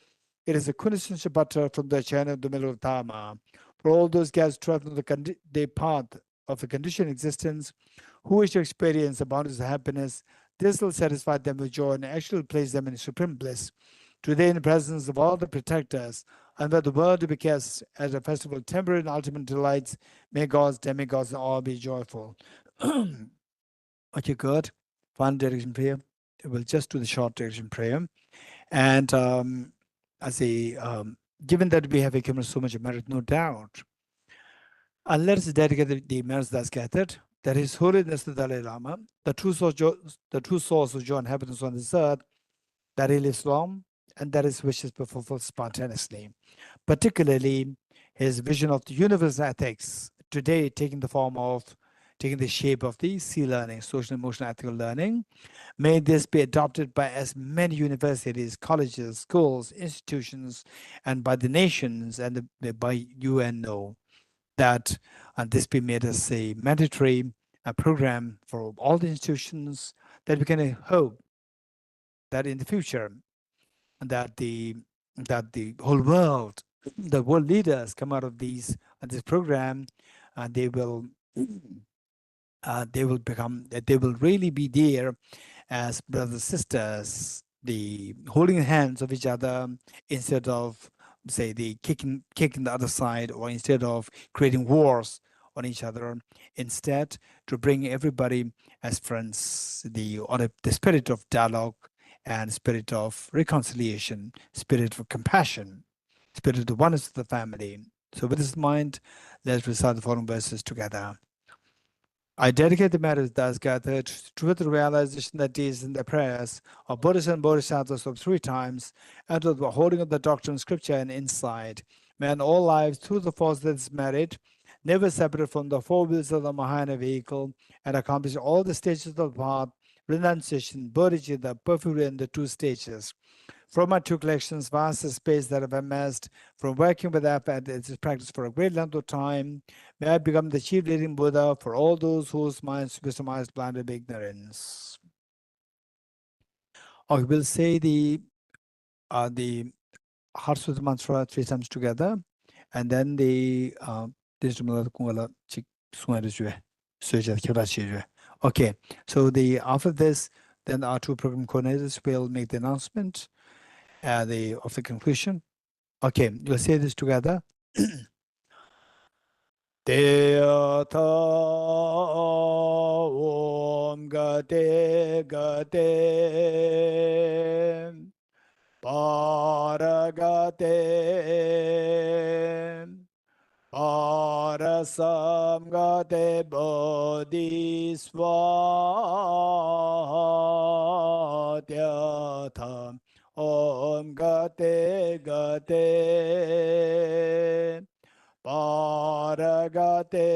It is the quintessential butter from the channel of the middle of Dharma. For all those guys traveling the path of the conditioned existence, who wish to experience the boundless happiness, this will satisfy them with joy and actually place them in supreme bliss. Today, in the presence of all the protectors, and where the world to be cast as a festival of temporary and ultimate delights, may gods, demigods, and all be joyful. Okay, good. Final direction prayer. We'll just do the short direction prayer. And given that we have accumulated so much merit, no doubt, and let us dedicate the merits that's gathered, that His Holiness the Dalai Lama, the true source of joy and happiness on this earth, that he lives long and that his wishes be fulfilled spontaneously. Particularly his vision of the universal ethics, today taking the form of taking the shape of the C learning, social, emotional, ethical learning. May this be adopted by as many universities, colleges, schools, institutions, and by the nations and by UNO, that this be made as a mandatory program for all the institutions, that we can hope that in the future that the whole world, the world leaders come out of this program, they will they will really be there as brothers sisters, the holding hands of each other, instead of say the kicking the other side, or instead of creating wars on each other, instead to bring everybody as friends, the spirit of dialogue and spirit of reconciliation, spirit of compassion, spirit of oneness of the family. So with this in mind, let's recite the following verses together. I dedicate the matters thus gathered to the realization that is in the prayers of Buddhas and Bodhisattvas of 3 times, and to the holding of the doctrine, scripture, and insight. May in all lives, through the force that is merit, never separate from the 4 wheels of the Mahayana vehicle, and accomplish all the stages of the path, renunciation, bodhicitta, perfectly in the 2 stages. From my 2 collections, vast space that I've amassed from working with that and its practice for a great length of time, may I become the chief leading Buddha for all those whose minds customized blinded by ignorance. Okay, we'll say the Heart Sutra mantra 3 times together, and then the okay, so after this, then our 2 program coordinators will make the announcement of the conclusion. Okay, we'll say this together. Teata Om Gate Gate Paragate Parasam Gate Bodhiswatyatha Om Gate Gate Paragate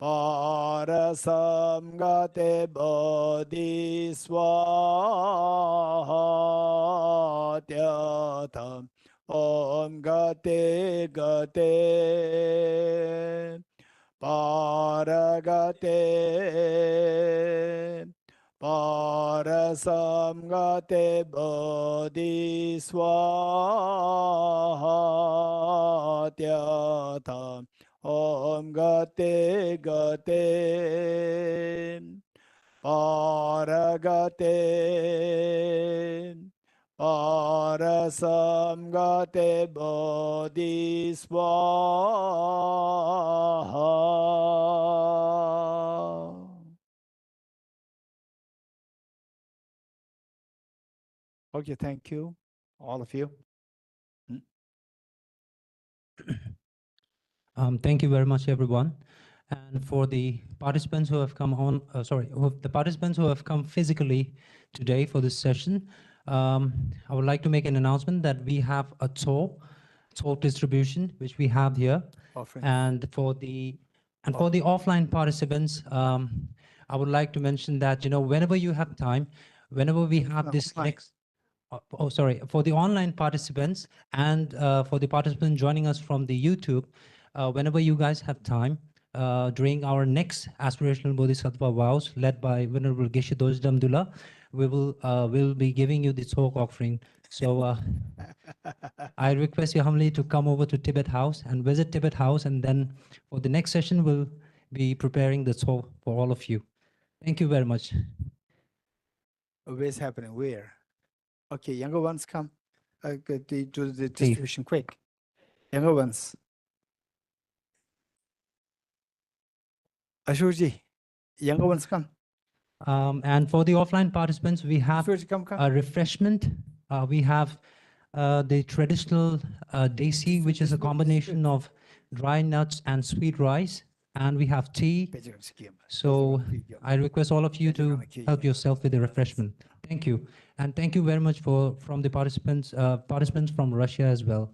Parasam Gate Bodhiswatyatha Om Gate Gate Paragate Parasam Gate Bodhiswatyatha Om Gate Gate Paragate Parasam Gate Bodhiswaha. Okay, thank you, all of you. Thank you very much, everyone. And for the participants who have come on, the participants who have come physically today for this session, I would like to make an announcement that we have a talk distribution, which we have here. Offering. And for the offline participants, I would like to mention that, whenever you have time, whenever we have this offline. next, for the online participants and for the participants joining us from the YouTube, whenever you guys have time, during our next Aspirational Bodhisattva Vows, led by Venerable Geshe Damdul, we will be giving you the talk offering. So I request you humbly to come over to Tibet House and visit Tibet House, and then for the next session, we'll be preparing the talk for all of you. Thank you very much. Where's happening? Where? Okay, younger ones come. Do the distribution quick. Younger ones. Ashurji, younger ones come. And for the offline participants, we have Ashurji, come. a refreshment. We have the traditional desi, which is a combination of dry nuts and sweet rice. And we have tea. So I request all of you to help yourself with the refreshment. Thank you. And thank you very much from the participants from Russia as well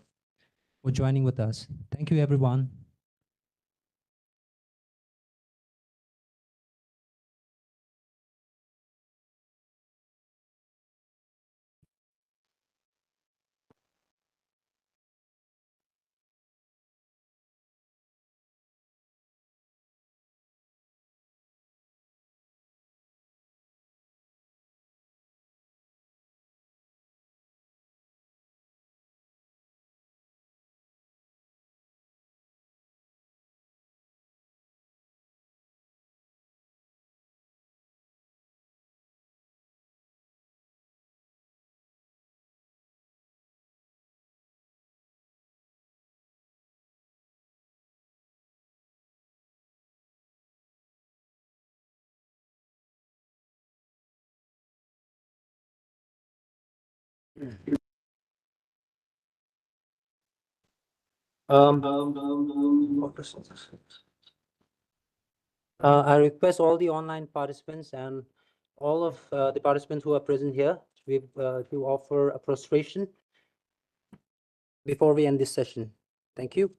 for joining with us. Thank you, everyone. I request all the online participants and all of the participants who are present here to offer a prostration before we end this session. Thank you.